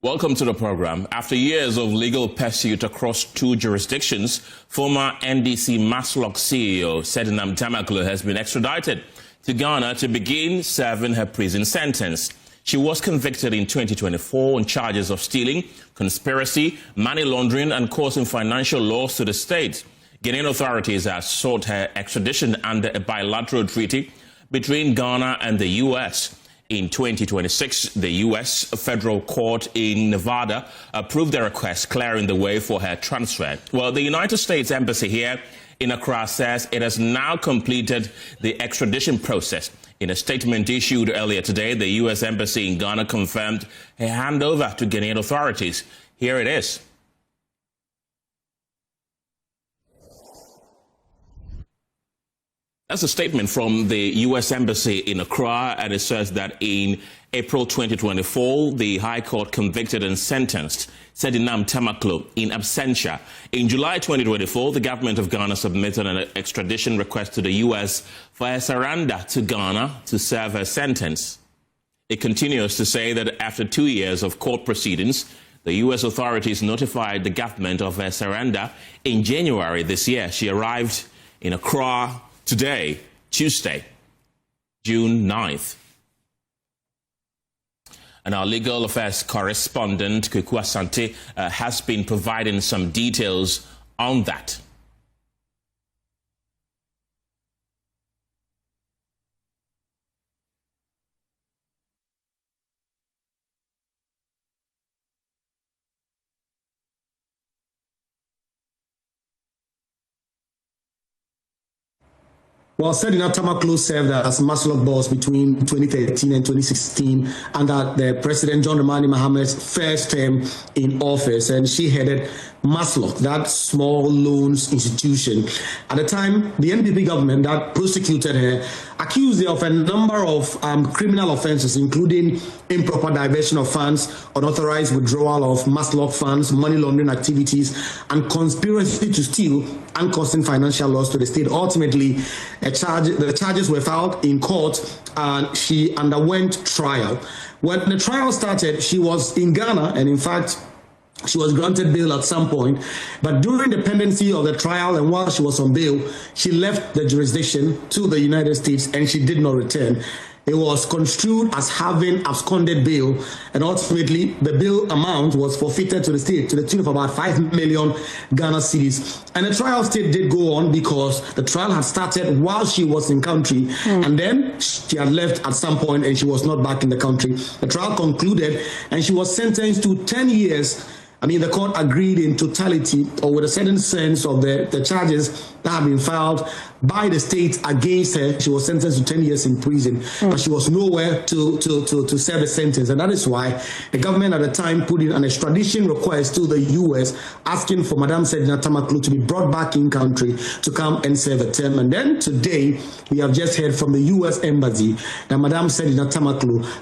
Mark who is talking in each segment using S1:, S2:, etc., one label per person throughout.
S1: Welcome to the program. After years of legal pursuit across two jurisdictions, former NDC Maslock CEO Sedina has been extradited to Ghana to begin serving her prison sentence. She was convicted in 2024 on charges of stealing, conspiracy, money laundering, and causing financial loss to the state. Ghanaian authorities have sought her extradition under a bilateral treaty between Ghana and the U.S. In 2026, the U.S. federal court in Nevada approved the request, clearing the way for her transfer. Well, the United States Embassy here in Accra says it has now completed the extradition process. In a statement issued earlier today, the U.S. Embassy in Ghana confirmed her handover to Ghanaian authorities. Here it is. That's a statement from the U.S. Embassy in Accra, and it says that in April 2024, the High Court convicted and sentenced Sedina in absentia. In July 2024, the government of Ghana submitted an extradition request to the U.S. for her surrender to Ghana to serve her sentence. It continues to say that after 2 years of court proceedings, the U.S. authorities notified the government of her surrender in January this year. She arrived in Accra today, Tuesday, June 9th. And our legal affairs correspondent, Akufo-Addo, has been providing some details on that.
S2: Well, Sedina served as Maslock boss between 2013 and 2016 under the President John Dramani Mahamad's first term in office, and she headed Maslock, that small loans institution. At the time, the NPP government that prosecuted her accused her of a number of criminal offenses, including improper diversion of funds, unauthorized withdrawal of Maslock funds, money laundering activities, and conspiracy to steal and causing financial loss to the state. Ultimately, the charges were filed in court, and she underwent trial. When the trial started, she was in Ghana, and in fact, she was granted bail at some point, but during the pendency of the trial and while she was on bail, she left the jurisdiction to the United States and she did not return. It was construed as having absconded bail, and ultimately the bail amount was forfeited to the state to the tune of about 5 million Ghana cedis. And the trial still did go on because the trial had started while she was in country, and then she had left at some point and she was not back in the country. The trial concluded and she was sentenced to 10 years. I mean, the court agreed in totality or with a certain sense of the charges that have been filed by the state against her. She was sentenced to 10 years in prison, but she was nowhere to serve a sentence. And that is why the government at the time put in an extradition request to the U.S. asking for Madam Sedina to be brought back in country to come and serve a term. And then today, we have just heard from the U.S. Embassy that Madam Sedina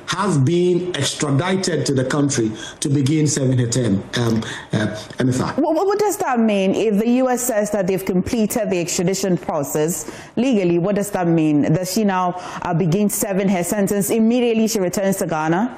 S2: has been extradited to the country to begin serving her term.
S3: What does that mean if the U.S. says that they've completed the extradition process? Legally, what does that mean? Does she now begin serving her sentence immediately she returns to Ghana?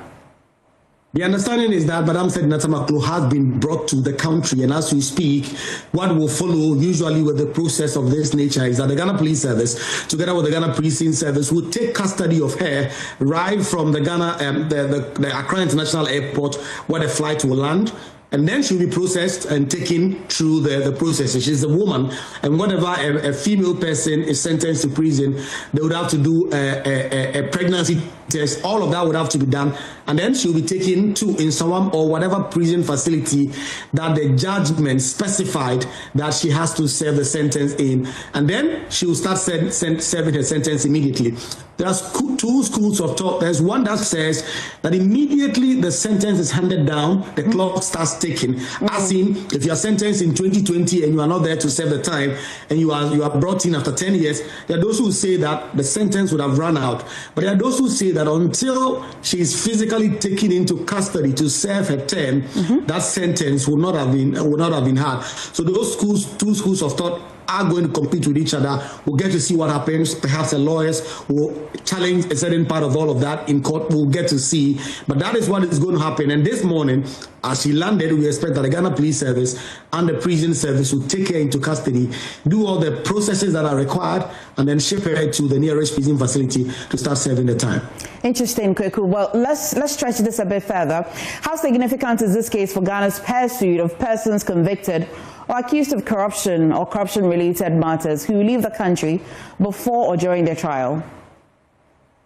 S2: The understanding is that Madam Sedina has been brought to the country, and as we speak, what will follow usually with the process of this nature is that the Ghana Police Service, together with the Ghana Precinct Service, will take custody of her right from the Ghana, the Accra International Airport, where the flight will land. And then she'll be processed and taken through the process. She's a woman, and whenever a female person is sentenced to prison, they would have to do a pregnancy test. All of that would have to be done, and then she'll be taken to Insawam or whatever prison facility that the judgment specified that she has to serve the sentence in, and then she will start serving her sentence immediately. There's two schools of thought. There's one that says that immediately the sentence is handed down, the clock starts ticking. As in, if you are sentenced in 2020 and you are not there to serve the time, and you are brought in after 10 years, there are those who say that the sentence would have run out. But there are those who say that until she is physically taken into custody to serve her term, that sentence would not have been had. So those two schools of thought are going to compete with each other. We'll get to see what happens. Perhaps the lawyers will challenge a certain part of all of that in court. We'll get to see. But that is what is going to happen. And this morning, as she landed, we expect that the Ghana Police Service and the prison service will take her into custody, do all the processes that are required, and then ship her to the nearest prison facility to start serving the time. Interesting,
S3: Kweku. Well, let's stretch this a bit further. How significant is this case for Ghana's pursuit of persons convicted or accused of corruption or corruption-related matters who leave the country before or during their trial?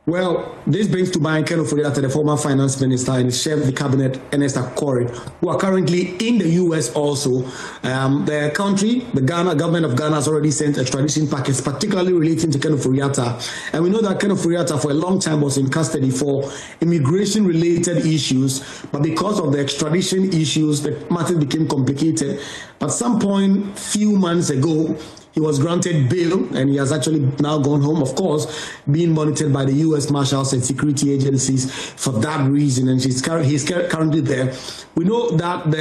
S2: Well, this brings to mind Akufo-Addo, the former finance minister, and the chef of the cabinet, Ernest Akori, who are currently in the U.S. also. The country, the government of Ghana has already sent extradition packets, particularly relating to Akufo-Addo. And we know that Akufo-Addo for a long time was in custody for immigration-related issues, but because of the extradition issues, the matter became complicated. At some point, few months ago, he was granted bail, and he has actually now gone home, of course, being monitored by the U.S. Marshals and security agencies for that reason, and he's currently there. We know that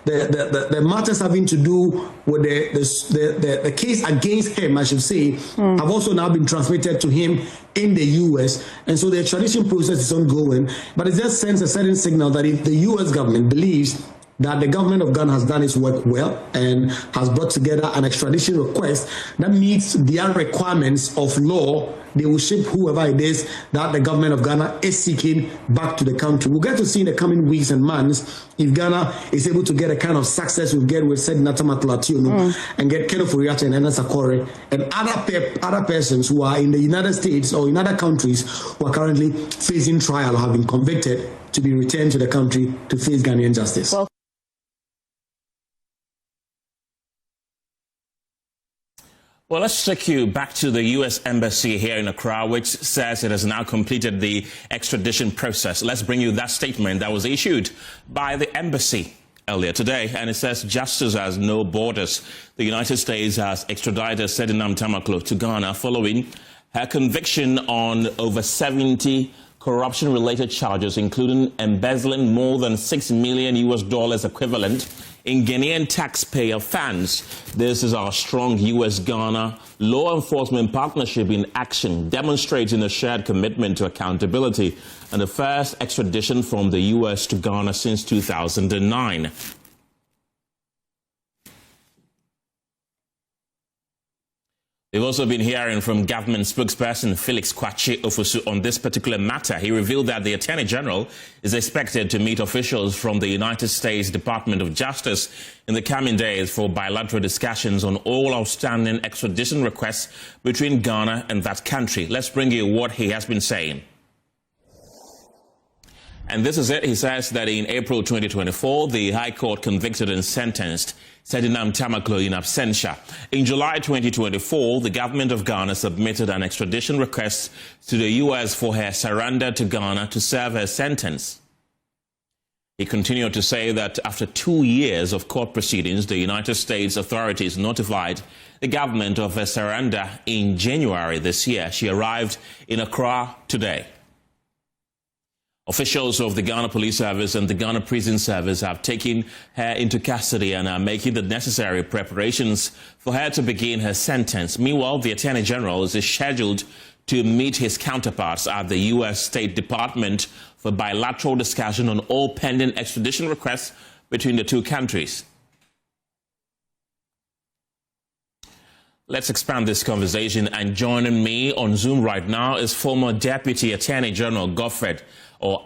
S2: the matters having to do with the case against him, I should say, have also now been transmitted to him in the U.S., and so the extradition process is ongoing. But it just sends a certain signal that if the U.S. government believes that the government of Ghana has done its work well and has brought together an extradition request that meets their requirements of law, they will ship whoever it is that the government of Ghana is seeking back to the country. We'll get to see in the coming weeks and months if Ghana is able to get a kind of success we get with Sedina and get Akufo-Addo and Ernest Akori and other persons who are in the United States or in other countries who are currently facing trial or have been convicted to be returned to the country to face Ghanaian justice.
S1: Well, let's take you back to the U.S. Embassy here in Accra, which says it has now completed the extradition process. Let's bring you that statement that was issued by the embassy earlier today, and it says justice has no borders. The United States has extradited Sedina to Ghana following her conviction on over 70 corruption-related charges, including embezzling more than $6 million equivalent in Ghanaian taxpayer funds. This is our strong U.S.-Ghana law enforcement partnership in action, demonstrating a shared commitment to accountability and the first extradition from the U.S. to Ghana since 2009. We've also been hearing from government spokesperson Felix Kwakye Ofosu on this particular matter. He revealed that the Attorney General is expected to meet officials from the United States Department of Justice in the coming days for bilateral discussions on all outstanding extradition requests between Ghana and that country. Let's bring you what he has been saying. And this is it. He says that in April 2024, the High Court convicted and sentenced Sedina in absentia. In July 2024, the government of Ghana submitted an extradition request to the U.S. for her surrender to Ghana to serve her sentence. He continued to say that after 2 years of court proceedings, the United States authorities notified the government of her surrender in January this year. She arrived in Accra today. Officials of the Ghana Police Service and the Ghana Prison Service have taken her into custody and are making the necessary preparations for her to begin her sentence. Meanwhile, the Attorney General is scheduled to meet his counterparts at the U.S. State Department for bilateral discussion on all pending extradition requests between the two countries. Let's expand this conversation, and joining me on Zoom right now is former Deputy Attorney General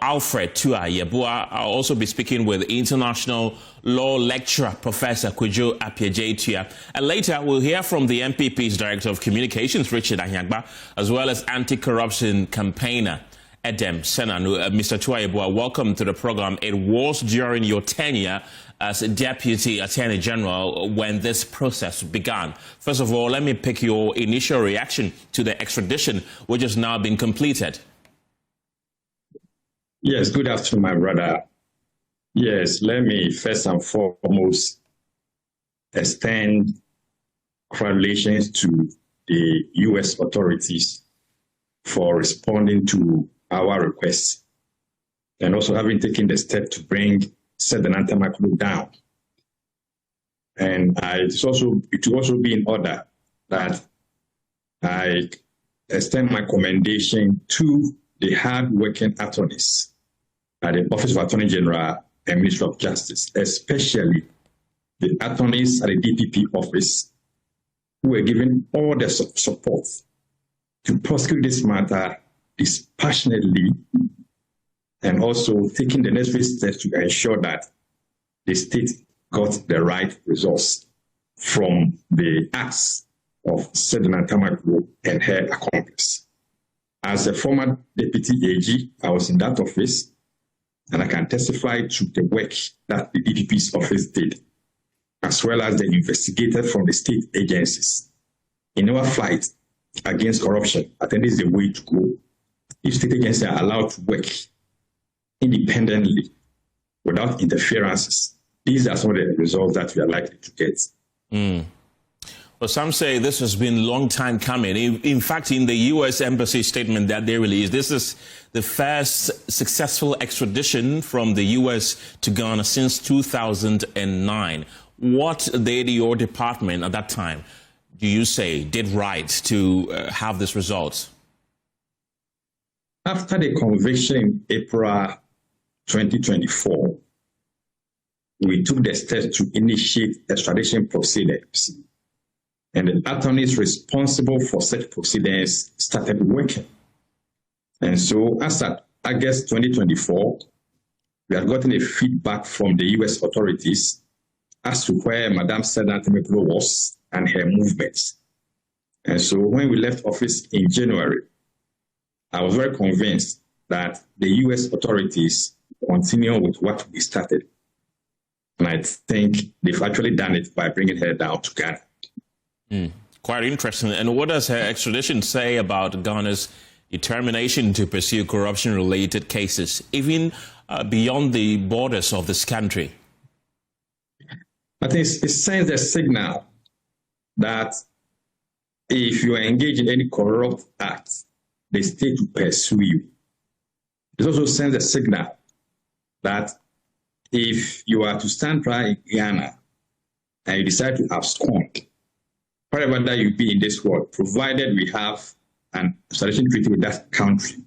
S1: Alfred Tua-Yeboah. I'll also be speaking with international law lecturer Professor Prof Appiagyei-Atua. And later we'll hear from the MPP's Director of Communications, Richard Anyagba, as well as anti-corruption campaigner Edem Senanu. Mr. Tua-Yeboah, welcome to the program. It was during your tenure as Deputy Attorney General when this process began. First of all, let me pick your initial reaction to the extradition, which has now been completed.
S4: Yes, good afternoon, my brother. Yes, let me first and foremost extend congratulations to the U.S. authorities for responding to our request and also having taken the step to bring Sedina down. And it will also be in order that I extend my commendation to the hard-working attorneys at the Office of Attorney General and Ministry of Justice, especially the attorneys at the DPP office who were given all the support to prosecute this matter dispassionately and also taking the necessary steps to ensure that the state got the right results from the acts of Sedina and her accomplice. As a former deputy AG, I was in that office, and I can testify to the work that the DPP's office did, as well as the investigators from the state agencies. In our fight against corruption, I think this is the way to go. If state agencies are allowed to work independently without interferences, these are some of the results that we are likely to get.
S1: Well, some say this has been a long time coming. In fact, in the U.S. Embassy statement that they released, this is the first successful extradition from the U.S. to Ghana since 2009. What did your department at that time, do you say, did right to have this result?
S4: After the conviction in April 2024, we took the steps to initiate extradition proceedings. And the attorneys responsible for such proceedings started working. And so as at August 2024, we had gotten a feedback from the U.S. authorities as to where Madam Sedina was and her movements. And so when we left office in January, I was very convinced that the U.S. authorities continue with what we started. And I think they've actually done it by bringing her down to Ghana.
S1: Quite interesting. And what does her extradition say about Ghana's determination to pursue corruption-related cases, even beyond the borders of this country?
S4: I think it sends a signal that if you are engaged in any corrupt act, the state will pursue you. It also sends a signal that if you are to stand trial in Ghana and you decide to abscond, wherever that you be in this world, provided we have an extradition treaty with that country,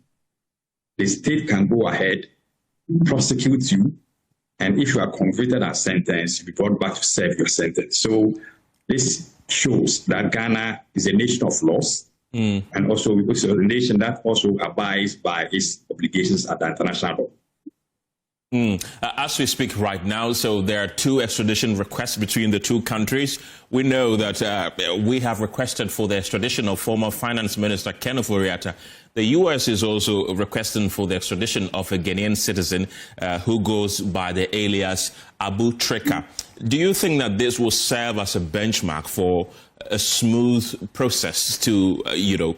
S4: the state can go ahead, prosecute you, and if you are convicted and sentenced, you'll be brought back to serve your sentence. So this shows that Ghana is a nation of laws, and also it's a nation that also abides by its obligations at the international law.
S1: As we speak right now, so there are two extradition requests between the two countries. We know that we have requested for the extradition of former Finance Minister Akufo-Addo. The U.S. is also requesting for the extradition of a Ghanaian citizen who goes by the alias Abu Trika. Do you think that this will serve as a benchmark for a smooth process to,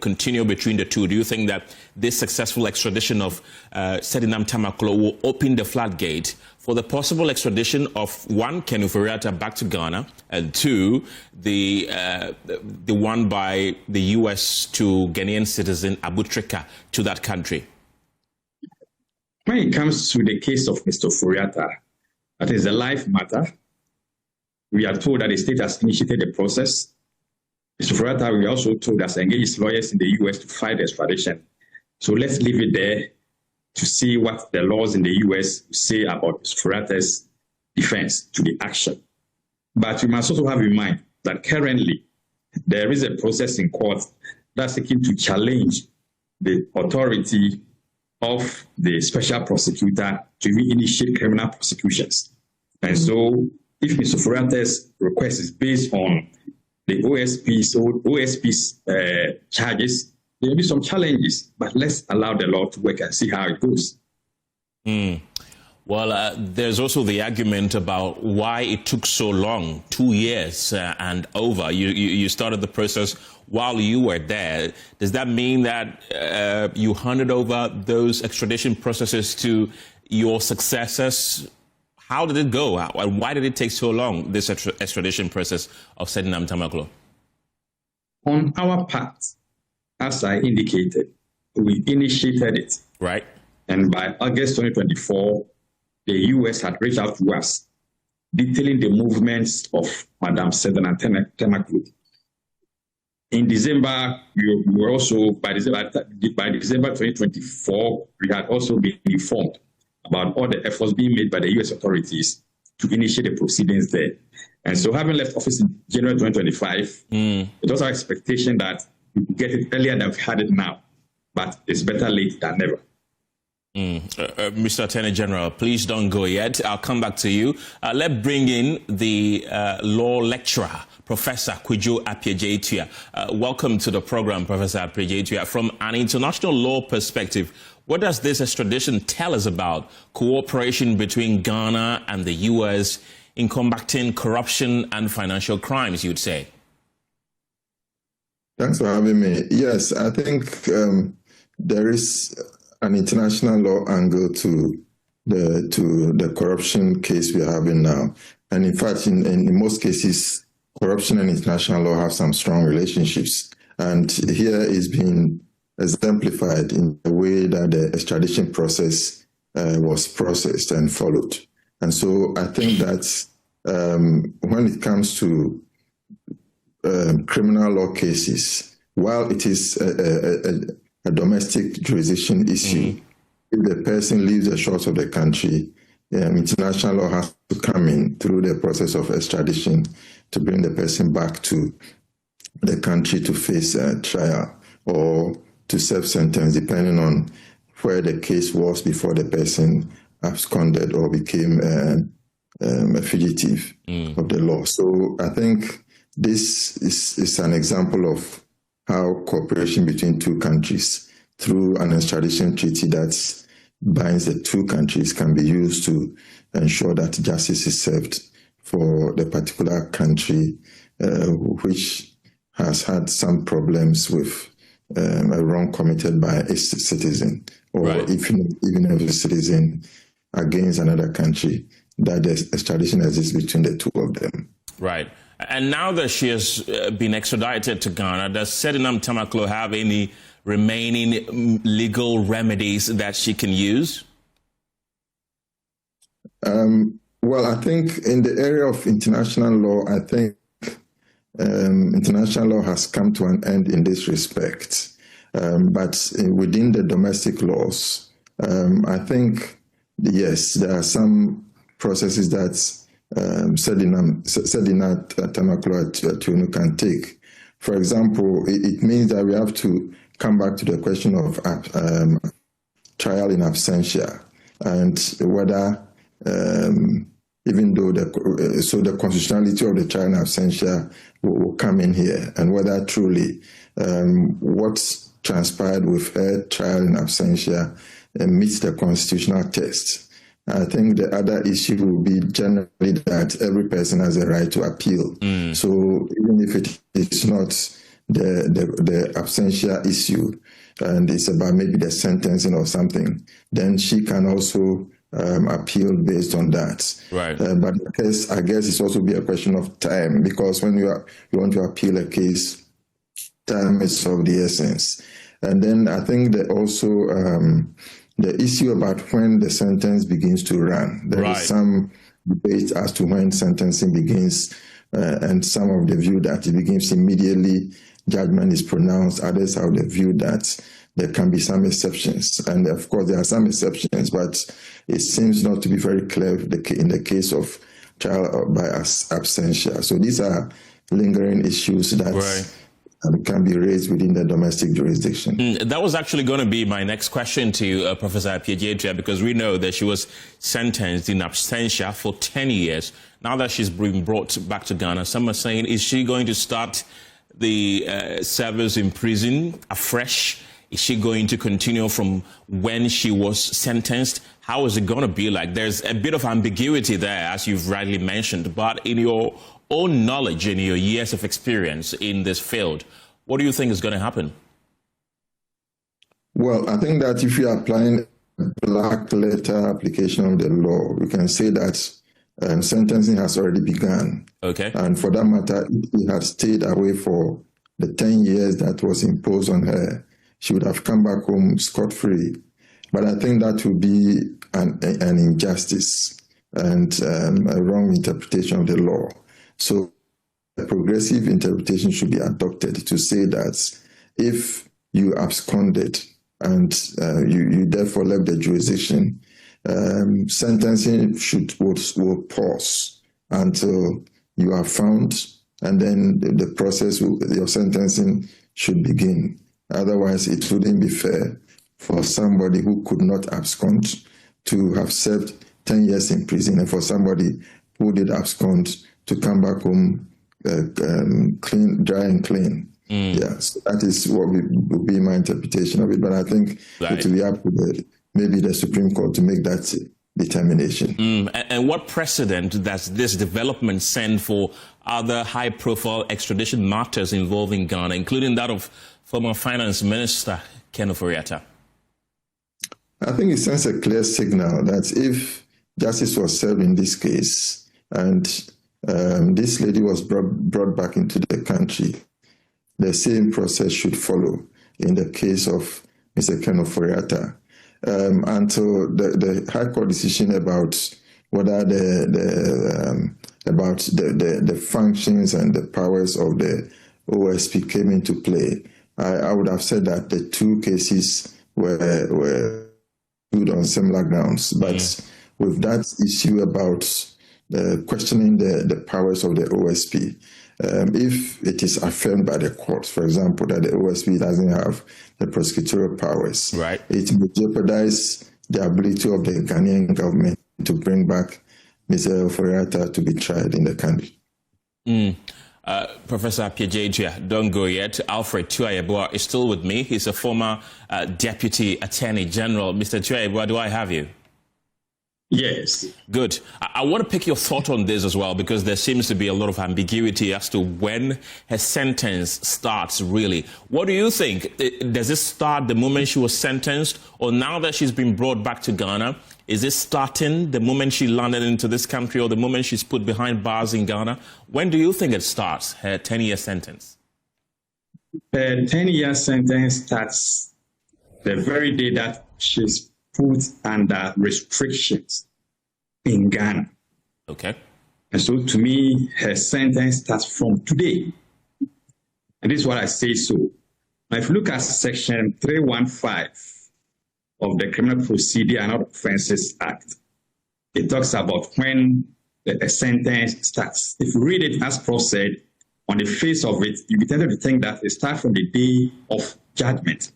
S1: continue between the two? Do you think that this successful extradition of Sedina will open the floodgate for the possible extradition of one, Akufo-Addo back to Ghana, and two, the one by the U.S. to Ghanaian citizen Abu Trika to that country?
S4: When it comes to the case of Mr. Akufo-Addo, that is a life matter. We are told that the state has initiated the process. Mr. Akufo-Addo, we also told us to engage his lawyers in the U.S. to fight the extradition. So let's leave it there to see what the laws in the U.S. say about Mr. Akufo-Addo's defense to the action. But we must also have in mind that currently there is a process in court that's seeking to challenge the authority of the special prosecutor to initiate criminal prosecutions. And so if Mr. Akufo-Addo's request is based on the OSP's charges, there will be some challenges, but let's allow the law to work and see how it goes.
S1: Well, there's also the argument about why it took so long, 2 years and over. You started the process while you were there. Does that mean that you handed over those extradition processes to your successors? How did it go? And why did it take so long, this extradition process of Sedina Mtamaklo?
S4: On our part, as I indicated, we initiated it.
S1: Right.
S4: And by August 2024, the U.S. had reached out to us, detailing the movements of Madam Sedina Mtamaklo. in December, we were also, by December 2024, we had also been informed about all the efforts being made by the U.S. authorities to initiate the proceedings there. And so having left office in January 2025, it was our expectation that we could get it earlier than we've had it now. But it's better late than never.
S1: Mr. Attorney General, please don't go yet. I'll come back to you. Let's bring in the law lecturer, Professor Prof Appiagyei-Atua. Welcome to the program, Professor Appiagyei-Atua. From an international law perspective, what does this extradition tell us about cooperation between Ghana and the U.S. in combating corruption and financial crimes, you'd say?
S5: Thanks for having me. Yes, I think there is an international law angle to the corruption case we are having now. And in fact, in most cases, corruption and international law have some strong relationships. And here is being exemplified in the way that the extradition process was processed and followed. And so I think that when it comes to criminal law cases, while it is a domestic jurisdiction issue, if the person leaves the shores of the country, international law has to come in through the process of extradition to bring the person back to the country to face a trial or to serve sentence, depending on where the case was before the person absconded or became a fugitive of the law. So I think this is an example of how cooperation between two countries through an extradition treaty that binds the two countries can be used to ensure that justice is served for the particular country which has had some problems with a wrong committed by a citizen or even a citizen against another country, that the extradition exists between the two of them.
S1: Right. And now that she has been extradited to Ghana, does Sedina Tamaklo have any remaining legal remedies that she can use?
S5: Well, I think in the area of international law, I think international law has come to an end in this respect. But within the domestic laws, I think, yes, there are some processes that Sedina Tamaklo can take. For example, it means that we have to come back to the question of trial in absentia and whether, even though the constitutionality of the trial in absentia will come in here, and whether truly what transpired with her trial in absentia meets the constitutional test. I think the other issue will be generally that every person has a right to appeal. So even if it is not the absentia issue and it's about maybe the sentencing or something, then she can also appeal based on that.
S1: Right.
S5: But I guess it's also be a question of time, because when you want to appeal a case, time is of the essence. And then I think that also the issue about when the sentence begins to run. There is some debate as to when sentencing begins, and some of the view that it begins immediately judgment is pronounced. Others have the view that there can be some exceptions. And of course, there are some exceptions, but it seems not to be very clear in the case of trial by absentia. So these are lingering issues that can be raised within the domestic jurisdiction.
S1: That was actually going to be my next question to you, Professor Appiagyei-Atua, because we know that she was sentenced in absentia for 10 years. Now that she's been brought back to Ghana, some are saying, is she going to start the service in prison afresh? Is she going to continue from when she was sentenced? How is it going to be like? There's a bit of ambiguity there, as you've rightly mentioned, but in your own knowledge, in your years of experience in this field, what do you think is going to happen?
S5: Well, I think that if you are applying a black letter application of the law, we can say that sentencing has already begun.
S1: Okay.
S5: And for that matter, if she had stayed away for the 10 years that was imposed on her, she would have come back home scot-free. But I think that would be an injustice and a wrong interpretation of the law. So a progressive interpretation should be adopted to say that if you absconded and you therefore left the jurisdiction, sentencing will pause until you are found, and then the process, your sentencing should begin. Otherwise, it wouldn't be fair for somebody who could not abscond to have served 10 years in prison, and for somebody who did abscond to come back home clean, dry and clean. Yes, that is what would be my interpretation of it. But I think it will be up to maybe the Supreme Court to make that determination.
S1: And what precedent does this development send for other high-profile extradition matters involving Ghana, including that of former Finance Minister Akufo-Addo?
S5: I think it sends a clear signal that if justice was served in this case and this lady was brought back into the country, the same process should follow in the case of Mr. Akufo-Addo. Until the High Court decision about whether the functions and the powers of the OSP came into play, I would have said that the two cases were good on similar grounds. But with that issue about questioning the powers of the OSP, if it is affirmed by the court, for example, that the OSP doesn't have the prosecutorial powers, it will jeopardize the ability of the Ghanaian government to bring back Mr. Akufo-Addo to be tried in the country.
S1: Professor Appiagyei-Atua, don't go yet. Alfred Tuah-Yeboah is still with me. He's a former Deputy Attorney General. Mr. Tuah-Yeboah, do I have you?
S4: Yes.
S1: Good. I want to pick your thought on this as well, because there seems to be a lot of ambiguity as to when her sentence starts, really. What do you think? Does it start the moment she was sentenced, or now that she's been brought back to Ghana? Is it starting the moment she landed into this country, or the moment she's put behind bars in Ghana? When do you think it starts, her 10-year sentence?
S4: Her 10-year sentence starts the very day that she's put under restrictions in Ghana.
S1: Okay.
S4: And so to me, her sentence starts from today. And this is what I say so. Now, if you look at Section 315 of the Criminal Procedure and Other Offences Act, it talks about when a sentence starts. If you read it, as Prof said, on the face of it, you'll be tempted to think that it starts from the day of judgment.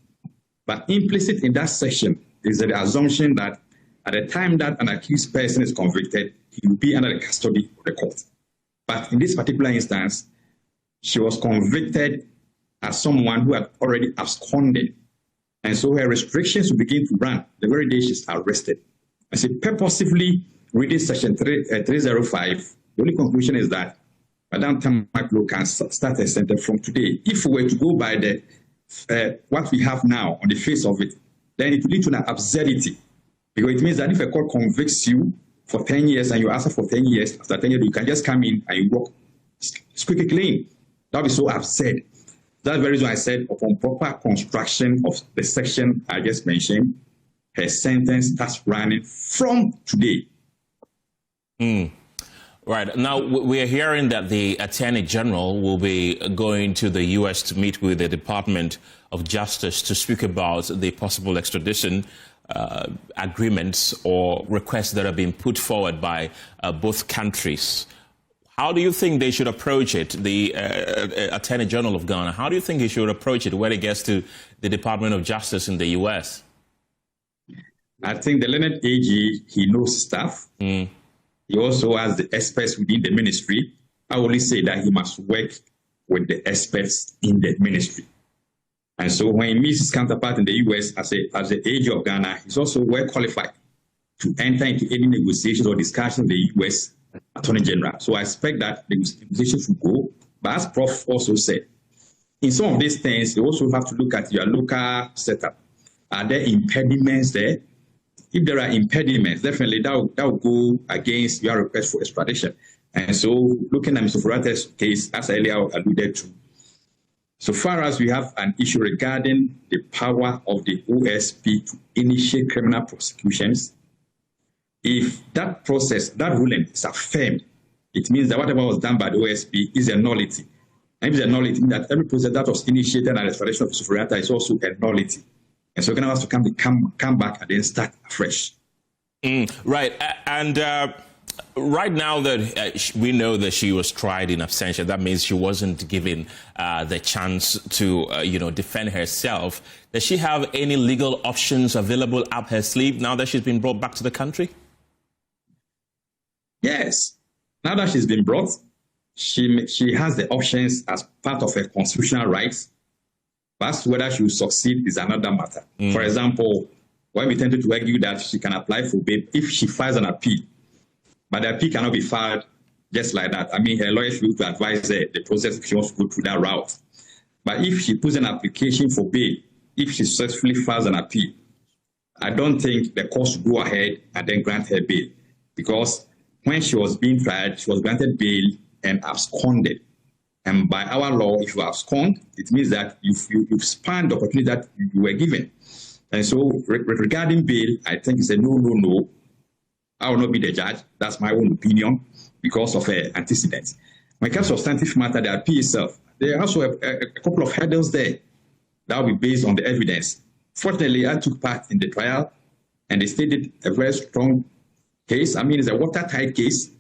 S4: But implicit in that section is the assumption that at the time that an accused person is convicted, he will be under the custody of the court. But in this particular instance, she was convicted as someone who had already absconded. And so her restrictions will begin to run the very day she's arrested. I say purposively reading Section 305, the only conclusion is that Madam Tamaklo can start a sentence from today. If we were to go by the what we have now on the face of it, then it will lead to an absurdity. Because it means that if a court convicts you for 10 years and you answer for 10 years, after 10 years, you can just come in and you walk squeaky clean. That would be so absurd. That's the very reason I said, upon proper construction of the section I just mentioned, her sentence starts running from today.
S1: Right. Now, we are hearing that the Attorney General will be going to the U.S. to meet with the Department of Justice to speak about the possible extradition agreements or requests that are being put forward by both countries. How do you think they should approach it, the Attorney General of Ghana? How do you think he should approach it when it gets to the Department of Justice in the U.S.?
S4: I think the learned AG, he knows stuff. He also has the experts within the ministry. I only say that he must work with the experts in the ministry. And so when he meets his counterpart in the U.S. as the AG of Ghana, he's also well qualified to enter into any negotiations or discussions with the U.S. Attorney General. So I expect that the negotiations will go. But as Prof also said, in some of these things, you also have to look at your local setup. Are there impediments there? If there are impediments, definitely that will go against your request for extradition. And so looking at Mr. Akufo-Addo's case, as earlier alluded to, so far as we have an issue regarding the power of the OSP to initiate criminal prosecutions, if that process, that ruling is affirmed it means that whatever was done by the OSP is a nullity. And if it's a nullity, it means that every process that was initiated and extradition of Yusuf Rayata is also a nullity. And so Ghana has to come back and then start afresh.
S1: Right. And right now that we know that she was tried in absentia, that means she wasn't given the chance to, defend herself. Does she have any legal options available up her sleeve now that she's been brought back to the country?
S4: Yes. Now that she's been brought, she has the options as part of her constitutional rights. But whether she will succeed is another matter. For example, when we tended to argue that she can apply for bail if she files an appeal, but the appeal cannot be filed just like that. I mean, her lawyer should be able to advise her the process if she wants to go through that route. But if she puts an application for bail, if she successfully files an appeal, I don't think the court should go ahead and then grant her bail, because when she was being tried, she was granted bail and absconded. And by our law, if you abscond, it means that you've spanned the opportunity that you were given. And so regarding bail, I think it's a no. I will not be the judge. That's my own opinion because of antecedents. When it comes to substantive matter, the appeal itself, there are also a couple of hurdles there that will be based on the evidence. Fortunately, I took part in the trial, and they stated a very strong case. I mean, it's a watertight case.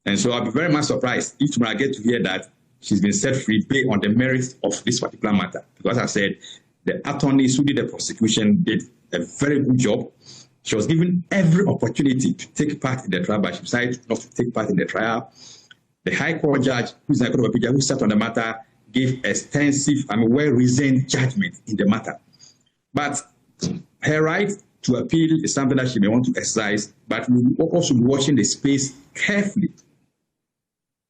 S4: And so I'll be very much surprised if tomorrow I get to hear that she's been set free based on the merits of this particular matter. Because I said, the attorneys who did the prosecution did a very good job. She was given every opportunity to take part in the trial, but she decided not to take part in the trial. The High Court judge, who's in Akufo-Addo who sat on the matter, gave extensive and well-reasoned judgment in the matter. But her right to appeal is something that she may want to exercise, but we will also be watching the space carefully.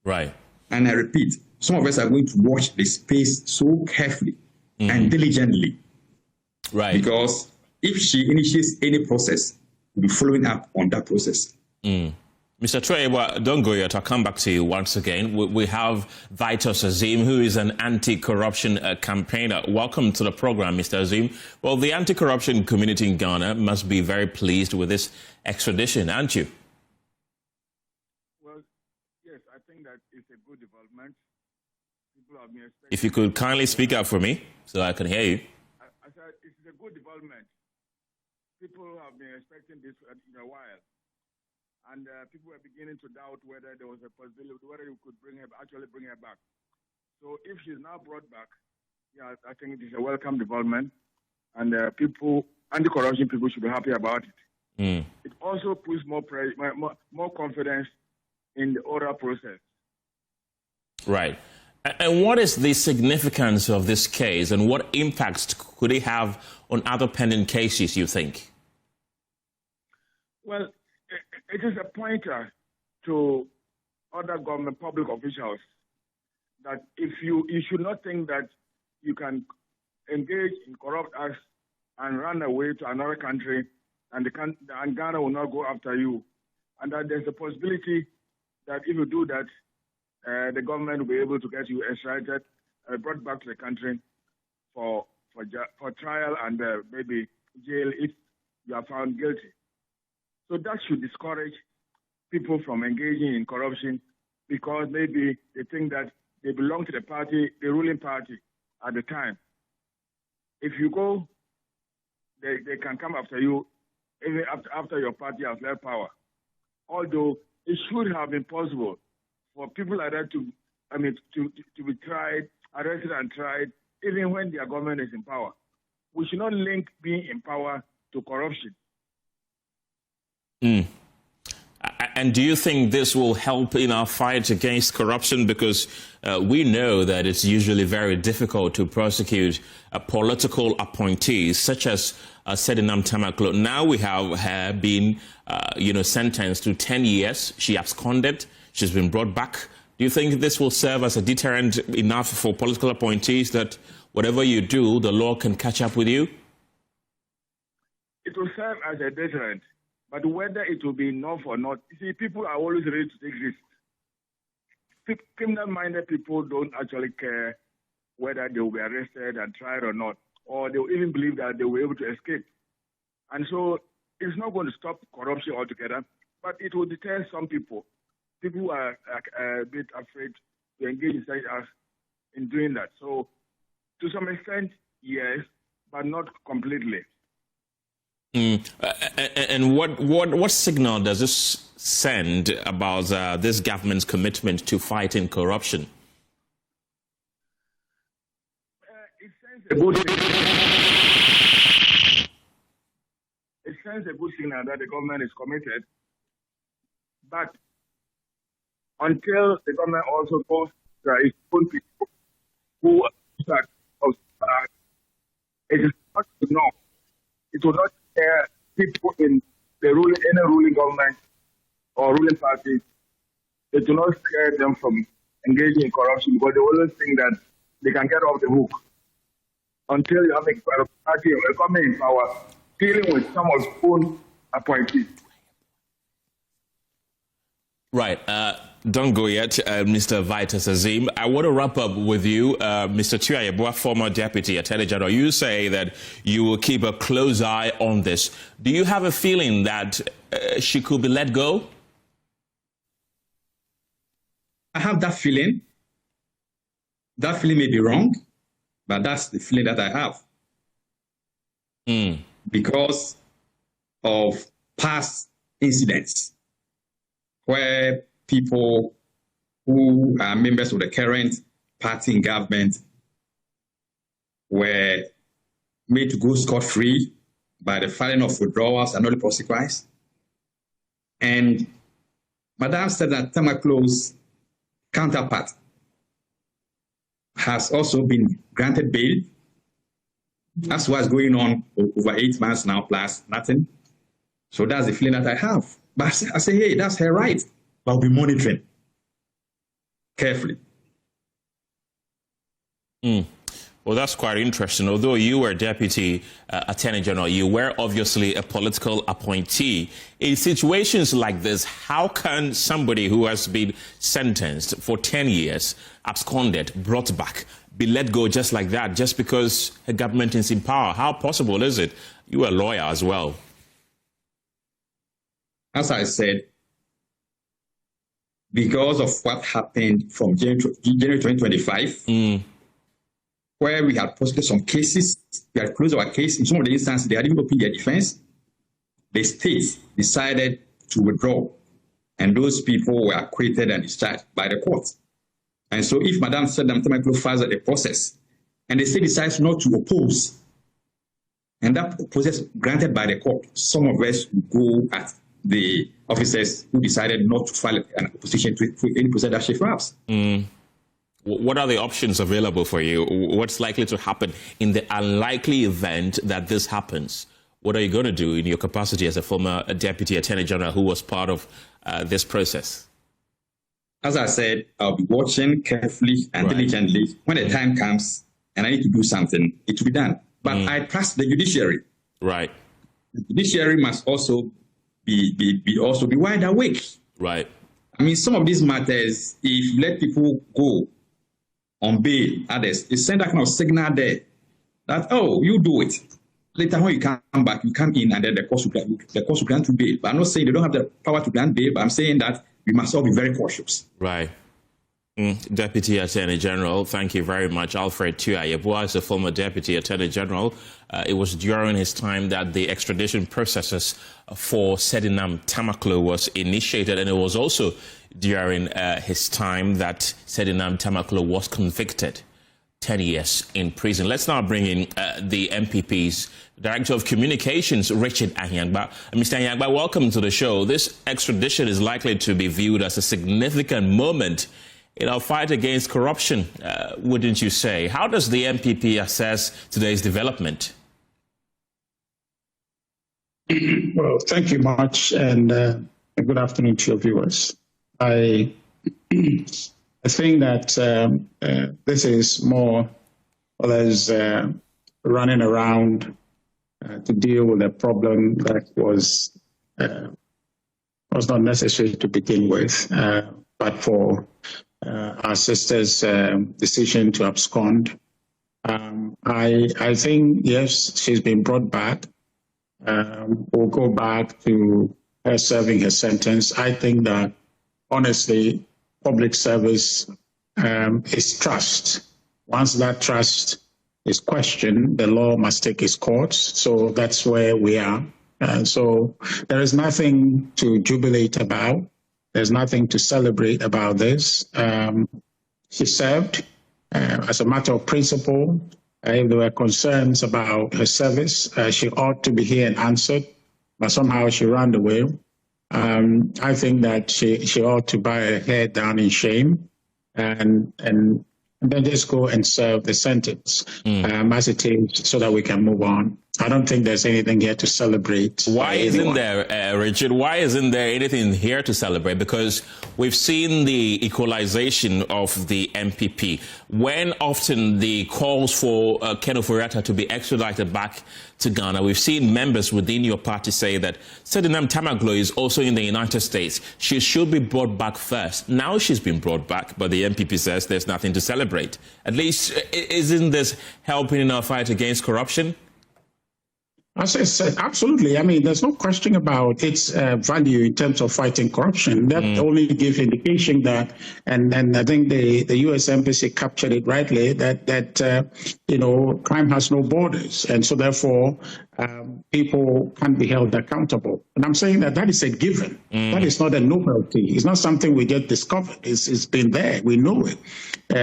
S1: Right.
S4: And I repeat, some of us are going to watch the space so carefully and diligently.
S1: Right.
S4: Because if she initiates any process, we'll be following up on that process.
S1: Mr. Troy, don't go yet. I'll come back to you once again. We have Vitus Azim, who is an anti-corruption campaigner. Welcome to the program, Mr. Azim. Well, the anti-corruption community in Ghana must be very pleased with this extradition, aren't you?
S6: Well, yes, I think that it's a good development. People have been expecting.
S1: If you could kindly speak up for me so I can hear you.
S6: I said it's a good development. People have been expecting this in a while. And people were beginning to doubt whether there was a possibility, whether you could actually bring her back. So if she's now brought back, yeah, I think it is a welcome development. And anti-corruption people should be happy about it. It also puts more confidence in the oral process.
S1: Right. And what is the significance of this case, and what impacts could it have on other pending cases, you think?
S6: Well, it is a pointer to other government public officials that if you should not think that you can engage in corrupt acts and run away to another country and Ghana will not go after you. And that there's a possibility that if you do that, the government will be able to get you extradited, brought back to the country for trial and maybe jail if you are found guilty. So that should discourage people from engaging in corruption because maybe they think that they belong to the party, the ruling party at the time. If you go, they can come after you even after your party has left power. Although it should have been possible for people like that to be tried, arrested and tried, even when their government is in power. We should not link being in power to corruption.
S1: And do you think this will help in our fight against corruption? Because we know that it's usually very difficult to prosecute political appointees, such as Sedina Tamaklo. Now we have her been, sentenced to 10 years. She absconded. She's been brought back. Do you think this will serve as a deterrent enough for political appointees that whatever you do, the law can catch up with you?
S6: It will serve as a deterrent. But whether it will be enough or not, you see, people are always ready to take risks. Criminal-minded people don't actually care whether they will be arrested and tried or not, or they will even believe that they will be able to escape. And so it's not going to stop corruption altogether, but it will deter some people people are a bit afraid to engage in such acts in doing that. So, to some extent, yes, but not completely.
S1: And what signal does this send about this government's commitment to fighting corruption?
S6: It sends a good signal. It sends a good signal that the government is committed, but until the government also goes to its own people who are it is not enough. It will not scare people in the any ruling government or ruling party. It will not scare them from engaging in corruption because they always think that they can get off the hook until you have a party or a government in power dealing with some of its own appointees.
S1: Right. Don't go yet, Mr. Vitus Azim. I want to wrap up with you, Mr. Appiagyei-Atua, former Deputy Attorney General. You say that you will keep a close eye on this. Do you have a feeling that she could be let go?
S4: I have that feeling. That feeling may be wrong, but that's the feeling that I have. Because of past incidents where people who are members of the current party in government were made to go scot-free by the filing of withdrawals and other prosecutions. And Madam Sedina Tamaklo's counterpart has also been granted bail. That's what's going on over 8 months now, plus nothing. So that's the feeling that I have. But I say, hey, that's her right. But I'll be monitoring carefully.
S1: Well, that's quite interesting. Although you were Deputy Attorney General, you were obviously a political appointee. In situations like this, how can somebody who has been sentenced for 10 years, absconded, brought back, be let go just like that, just because a government is in power? How possible is it? You are a lawyer as well.
S4: As I said, because of what happened from January 2025, where we had prosecuted some cases, we had closed our case. In some of the instances, they had even opened their defense. The state decided to withdraw, and those people were acquitted and discharged by the court. And so if Madam Sedina Tamaklo files the process, and the state decides not to oppose, and that process granted by the court, some of us will go at the officers who decided not to file an opposition to any process that she files.
S1: What are the options available for you? What's likely to happen in the unlikely event that this happens? What are you going to do in your capacity as a former Deputy Attorney General who was part of this process?
S4: As I said, I'll be watching carefully and diligently. When the time comes and I need to do something, it will be done. But I trust the judiciary.
S1: Right.
S4: The judiciary must also be wide awake.
S1: Right.
S4: I mean, some of these matters, if you let people go on bail, others, it send that kind of signal there that, oh, you do it. Later when you come back, you come in and then the court will grant you bail. But I'm not saying they don't have the power to grant bail, but I'm saying that we must all be very cautious.
S1: Right. Deputy Attorney General, thank you very much. Alfred Appiagyei-Atua is a former Deputy Attorney General. It was during his time that the extradition processes for Sedina Tamaklo was initiated, and it was also during his time that Sedina Tamaklo was convicted. 10 years in prison. Let's now bring in the MPP's Director of Communications, Richard Ahiangba. Mr. Ahiangba, welcome to the show. This extradition is likely to be viewed as a significant moment in our fight against corruption, wouldn't you say? How does the MPP assess today's development?
S7: Well, thank you much, and good afternoon to your viewers. I think that this is more or less running around to deal with a problem that was not necessary to begin with, but for our sister's decision to abscond. I think, yes, she's been brought back. We'll go back to her serving her sentence. I think that honestly, public service is trust. Once that trust is questioned, the law must take its course. So that's where we are. So there is nothing to jubilate about. There's nothing to celebrate about this. She served as a matter of principle. If there were concerns about her service, she ought to be here and answered, but somehow she ran away. I think that she ought to bow her head down in shame and then just go and serve the sentence as it is so that we can move on. I don't think there's anything here to celebrate.
S1: Why isn't there, Richard, why isn't there anything here to celebrate? Because we've seen the equalization of the MPP. When often the calls for Ken Ofori-Atta to be extradited back to Ghana, we've seen members within your party say that Sedina Tamaglo is also in the United States. She should be brought back first. Now she's been brought back, but the MPP says there's nothing to celebrate. At least, isn't this helping in our fight against corruption?
S7: As I said, absolutely. I mean, there's no question about its value in terms of fighting corruption. That only gives indication that, and I think the U.S. Embassy captured it rightly, that crime has no borders. And so therefore, people can be held accountable. And I'm saying that is a given. That is not a novelty. It's not something we just discovered. It's been there. We know it.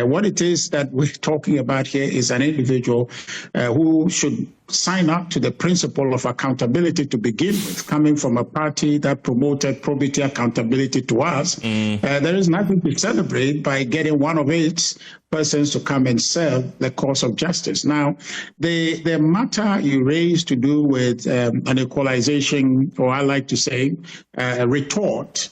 S7: What it is that we're talking about here is an individual who should sign up to the principle of accountability to begin with, coming from a party that promoted probity accountability to us. There is nothing to celebrate by getting one of its persons to come and serve the cause of justice. Now, the matter you raised to do with an equalization, or I like to say, a retort,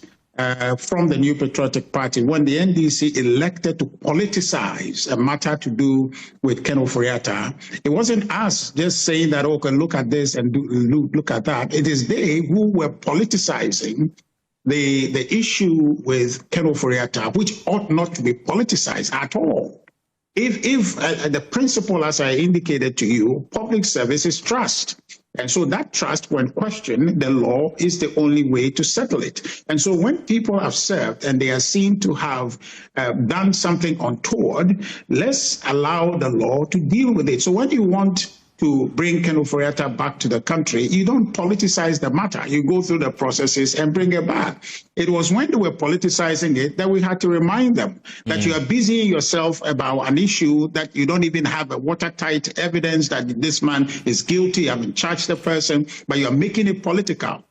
S7: from the New Patriotic Party, when the NDC elected to politicize a matter to do with Ken Ofori-Atta, it wasn't us just saying that, okay, look at this and look at that. It is they who were politicizing the issue with Ken Ofori-Atta, which ought not to be politicized at all. If the principle, as I indicated to you, public service is trust. And so that trust, when questioned, the law is the only way to settle it. And so when people have served and they are seen to have done something untoward, let's allow the law to deal with it. So when you want to bring Ken Ofori-Atta back to the country, you don't politicize the matter. You go through the processes and bring it back. It was when they were politicizing it that we had to remind them that you are busying yourself about an issue that you don't even have a watertight evidence that this man is guilty. I mean, charge the person, but you're making it political.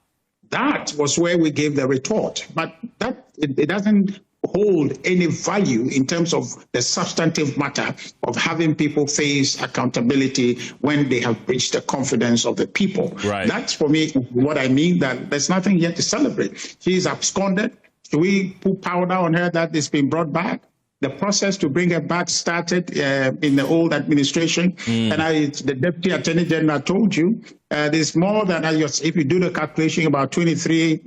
S7: That was where we gave the retort. But that it doesn't hold any value in terms of the substantive matter of having people face accountability when they have breached the confidence of the people.
S1: Right.
S7: That's for me what I mean, that there's nothing yet to celebrate. She's absconded. Should we put powder on her that it's been brought back? The process to bring her back started in the old administration. And the Deputy Attorney General told you there's more than, if you do the calculation, about 23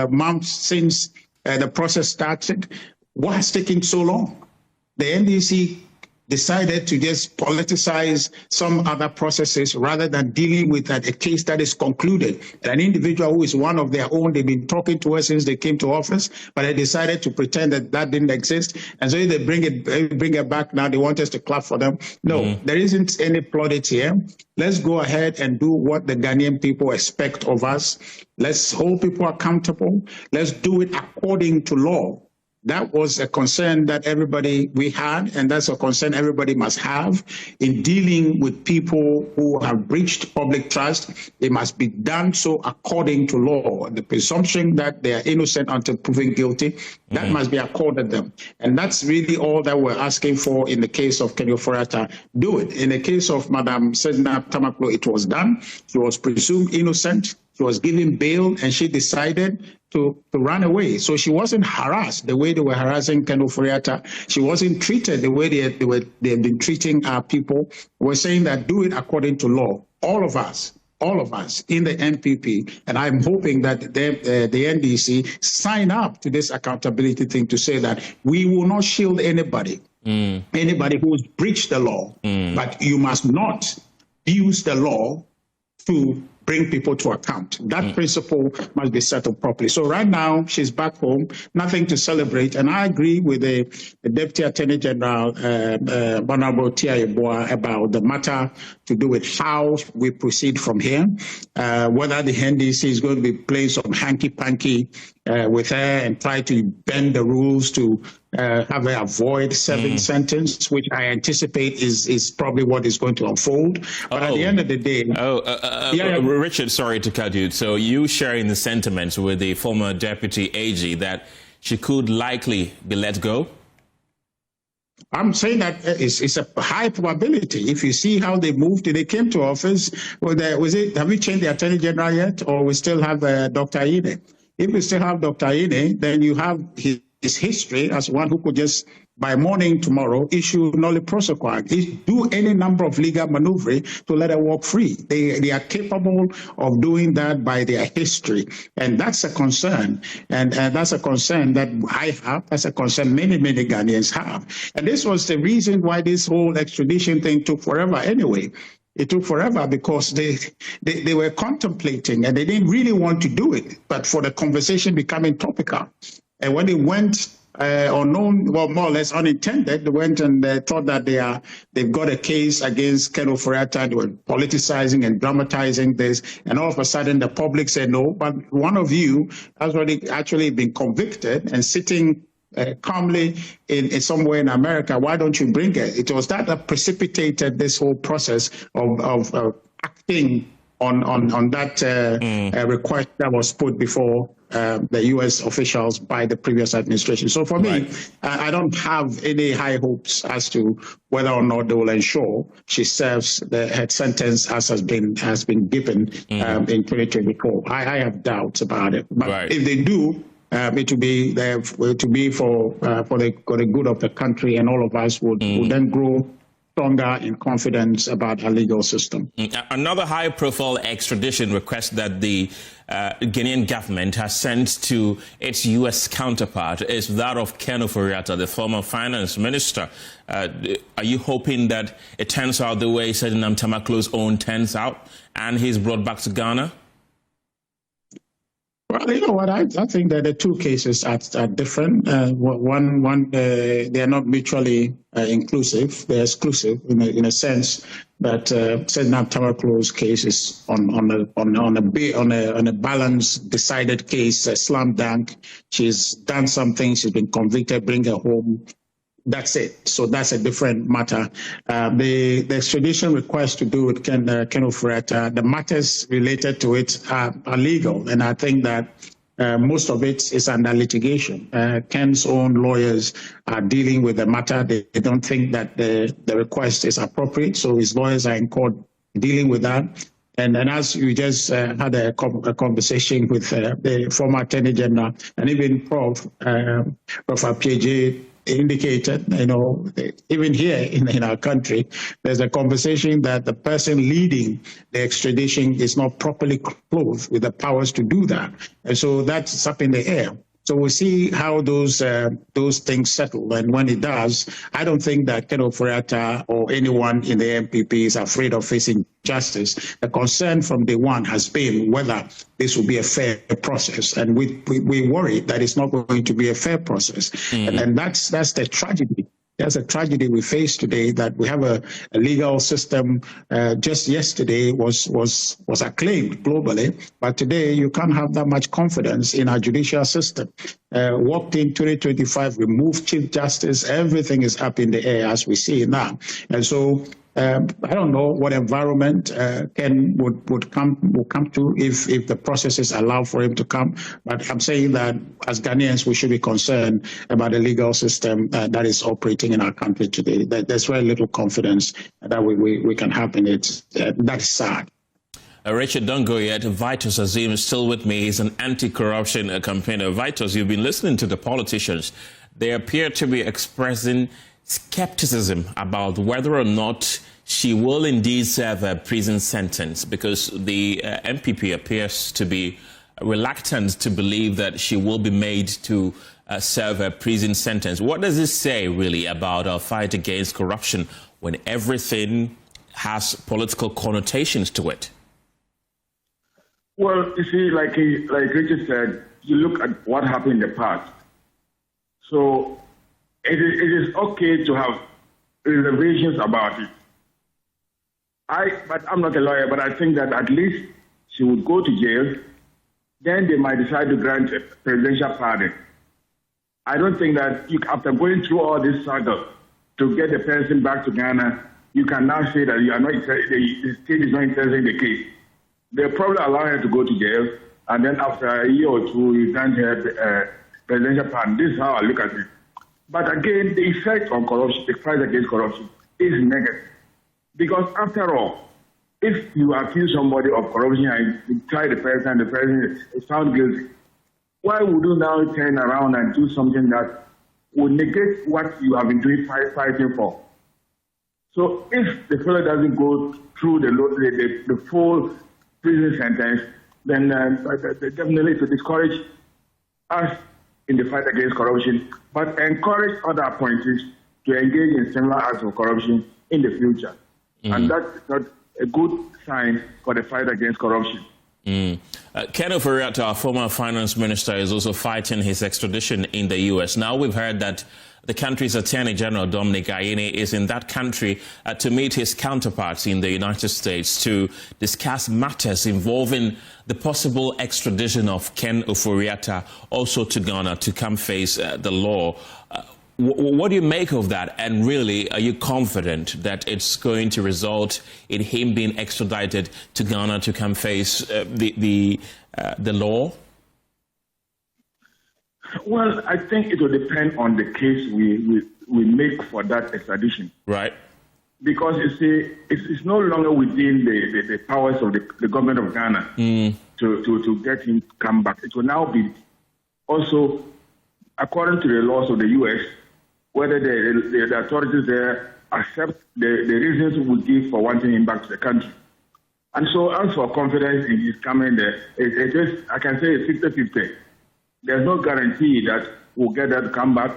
S7: months since the process started. What has taken so long? The NDC decided to just politicize some other processes rather than dealing with a case that is concluded. An individual who is one of their own, they've been talking to us since they came to office, but they decided to pretend that didn't exist. And so they bring it back now. They want us to clap for them. No, there isn't any plaudits here. Let's go ahead and do what the Ghanaian people expect of us. Let's hold people accountable. Let's do it according to law. That was a concern that we had, and that's a concern everybody must have in dealing with people who have breached public trust. It must be done so according to law. The presumption that they are innocent until proven guilty, that must be accorded them. And that's really all that we're asking for in the case of Ken Ofori-Atta. Do it. In the case of Madam Sedina Tamaglo, it was done. She was presumed innocent. She was given bail, and she decided to run away. So she wasn't harassed the way they were harassing Ken Ofori-Atta. She wasn't treated the way they have been treating our people. We're saying that do it according to law. All of us in the NPP, and I'm hoping that the NDC sign up to this accountability thing to say that we will not shield anybody, anybody who's breached the law, but you must not use the law to bring people to account. That principle must be settled properly. So right now, she's back home, nothing to celebrate. And I agree with the Deputy Attorney General, Honorable Appiagyei-Atua, about the matter to do with how we proceed from here, whether the NDC is going to be playing some hanky-panky with her and try to bend the rules to have her avoid serving sentence, which I anticipate is probably what is going to unfold. But at the end of the day...
S1: Richard, sorry to cut you. So you sharing the sentiments with the former Deputy AG that she could likely be let go?
S7: I'm saying that it's a high probability. If you see how they moved, they came to office. Have we changed the Attorney General yet, or we still have Dr. Ine? If we still have Dr. Ine, then you have his history as one who could just, by morning tomorrow, issue nolle prosequi, do any number of legal maneuvering to let her walk free. They are capable of doing that by their history. And that's a concern. And that's a concern that I have. That's a concern many, many Ghanaians have. And this was the reason why this whole extradition thing took forever anyway. It took forever because they were contemplating and they didn't really want to do it, but for the conversation becoming topical. And when it went unknown, well, more or less unintended, they went and thought that they've got a case against Ken Ofori-Atta. They were politicizing and dramatizing this, and all of a sudden the public said no, but one of you has already actually been convicted and sitting calmly in somewhere in America. Why don't you bring it? It was that precipitated this whole process of acting on that request that was put before the U.S. officials by the previous administration. So for me, I don't have any high hopes as to whether or not they will ensure she serves her sentence as has been given in 2024. I have doubts about it. But if they do, it to be for the good of the country, and all of us would then grow stronger in confidence about our legal system.
S1: Another high-profile extradition request that the Ghanaian government has sent to its U.S. counterpart is that of Ken Ofori-Atta, the former finance minister. Are you hoping that it turns out the way Sedina Tamaklo's own turns out, and he's brought back to Ghana?
S7: Well, you know what? I think that the two cases are different. They are not mutually inclusive. They're exclusive in a sense that Sedina Tamaklo's case is on a balanced, decided case, a slam dunk. She's done something. She's been convicted. Bring her home. That's it. So that's a different matter. The extradition request to do with Ken Ofori-Atta, the matters related to it are legal, and I think that most of it is under litigation. Ken's own lawyers are dealing with the matter. They don't think that the request is appropriate, so his lawyers are in court dealing with that. And as you just had a conversation with the former Attorney General, and even Prof Appiagyei indicated, even here in our country, there's a conversation that the person leading the extradition is not properly clothed with the powers to do that. And so that's up in the air. So we'll see how those things settle. And when it does, I don't think that Ken Ofori-Atta or anyone in the MPP is afraid of facing justice. The concern from day one has been whether this will be a fair process. And we worry that it's not going to be a fair process. And that's the tragedy. That's a tragedy we face today, that we have a legal system just yesterday was acclaimed globally, but today you can't have that much confidence in our judicial system. Walked in 2025, removed Chief Justice, everything is up in the air as we see it now. And so I don't know what environment Ken would come to if the processes allow for him to come. But I'm saying that as Ghanaians, we should be concerned about the legal system that is operating in our country today. There's very little confidence that we can have in it. That's sad.
S1: Richard, don't go yet. Vitus Azim is still with me. He's an anti-corruption campaigner. Vitus, you've been listening to the politicians. They appear to be expressing skepticism about whether or not she will indeed serve a prison sentence, because the MPP appears to be reluctant to believe that she will be made to serve a prison sentence. What does this say really about our fight against corruption when everything has political connotations to it?
S6: Well, you see, like Richard said, you look at what happened in the past. So it is okay to have reservations about it. But I'm not a lawyer, but I think that at least she would go to jail. Then they might decide to grant a presidential pardon. I don't think that after going through all this struggle to get the person back to Ghana, you can now say that you are not the state is not interested in the case. They'll probably allow her to go to jail, and then after a year or two, you grant her presidential pardon. This is how I look at it. But again, the effect on corruption, the fight against corruption, is negative. Because after all, if you accuse somebody of corruption and you try the person is found guilty, why would you now turn around and do something that would negate what you have been doing fighting for? So if the fellow doesn't go through the full prison sentence, then definitely to discourage us in the fight against corruption, but encourage other appointees to engage in similar acts of corruption in the future. And that's not a good sign for the fight against corruption.
S1: Akufo-Addo, our former finance minister, is also fighting his extradition in the U.S. Now we've heard that the country's Attorney General, Dominic Ayine, is in that country to meet his counterparts in the United States to discuss matters involving the possible extradition of Ken Ofori-Atta also to Ghana to come face the law. What do you make of that? And really, are you confident that it's going to result in him being extradited to Ghana to come face the law?
S6: Well, I think it will depend on the case we make for that extradition.
S1: Right.
S6: Because you see, it's no longer within the powers of the government of Ghana to get him to come back. It will now be also, according to the laws of the U.S., whether the authorities there accept the reasons we give for wanting him back to the country. And so as for confidence in his coming there, it is, I can say it's 50-50. There's no guarantee that we'll get that to come back.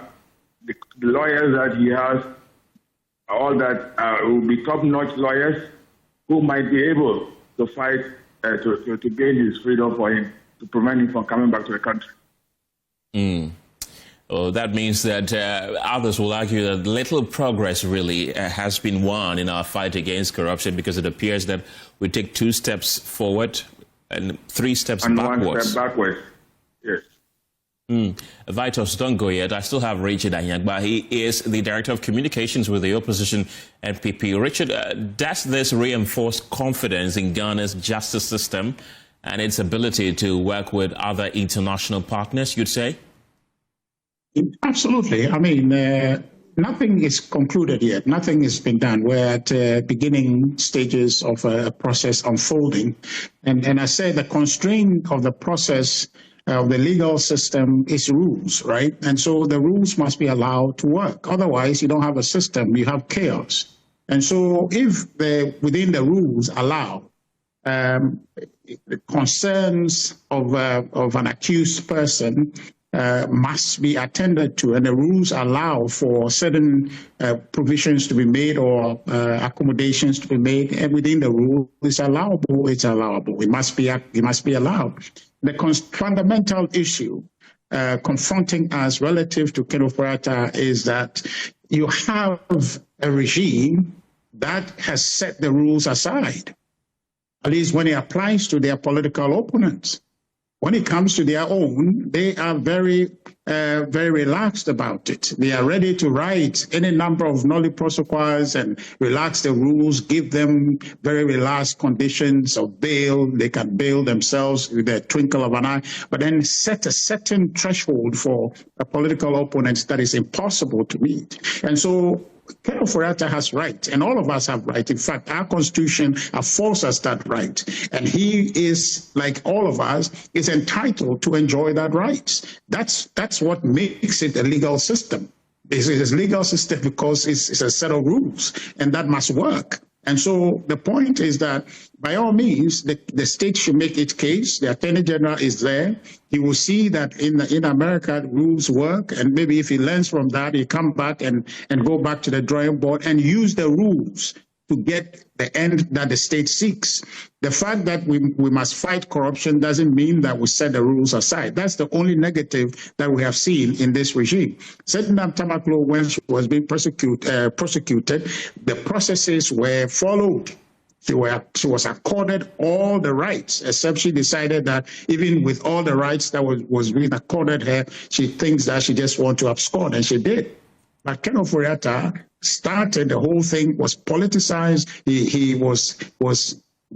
S6: The lawyers that he has, all that will be top-notch lawyers who might be able to fight to gain his freedom for him, to prevent him from coming back to the country.
S1: Oh, that means that others will argue that little progress really has been won in our fight against corruption, because it appears that we take 2 steps forward and 3 steps backwards.
S6: 1 step backwards, yes.
S1: Vitos, don't go yet. I still have Richard Anyagba. He is the Director of Communications with the opposition NPP. Richard, does this reinforce confidence in Ghana's justice system and its ability to work with other international partners, you'd say?
S7: Absolutely. I mean, nothing is concluded yet. Nothing has been done. We're at beginning stages of a process unfolding. And I say the constraint of the process of the legal system is rules, right? And so the rules must be allowed to work. Otherwise, you don't have a system. You have chaos. And so if within the rules allow the concerns of an accused person must be attended to, and the rules allow for certain provisions to be made or accommodations to be made, and within the rule is allowable, it's allowable. It must be allowed. The fundamental issue confronting us relative to Ken Ofori-Atta is that you have a regime that has set the rules aside, at least when it applies to their political opponents. When it comes to their own, they are very relaxed about it. They are ready to write any number of nolli prosequas and relax the rules, give them very relaxed conditions of bail. They can bail themselves with a twinkle of an eye, but then set a certain threshold for a political opponent that is impossible to meet. And so Ken Ofori-Atta has right, and all of us have right. In fact, our Constitution affords us that right. And he is, like all of us, is entitled to enjoy that right. That's what makes it a legal system. It's a legal system because it's a set of rules, and that must work. And so the point is that, by all means, the state should make its case. The Attorney General is there. He will see that in America, rules work. And maybe if he learns from that, he come back and go back to the drawing board and use the rules to get the end that the state seeks. The fact that we must fight corruption doesn't mean that we set the rules aside. That's the only negative that we have seen in this regime. Sedina Tamaklo, when she was being prosecuted, the processes were followed. She was accorded all the rights, except she decided that even with all the rights that was being accorded her, she thinks that she just wants to abscond, and she did. But Akufo-Addo started the whole thing, was politicized. He was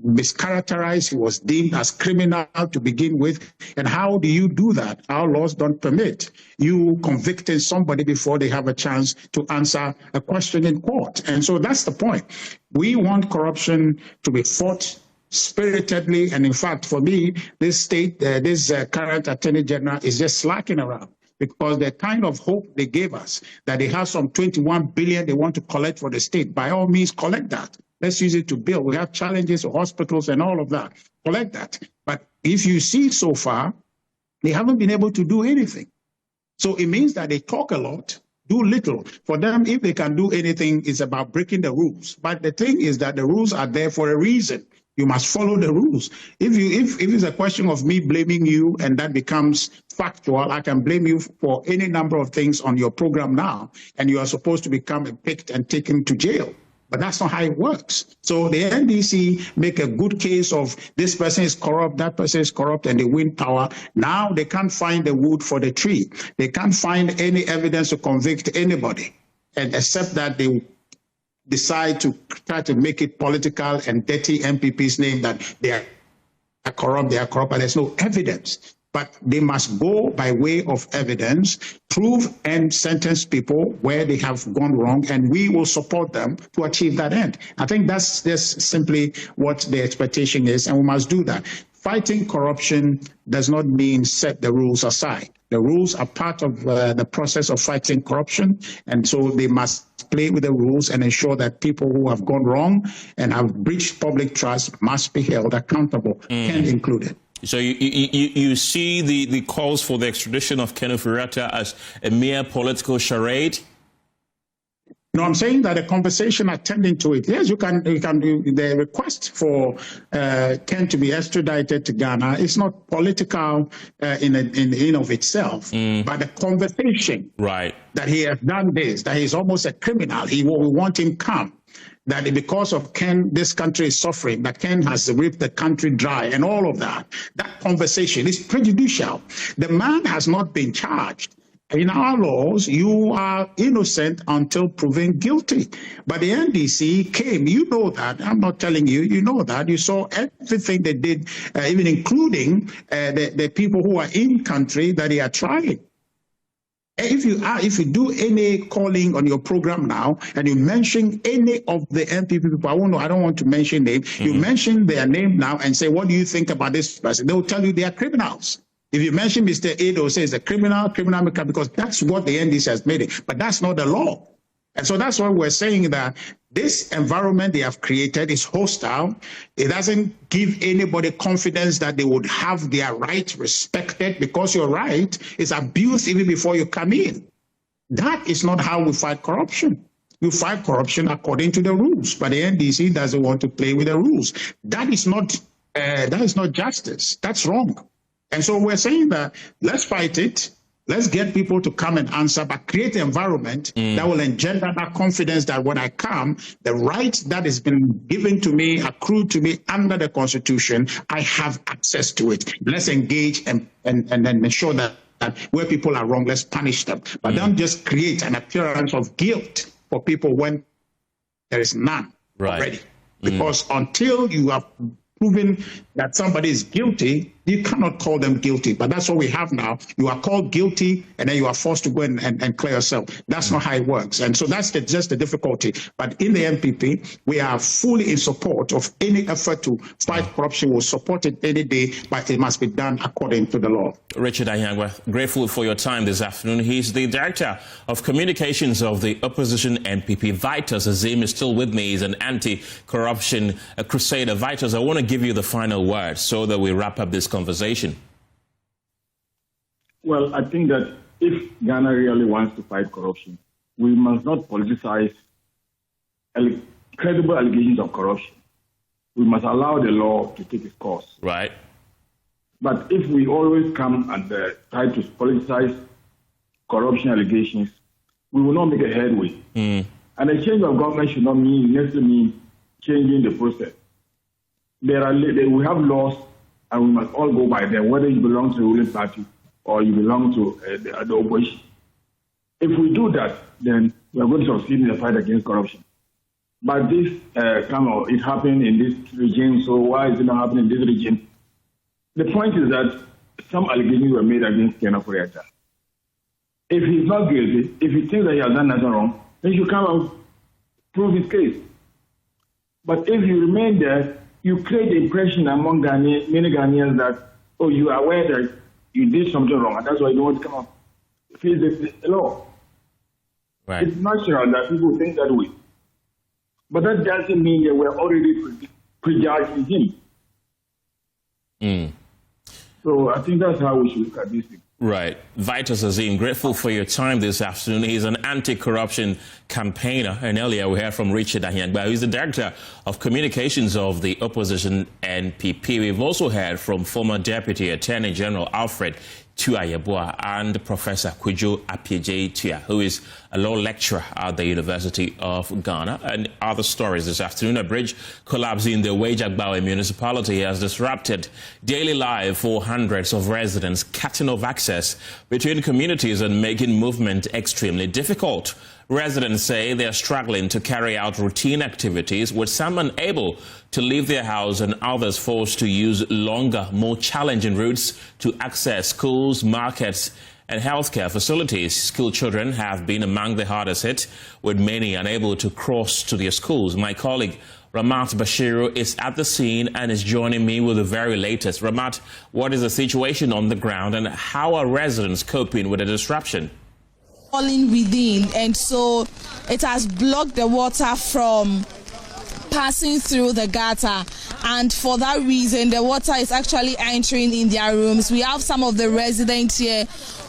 S7: mischaracterized. He was deemed as criminal to begin with. And how do you do that? Our laws don't permit you convicting somebody before they have a chance to answer a question in court. And so that's the point. We want corruption to be fought spiritedly. And in fact, for me, this current Attorney General is just slacking around, because the kind of hope they gave us that they have some 21 billion they want to collect for the state, by all means collect that. Let's use it to build. We have challenges of hospitals and all of that. Collect that. But if you see so far, they haven't been able to do anything. So it means that they talk a lot, do little. For them, if they can do anything, it's about breaking the rules. But the thing is that the rules are there for a reason. You must follow the rules. If it's a question of me blaming you and that becomes factual, I can blame you for any number of things on your program now, and you are supposed to become picked and taken to jail. But that's not how it works. So the NDC make a good case of this person is corrupt, that person is corrupt, and they win power. Now they can't find the wood for the tree. They can't find any evidence to convict anybody, and except that they decide to try to make it political and dirty MPP's name that they are corrupt, but there's no evidence. But they must go by way of evidence, prove and sentence people where they have gone wrong, and we will support them to achieve that end. I think that's just simply what the expectation is, and we must do that. Fighting corruption does not mean set the rules aside. The rules are part of the process of fighting corruption, and so they must play with the rules and ensure that people who have gone wrong and have breached public trust must be held accountable, Ken included.
S1: So you see the calls for the extradition of Akufo-Addo as a mere political charade?
S7: No, I'm saying that the conversation attending to it. Yes, you can do the request for Ken to be extradited to Ghana. It's not political in of itself, but the conversation that he has done this, that he's almost a criminal. We want him calm. That because of Ken, this country is suffering, that Ken has ripped the country dry and all of that. That conversation is prejudicial. The man has not been charged. In our laws, you are innocent until proven guilty. But the NDC came, you know that, I'm not telling you, you know that, you saw everything they did, even including the people who are in country that they are trying. If you do any calling on your program now and you mention any of the MPP people, I don't want to mention names, you mention their name now and say, what do you think about this person? They will tell you they are criminals. If you mention Mr. Addo, say it's a criminal, because that's what the NDC has made it. But that's not the law. And so that's why we're saying that this environment they have created is hostile. It doesn't give anybody confidence that they would have their right respected, because your right is abused even before you come in. That is not how we fight corruption. You fight corruption according to the rules, but the NDC doesn't want to play with the rules. That is not justice. That's wrong. And so we're saying that let's fight it. Let's get people to come and answer, but create an environment that will engender that confidence that when I come, the right that has been given to me, accrued to me under the Constitution, I have access to it. Let's engage and then ensure that where people are wrong, let's punish them. But don't just create an appearance of guilt for people when there is none already. Because until you have proven that somebody is guilty, you cannot call them guilty. But that's what we have now. You are called guilty, and then you are forced to go and clear yourself. That's not how it works. And so that's just the difficulty. But in the MPP, we are fully in support of any effort to fight corruption. We'll support it any day, but it must be done according to the law.
S1: Richard Apiagyei, grateful for your time this afternoon. He's the Director of Communications of the Opposition MPP. Vitus Azim is still with me. He's an anti-corruption crusader. Vitus, I want to give you the final word so that we wrap up this conversation.
S6: Well, I think that if Ghana really wants to fight corruption, we must not politicize credible allegations of corruption, we must allow the law to take its course.
S1: Right.
S6: But if we always come and try to politicize corruption allegations, we will not make a headway. And a change of government should not necessarily mean changing the process. We have laws, and we must all go by them, whether you belong to the ruling party or you belong to the opposition. If we do that, then we are going to succeed in the fight against corruption. But this it happened in this region, so why is it not happening in this region? The point is that some allegations were made against Ken Ofori-Atta. If he's not guilty, if he thinks that he has done nothing wrong, then he should come and prove his case. But if you remain there, you create the impression among many Ghanaians that, oh, you are aware that you did something wrong, and that's why you don't want to come up. Face the law.
S1: Right.
S6: It's natural that people think that way. But that doesn't mean that we're already prejudging him. So I think that's how we should look at this thing.
S1: Right. Vitus Azim, grateful for your time this afternoon. He's an anti-corruption campaigner. And earlier we heard from Richard Ahiagba, who's the Director of Communications of the Opposition NPP. We've also heard from former Deputy Attorney General Alfred Tuayabua and Professor Prof Appiagyei-Atua, who is a law lecturer at the University of Ghana. And other stories this afternoon: a bridge collapse in the Wejagbawe municipality has disrupted daily life for hundreds of residents, cutting off access between communities and making movement extremely difficult. Residents say they are struggling to carry out routine activities, with some unable to leave their house and others forced to use longer, more challenging routes to access schools, markets and healthcare facilities. School children have been among the hardest hit, with many unable to cross to their schools. My colleague Ramat Bashiru is at the scene and is joining me with the very latest. Ramat, what is the situation on the ground and how are residents coping with the disruption?
S8: Falling within, and so it has blocked the water from passing through the gutter, and for that reason the water is actually entering in their rooms. We have some of the residents here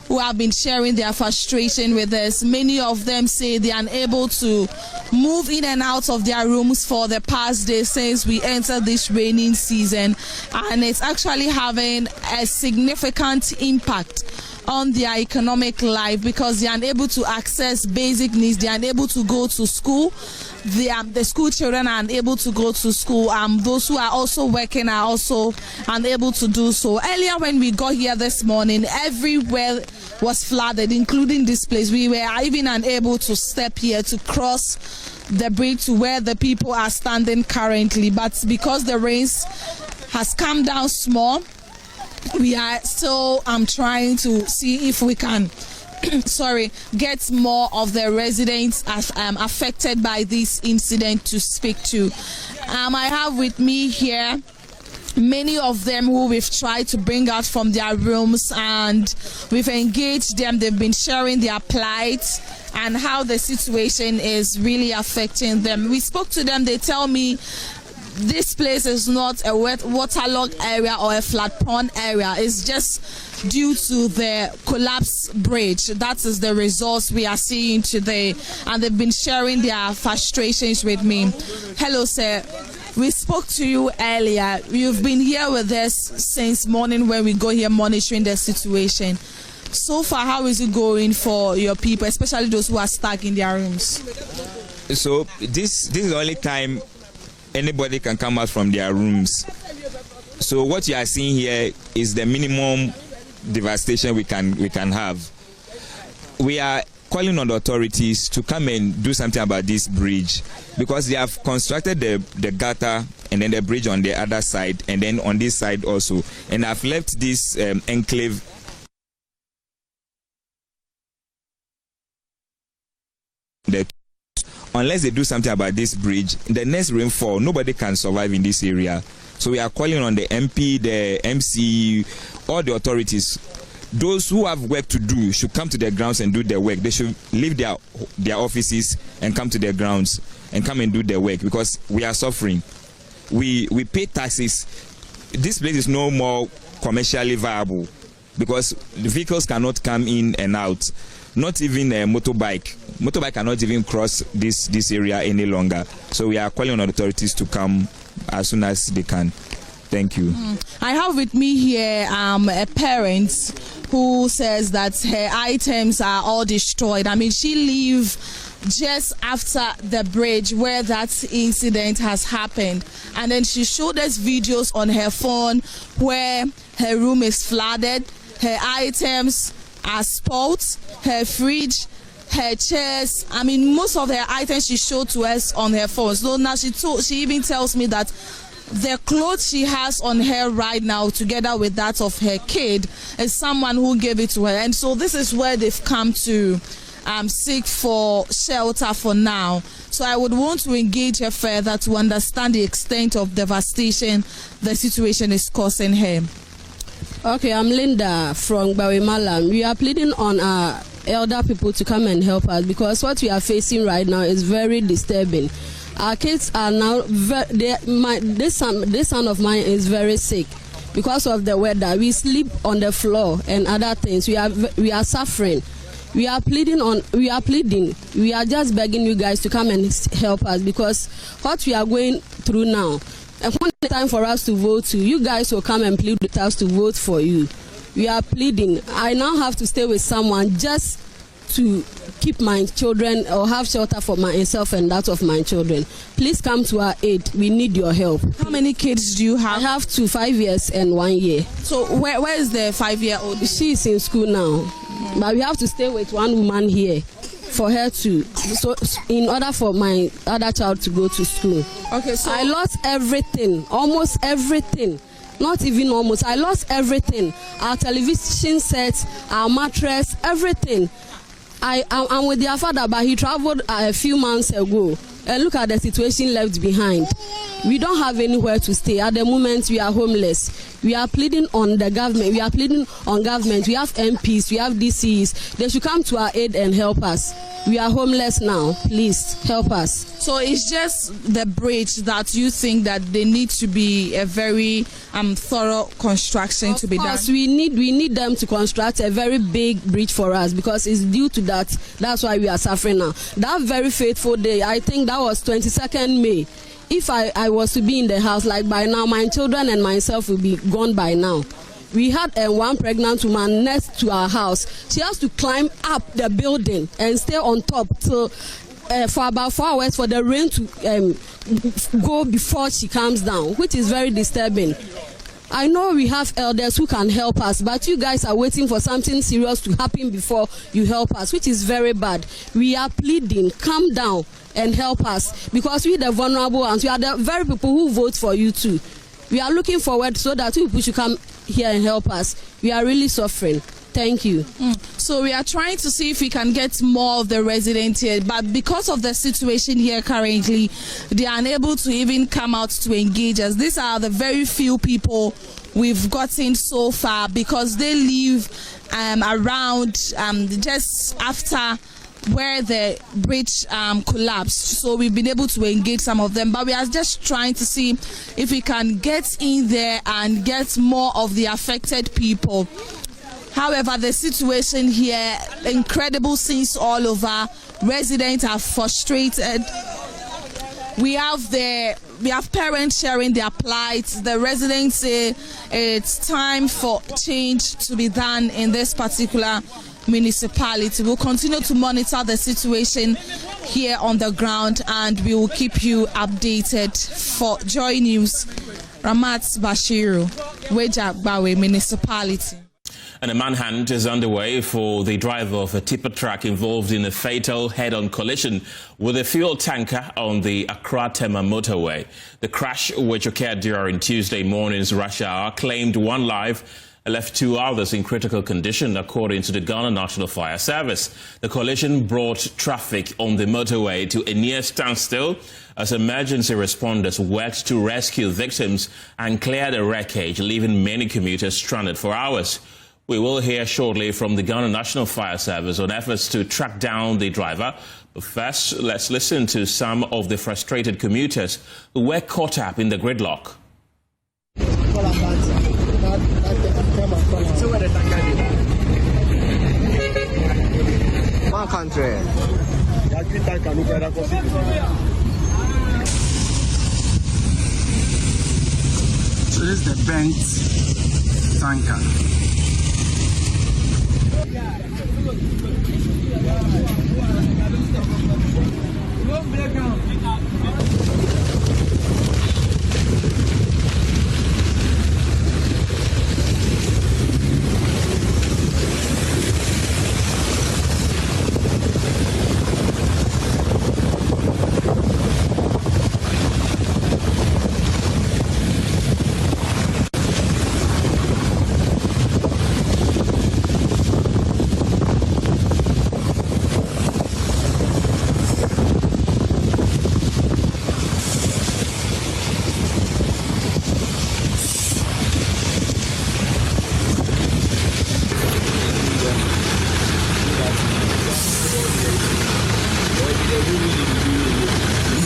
S8: who have been sharing their frustration with us. Many of them say they are unable to move in and out of their rooms for the past day since we entered this raining season, and it's actually having a significant impact on their economic life because they are unable to access basic needs. They are unable to go to school. The school children are unable to go to school. Those who are also working are also unable to do so. Earlier when we got here this morning, everywhere was flooded, including this place. We were even unable to step here to cross the bridge to where the people are standing currently. But because the rains has come down small, we are still trying to see if we can get more of the residents affected by this incident to speak to. I have with me here many of them who we've tried to bring out from their rooms, and we've engaged them. They've been sharing their plight and how the situation is really affecting them. We spoke to them. They tell me this place is not a waterlogged area or a flood prone area. It's just due to the collapsed bridge. That is the results we are seeing today, and they've been sharing their frustrations with me. Hello, sir. We spoke to you earlier. You've been here with us since morning when we go here monitoring the situation. So far, how is it going for your people, especially those who are stuck in their rooms?
S9: So this is the only time anybody can come out from their rooms. So what you are seeing here is the minimum devastation we can have. We are calling on the authorities to come and do something about this bridge, because they have constructed the gutter and then the bridge on the other side and then on this side also, and have left this enclave unless they do something about this bridge. The next rainfall, nobody can survive in this area. So we are calling on the MP, the MC, all the authorities. Those who have work to do should come to the grounds and do their work. They should leave their offices and come to the grounds and come and do their work, because we are suffering. We pay taxes. This place is no more commercially viable because the vehicles cannot come in and out. not even a motorbike. Motorbike cannot even cross this area any longer. So we are calling on authorities to come as soon as they can. Thank you.
S8: I have with me here a parent who says that her items are all destroyed. I mean, she lived just after the bridge where that incident has happened, and then she showed us videos on her phone where her room is flooded, her items are spoiled, her fridge, her chairs. I mean, most of her items she showed to us on her phone. So now she even tells me that the clothes she has on her right now, together with that of her kid, is someone who gave it to her. And so this is where they've come to seek for shelter for now. So I would want to engage her further to understand the extent of devastation the situation is causing her.
S10: Okay, I'm Linda from Bawe-Malam. We are pleading on our elder people to come and help us, because what we are facing right now is very disturbing. Our kids are now, this son of mine is very sick because of the weather. We sleep on the floor and other things. We are suffering. We are pleading. We are just begging you guys to come and help us, because what we are going through now, and when it's time for us to vote, you guys will come and plead with us to vote for you. We are pleading. I now have to stay with someone just to keep my children or have shelter for myself and that of my children. Please come to our aid. We need your help.
S8: How many kids do you have?
S10: I have 2, 5 years and 1 year.
S8: So where is the 5-year-old?
S10: She's in school now, but we have to stay with one woman here for her to, so in order for my other child to go to school.
S8: Okay, so
S10: I lost everything, almost everything. Not even almost. I lost everything. Our television set, our mattress, everything. I'm with their father, but he traveled a few months ago. And look at the situation left behind. We don't have anywhere to stay. At the moment, we are homeless. We are pleading on the government. We are pleading on government. We have MPs. We have DCs. They should come to our aid and help us. We are homeless now. Please help us.
S8: So it's just the bridge that you think that they need to be a very thorough construction to be done?
S10: We need them to construct a very big bridge for us, because it's due to that. That's why we are suffering now. That very fateful day, I think that was 22nd May. If I was to be in the house, like by now, my children and myself will be gone by now. We had one pregnant woman next to our house. She has to climb up the building and stay on top till for about 4 hours for the rain to go before she comes down, which is very disturbing. I know we have elders who can help us, but you guys are waiting for something serious to happen before you help us, which is very bad. We are pleading, come down and help us, because we the vulnerable ones, we are the very people who vote for you too. We are looking forward so that people should come here and help us. We are really suffering. Thank you.
S8: So we are trying to see if we can get more of the residents here, but because of the situation here currently, they are unable to even come out to engage us. These are the very few people we've gotten so far, because they live around just after where the bridge collapsed. So we've been able to engage some of them, but we are just trying to see if we can get in there and get more of the affected people. However, the situation here, incredible scenes all over. Residents are frustrated. We have parents sharing their plight. The residents say it's time for change to be done in this particular municipality. We'll continue to monitor the situation here on the ground, and we will keep you updated. For Joy News, Ramat Bashiru, Weja Bawe Municipality.
S1: And a manhunt is underway for the driver of a tipper truck involved in a fatal head-on collision with a fuel tanker on the Accra-Tema motorway. The crash, which occurred during Tuesday morning's rush hour, claimed 1 life and left 2 others in critical condition, according to the Ghana National Fire Service. The collision brought traffic on the motorway to a near standstill as emergency responders worked to rescue victims and clear the wreckage, leaving many commuters stranded for hours. We will hear shortly from the Ghana National Fire Service on efforts to track down the driver. But first, let's listen to some of the frustrated commuters who were caught up in the gridlock.
S11: country.
S12: So this is the bent tanker.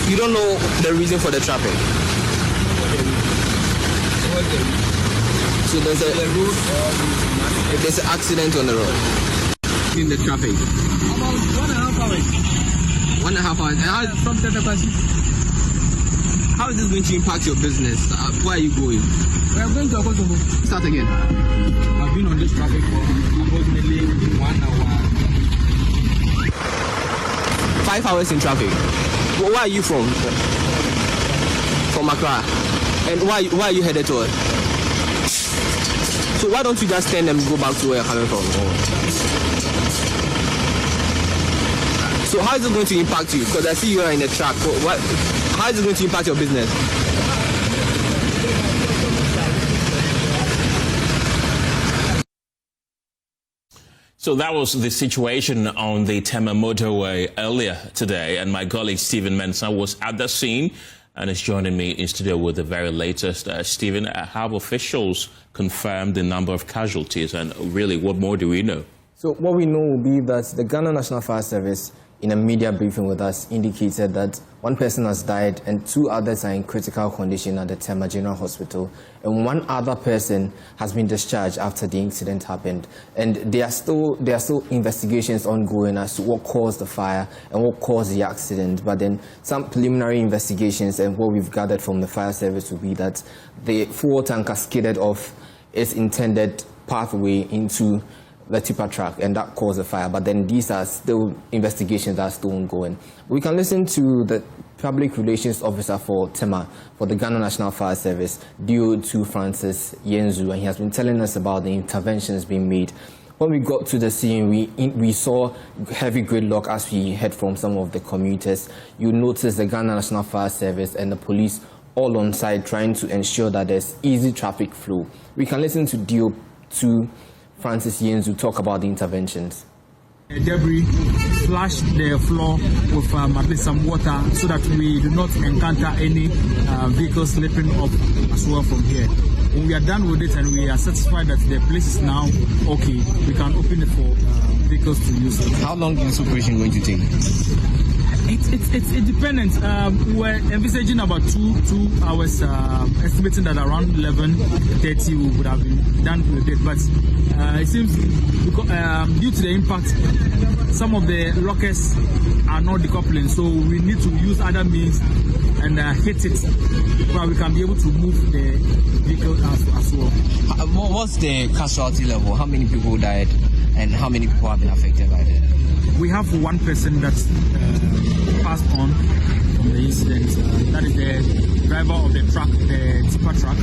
S11: You don't know the reason for the trapping. So there's an accident on the road. In the traffic.
S12: About 1.5 hours.
S11: 1.5 hours. And
S12: From 10
S11: how is this going to impact your business? Where are you going?
S12: We are going to Akufo-Addo.
S11: Start again.
S12: I've been on this traffic for approximately 1 hour.
S11: 5 hours in traffic. Where are you from? From Accra. And where are you headed toward? So why don't you just turn and go back to where you're coming from? So how is it going to impact you? Because I see you are in a truck. How is it going to impact your business?
S1: So that was the situation on the Tema motorway earlier today, and my colleague Stephen Mensah was at the scene and is joining me in studio with the very latest. Stephen, have officials confirmed the number of casualties, and really, what more do we know?
S11: So what we know will be that the Ghana National Fire Service, in a media briefing with us, indicated that one person has died and 2 others are in critical condition at the Tema General Hospital, and 1 other person has been discharged after the incident happened. And there are still investigations ongoing as to what caused the fire and what caused the accident. But then some preliminary investigations and what we've gathered from the fire service will be that the fuel tanker skidded off its intended pathway into the tipper truck, and that caused the fire. But then these are still investigations that are still ongoing. We can listen to the Public Relations Officer for Tema, for the Ghana National Fire Service, DO2 Francis Yenzu, and he has been telling us about the interventions being made. When we got to the scene, we saw heavy gridlock as we heard from some of the commuters. You notice the Ghana National Fire Service and the police all on site trying to ensure that there's easy traffic flow. We can listen to DO2 Francis Yenzu talk about the interventions.
S12: Debris flushed the floor with at least some water so that we do not encounter any vehicles slipping off as well from here. When we are done with it and we are satisfied that the place is now okay, we can open it for vehicles to use it.
S11: How long is this operation going to take?
S12: It depends. We're envisaging about 2 hours, estimating that around 11:30 we would have been done with it. But it seems because, due to the impact, some of the lockers are not decoupling, so we need to use other means and hit it, but we can be able to move the vehicle as well.
S11: What's the casualty level? How many people died and how many people have been affected by that?
S12: We have 1 person that passed on from the incident. That is the driver of the truck, the tipper truck,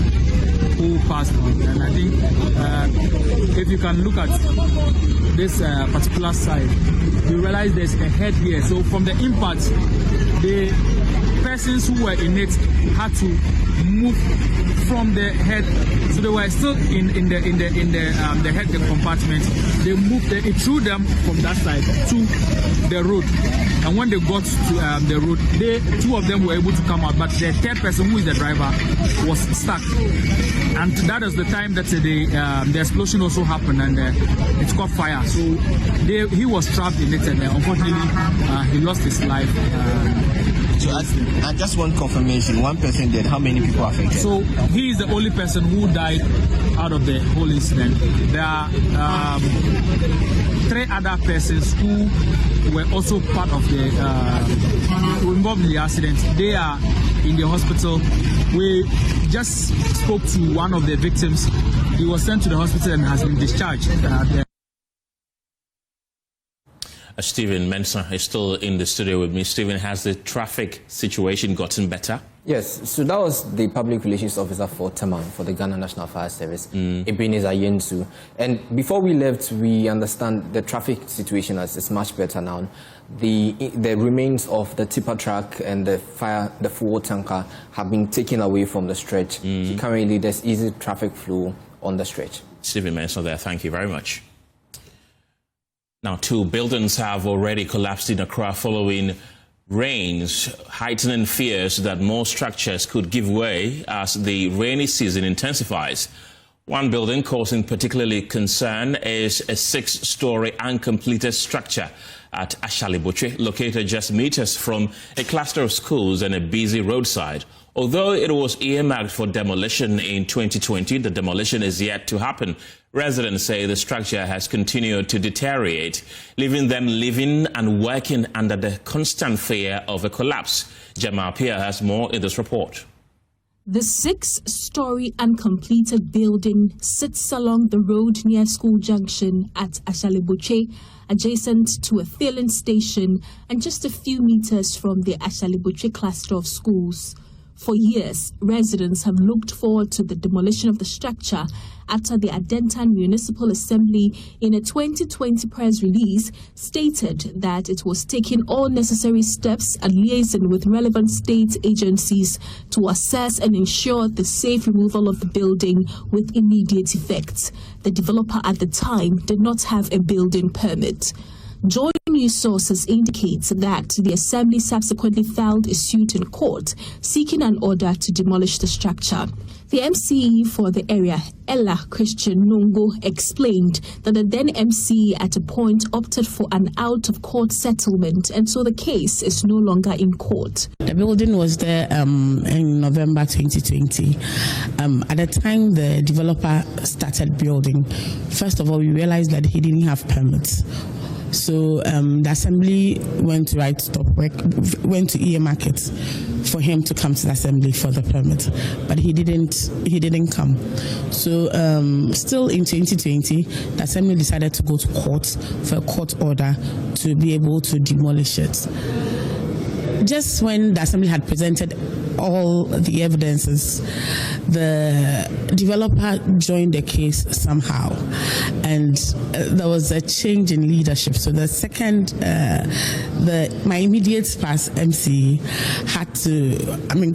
S12: who passed on. And I think if you can look at this particular side, you realize there's a head here. So from the impact, the persons who were in it had to move from the head, so they were still in the head compartment. They moved, it threw them from that side to the road, and when they got to the road, 2 of them were able to come out, but the 3rd person, who is the driver, was stuck. And that is the time that the explosion also happened, and it caught fire. So he was trapped in it, and unfortunately he lost his life.
S11: So I just want confirmation. 1 person dead. How many people affected?
S12: So he is the only person who died out of the whole incident. There are 3 other persons who were also part of the who involved in the accident. They are in the hospital. We just spoke to one of the victims. He was sent to the hospital and has been discharged.
S1: Stephen Mensah is still in the studio with me. Stephen, has the traffic situation gotten better?
S11: Yes, so that was the public relations officer for Tema, for the Ghana National Fire Service, Ebenezer Yensu. And before we left, we understand the traffic situation is much better now. The remains of the tipper truck and the fuel tanker have been taken away from the stretch. So currently, there's easy traffic flow on the stretch.
S1: Stephen Mensah there, thank you very much. Now, 2 buildings have already collapsed in Accra following rains, heightening fears that more structures could give way as the rainy season intensifies. One building causing particularly concern is a 6-story uncompleted structure at Ashaliboche, located just meters from a cluster of schools and a busy roadside. Although it was earmarked for demolition in 2020, the demolition is yet to happen. Residents say the structure has continued to deteriorate, leaving them living and working under the constant fear of a collapse. Jamal Pia has more in this report.
S13: The 6-story uncompleted building sits along the road near School Junction at Ashaliboche, adjacent to a filling station and just a few meters from the Ashaliboche cluster of schools. For years, residents have looked forward to the demolition of the structure after the Adentan Municipal Assembly, in a 2020 press release, stated that it was taking all necessary steps and liaising with relevant state agencies to assess and ensure the safe removal of the building with immediate effect. The developer at the time did not have a building permit. Joy News sources indicate that the Assembly subsequently filed a suit in court seeking an order to demolish the structure. The MCE for the area, Ella Christian Nungo, explained that the then MCE at a point opted for an out-of-court settlement, and so the case is no longer in court.
S14: The building was there in November 2020. At the time the developer started building, first of all, we realized that he didn't have permits. So the Assembly went to stop work, went to earmark it for him to come to the Assembly for the permit, but he didn't come. So still in 2020, the Assembly decided to go to court for a court order to be able to demolish it. Just when the Assembly had presented all the evidences, the developer joined the case somehow, and there was a change in leadership. So the second, my immediate past MC had to,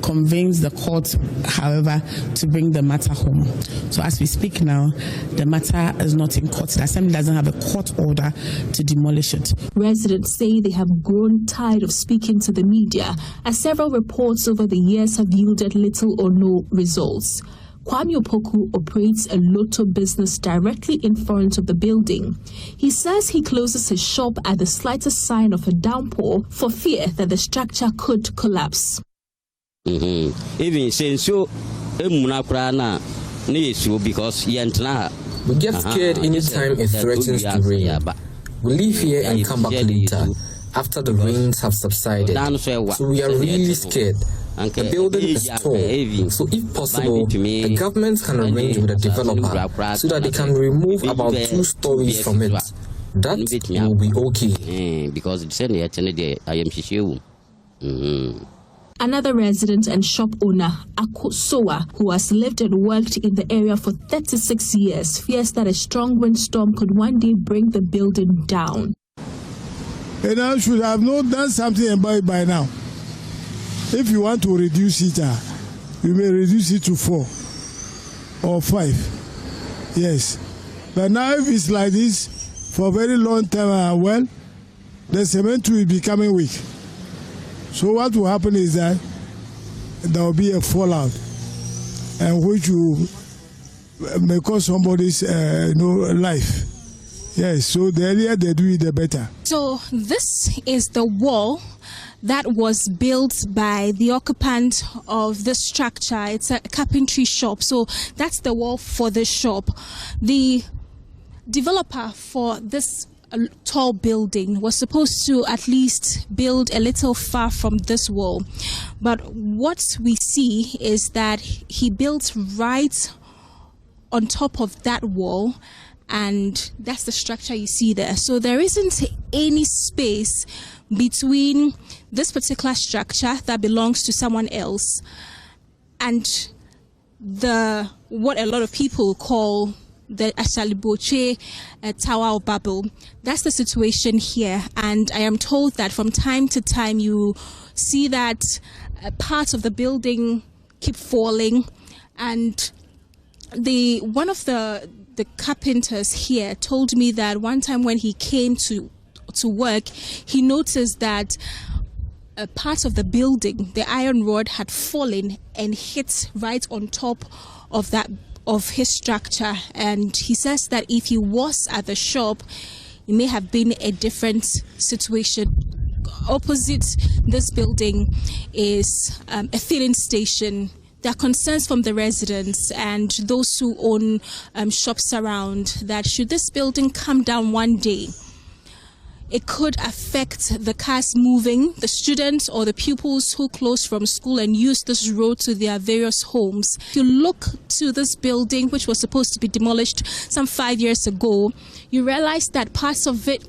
S14: convince the court, however, to bring the matter home. So as we speak now, the matter is not in court. The Assembly doesn't have a court order to demolish it.
S13: Residents say they have grown tired of speaking to the media, as several reports over the years have yielded little or no results. Kwame Opoku operates a lotto business directly in front of the building. He says he closes his shop at the slightest sign of a downpour for fear that the structure could collapse.
S15: Even since so, because
S11: we get scared anytime it threatens to rain. We leave here and come back later after the rains have subsided. So we are really scared. The building is tall, so if possible, the government can arrange with the developer so that they can remove about 2 stories from it. That will be okay.
S15: Because
S13: Another resident and shop owner, Akufo-Addo, who has lived and worked in the area for 36 years, fears that a strong windstorm could one day bring the building down.
S16: And I should have done something about it by now. If you want to reduce it, you may reduce it to 4 or 5. Yes. But now if it's like this for a very long time, the cement will be becoming weak. So what will happen is that there will be a fallout, and which will may cause somebody's life. Yes, so the earlier they do it, the better.
S8: So this is the wall that was built by the occupant of the structure. It's a carpentry shop. So that's the wall for the shop. The developer for this
S13: a tall building, was supposed to at least build a little far from this wall. But what we see is that he built right on top of that wall, and that's the structure you see there. So there isn't any space between this particular structure that belongs to someone else and what a lot of people call the Akufo-Addo Tower of Babel. That's the situation here, and I am told that from time to time you see that parts of the building keep falling, and one of the carpenters here told me that one time when he came to work, he noticed that a part of the building, the iron rod, had fallen and hit right on top of his structure. And he says that if he was at the shop, it may have been a different situation. Opposite this building is a filling station. There are concerns from the residents and those who own shops around that should this building come down one day, it could affect the cars moving, the students or the pupils who close from school and use this road to their various homes. If you look to this building, which was supposed to be demolished some 5 years ago, you realize that parts of it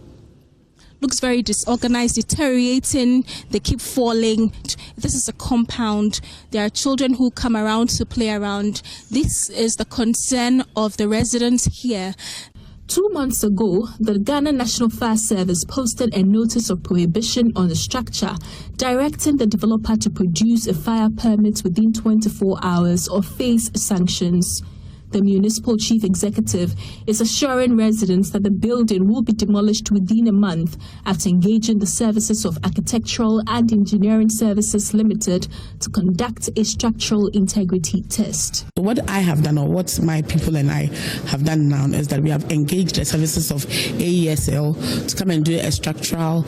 S13: looks very disorganized, deteriorating, they keep falling. This is a compound. There are children who come around to play around. This is the concern of the residents here. 2 months ago, the Ghana National Fire Service posted a notice of prohibition on the structure, directing the developer to produce a fire permit within 24 hours or face sanctions. The municipal chief executive is assuring residents that the building will be demolished within a month after engaging the services of Architectural and Engineering Services Limited to conduct a structural integrity test.
S14: What I have done, or what my people and I have done now, is that we have engaged the services of AESL to come and do a structural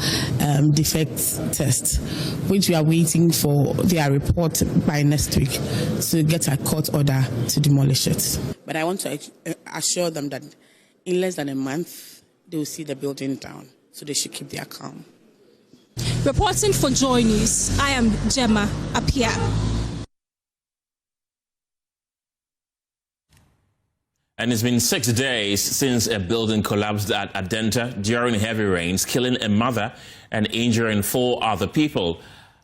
S14: defects test, which we are waiting for their report by next week to get a court order to demolish it. But I want to assure them that in less than a month, they will see the building down. So they should keep their calm.
S13: Reporting for Joy News, I am Gemma Apia.
S1: And it's been 6 days since a building collapsed at Adenta during heavy rains, killing a mother and injuring 4 other people.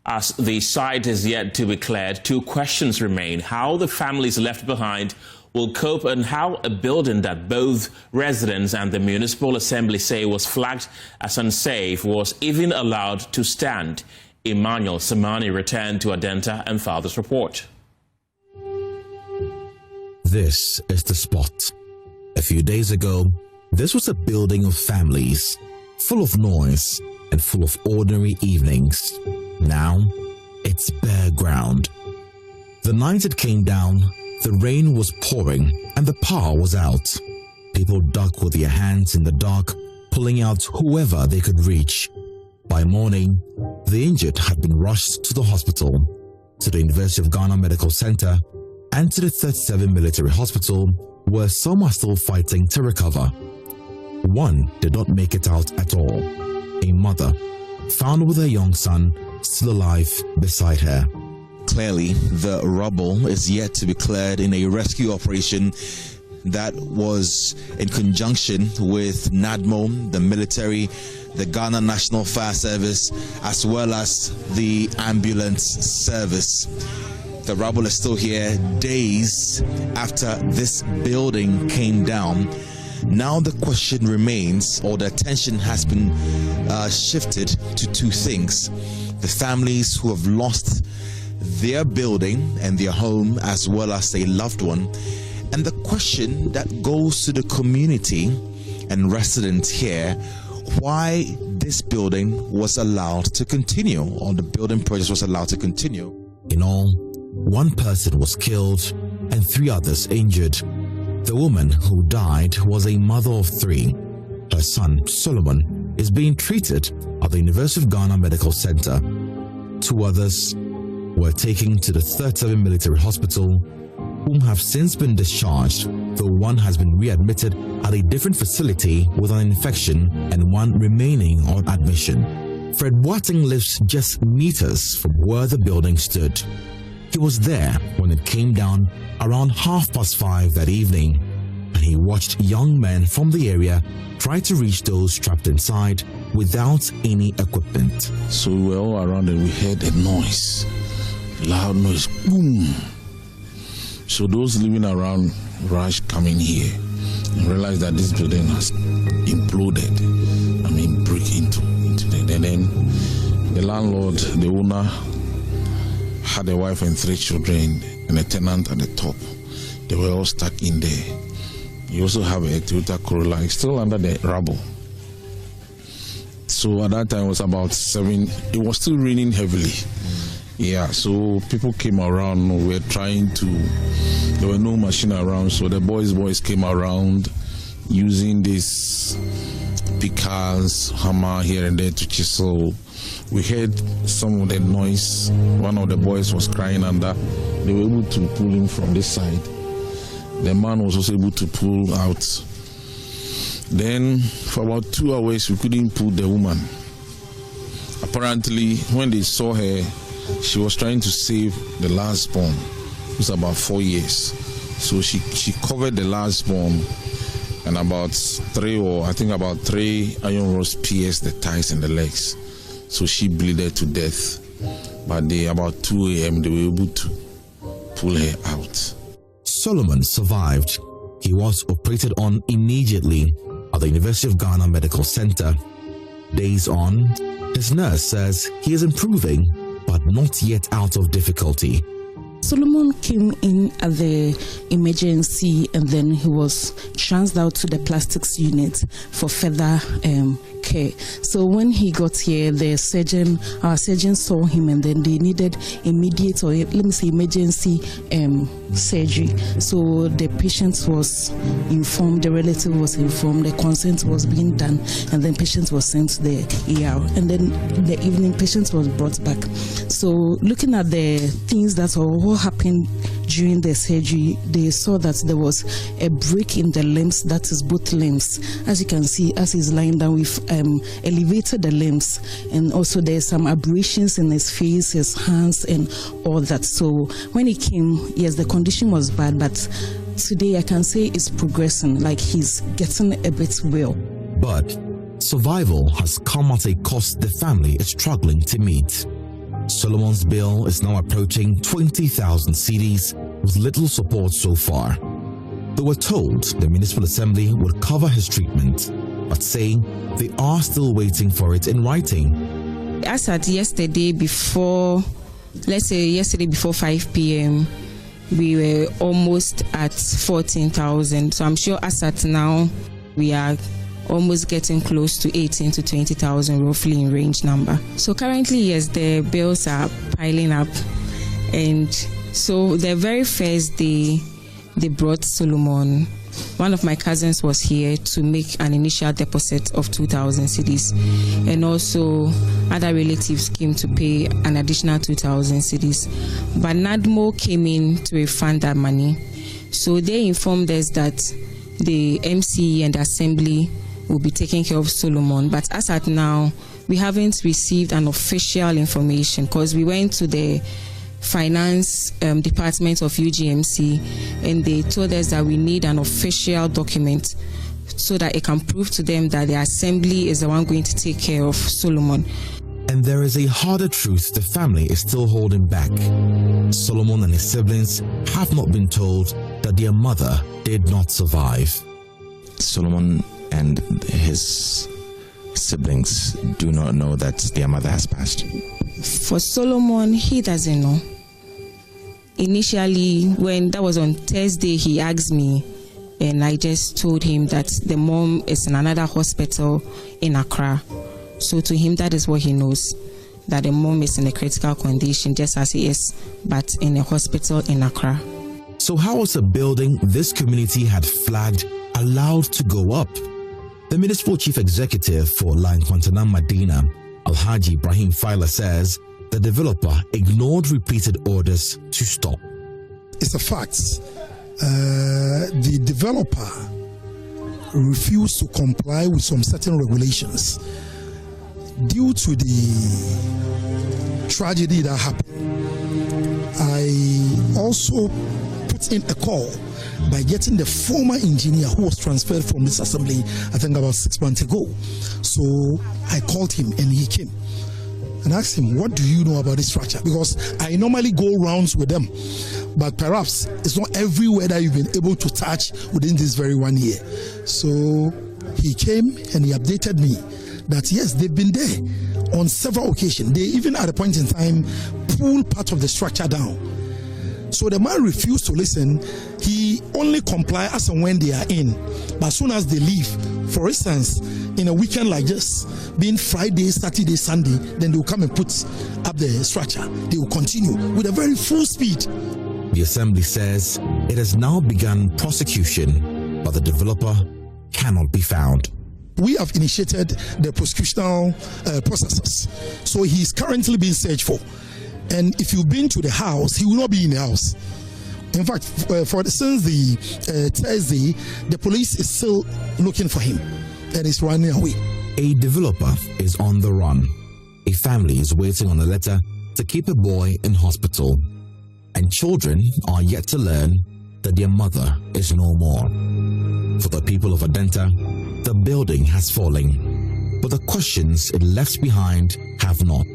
S1: As the site is yet to be cleared, 2 questions remain: how the families left behind will cope, and how a building that both residents and the municipal assembly say was flagged as unsafe was even allowed to stand. Emmanuel Samani returned to Adenta and Father's report.
S17: This is the spot. A few days ago, this was a building of families, full of noise and full of ordinary evenings. Now, it's bare ground. The night it came down, the rain was pouring and the power was out. People dug with their hands in the dark, pulling out whoever they could reach. By morning, the injured had been rushed to the hospital, to the University of Ghana Medical Center, and to the 37 Military Hospital, where some are still fighting to recover. One did not make it out at all. A mother, found with her young son, still alive beside her.
S9: Clearly, the rubble is yet to be cleared in a rescue operation that was in conjunction with NADMO, the military, the Ghana National Fire Service, as well as the ambulance service. The rubble is still here days after this building came down. Now the question remains, or the attention has been shifted to 2 things: the families who have lost their building and their home, as well as a loved one, and the question that goes to the community and residents here: why this building was allowed to continue, or the building project was allowed to continue.
S17: In all, 1 person was killed and 3 others injured. The woman who died was a mother of 3. Her son, Solomon, is being treated at the University of Ghana Medical Center. 2 others were taken to the 37 Military Hospital, whom have since been discharged, though one has been readmitted at a different facility with an infection and one remaining on admission. Fred Watting lives just meters from where the building stood. He was there when it came down around 5:30 that evening, and he watched young men from the area try to reach those trapped inside without any equipment.
S18: So we were all around and we heard a noise, loud noise, boom. So those living around rushed coming here and realized that this building has imploded. Break into it. And then the landlord, the owner, had a wife and 3 children and a tenant at the top. They were all stuck in there. You also have a Toyota Corolla still under the rubble. So at that time it was about 7. It was still raining heavily. Yeah, so people came around. We were trying to. There were no machine around, so the boys came around using this pickers, hammer here and there to chisel. We heard some of the noise. One of the boys was crying under. They were able to pull him from this side. The man was also able to pull out. Then for about 2 hours we couldn't pull the woman. Apparently when they saw her, she was trying to save the last born. It was about 4 years. So she covered the last born, and about 3 iron rods pierced the thighs and the legs. So she bleeded to death. But about 2 a.m. they were able to pull her out.
S17: Solomon survived. He was operated on immediately at the University of Ghana Medical Center. Days on, his nurse says he is improving, but not yet out of difficulty.
S14: Solomon came in at the emergency and then he was transferred out to the plastics unit for further care. So when he got here, our surgeon saw him and then they needed immediate, or let me say emergency surgery. So the patient was informed, the relative was informed, the consent was being done, and then patient was sent to the ER. And then in the evening, patient was brought back. So looking at the things that all happened during the surgery, they saw that there was a break in the limbs, that is both limbs. As you can see, as he's lying down, we've elevated the limbs, and also there's some abrasions in his face, his hands, and all that. So when he came, yes, the condition was bad, but today I can say it's progressing, like he's getting a bit well.
S17: But survival has come at a cost the family is struggling to meet. Solomon's bill is now approaching 20,000 cedis with little support so far. They were told the Municipal Assembly would cover his treatment, but saying they are still waiting for it in writing.
S19: As at yesterday before 5 p.m., we were almost at 14,000. So I'm sure as at now, we are almost getting close to 18 to 20,000, roughly in range number. So currently, yes, the bills are piling up. And so the very first day they brought Solomon, one of my cousins was here to make an initial deposit of 2,000 cedis. And also other relatives came to pay an additional 2,000 cedis. But NADMO came in to refund that money. So they informed us that the MCE and the Assembly will be taking care of Solomon. But as at now, we haven't received an official information, because we went to the finance department of UGMC and they told us that we need an official document so that it can prove to them that the Assembly is the one going to take care of Solomon.
S17: And there is a harder truth the family is still holding back. Solomon and his siblings have not been told that their mother did not survive.
S20: Solomon and his siblings do not know that their mother has passed.
S19: For Solomon, he doesn't know. Initially, when that was on Thursday, he asked me, and I just told him that the mom is in another hospital in Accra. So to him, that is what he knows, that the mom is in a critical condition, just as he is, but in a hospital in Accra.
S17: So how was a building this community had flagged allowed to go up? The Municipal Chief Executive for Lankwantana Medina, Alhaji Ibrahim Fila, says the developer ignored repeated orders to stop.
S16: it's a fact. The developer refused to comply with some certain regulations due to the tragedy that happened. I also put in a call by getting the former engineer who was transferred from this assembly, I think about 6 months ago. So I called him and he came and asked him, what do you know about this structure? Because I normally go rounds with them, but perhaps it's not everywhere that you've been able to touch within this very 1 year. So he came and he updated me that yes, they've been there on several occasions. They even at a point in time pulled part of the structure down. So the man refused to listen. He only comply as and when they are in. But as soon as they leave, for instance, in a weekend like this, being Friday, Saturday, Sunday, then they will come and put up the structure. They will continue with a very full speed.
S17: The assembly says it has now begun prosecution, but the developer cannot be found.
S16: We have initiated the prosecutional processes. So he is currently being searched for. And if you've been to the house, he will not be in the house. In fact, since the Thursday, the police is still looking for him and is running away.
S17: A developer is on the run. A family is waiting on a letter to keep a boy in hospital. And children are yet to learn that their mother is no more. For the people of Adenta, the building has fallen, but the questions it left behind have not.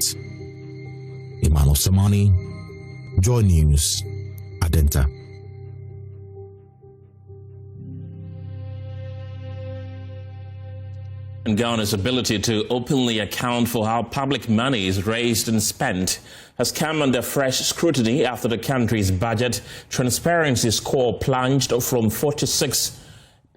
S17: Emmanuel Samani, Joy News, Adenta.
S1: And Ghana's ability to openly account for how public money is raised and spent has come under fresh scrutiny after the country's budget transparency score plunged from 46%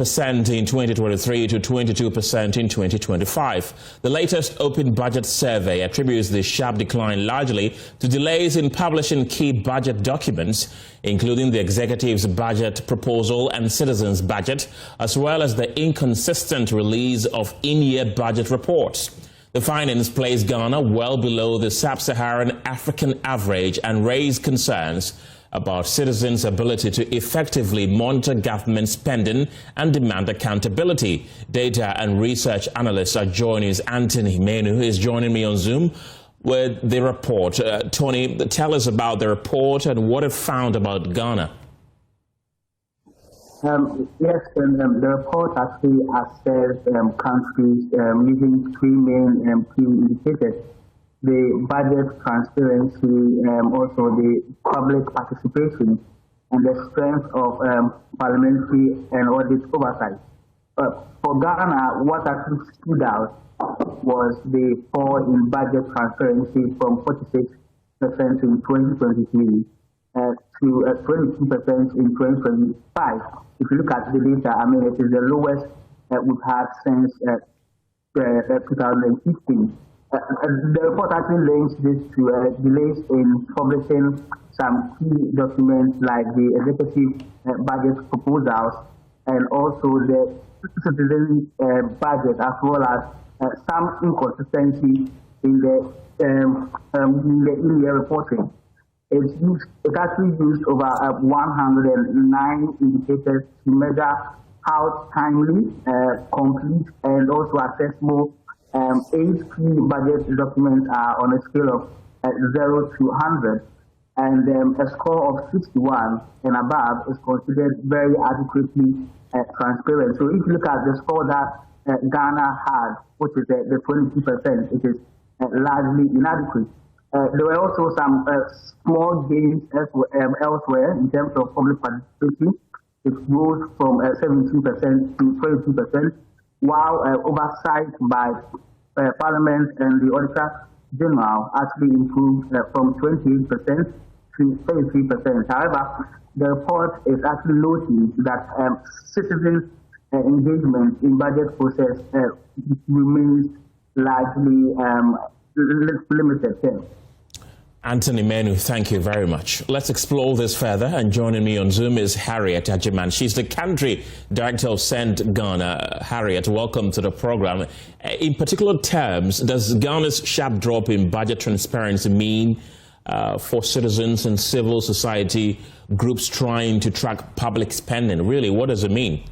S1: in 2023 to 22% in 2025. The latest Open Budget Survey attributes the sharp decline largely to delays in publishing key budget documents, including the executive's budget proposal and citizens' budget, as well as the inconsistent release of in-year budget reports. The findings place Ghana well below the sub-Saharan African average and raise concerns about citizens' ability to effectively monitor government spending and demand accountability. Data and research analyst are joining us. Anthony Menu, who is joining me on Zoom with the report. Tony, tell us about the report and what it found about Ghana.
S21: Yes, the report actually assessed countries using three main key indicators: the budget transparency, also the public participation, and the strength of parliamentary and audit oversight. For Ghana, what actually stood out was the fall in budget transparency from 46% in 2023 to 22% in 2025. If you look at the data, I mean, it is the lowest we've had since 2015. The report actually links this to delays in publishing some key documents like the executive budget proposals and also the citizen budget, as well as some inconsistency in the in-year reporting. It actually used over 109 indicators to measure how timely, complete, and also accessible 8 key budget documents are on a scale of 0 to 100, and a score of 61 and above is considered very adequately transparent. So if you look at the score that Ghana had, which is the 22%, it is largely inadequate. There were also some small gains elsewhere in terms of public participation. It rose from 17% to 22%, while oversight by Parliament and the Auditor General actually improved from 28% to 33%. However, the report is actually noting that citizen engagement in budget process remains largely limited here.
S1: Anthony Menu, thank you very much. Let's explore this further, and joining me on Zoom is Harriet Ajiman. She's the country director of Send Ghana. Harriet, welcome to the program. In particular terms, does Ghana's sharp drop in budget transparency mean for citizens and civil society groups trying to track public spending? Really, what does it mean?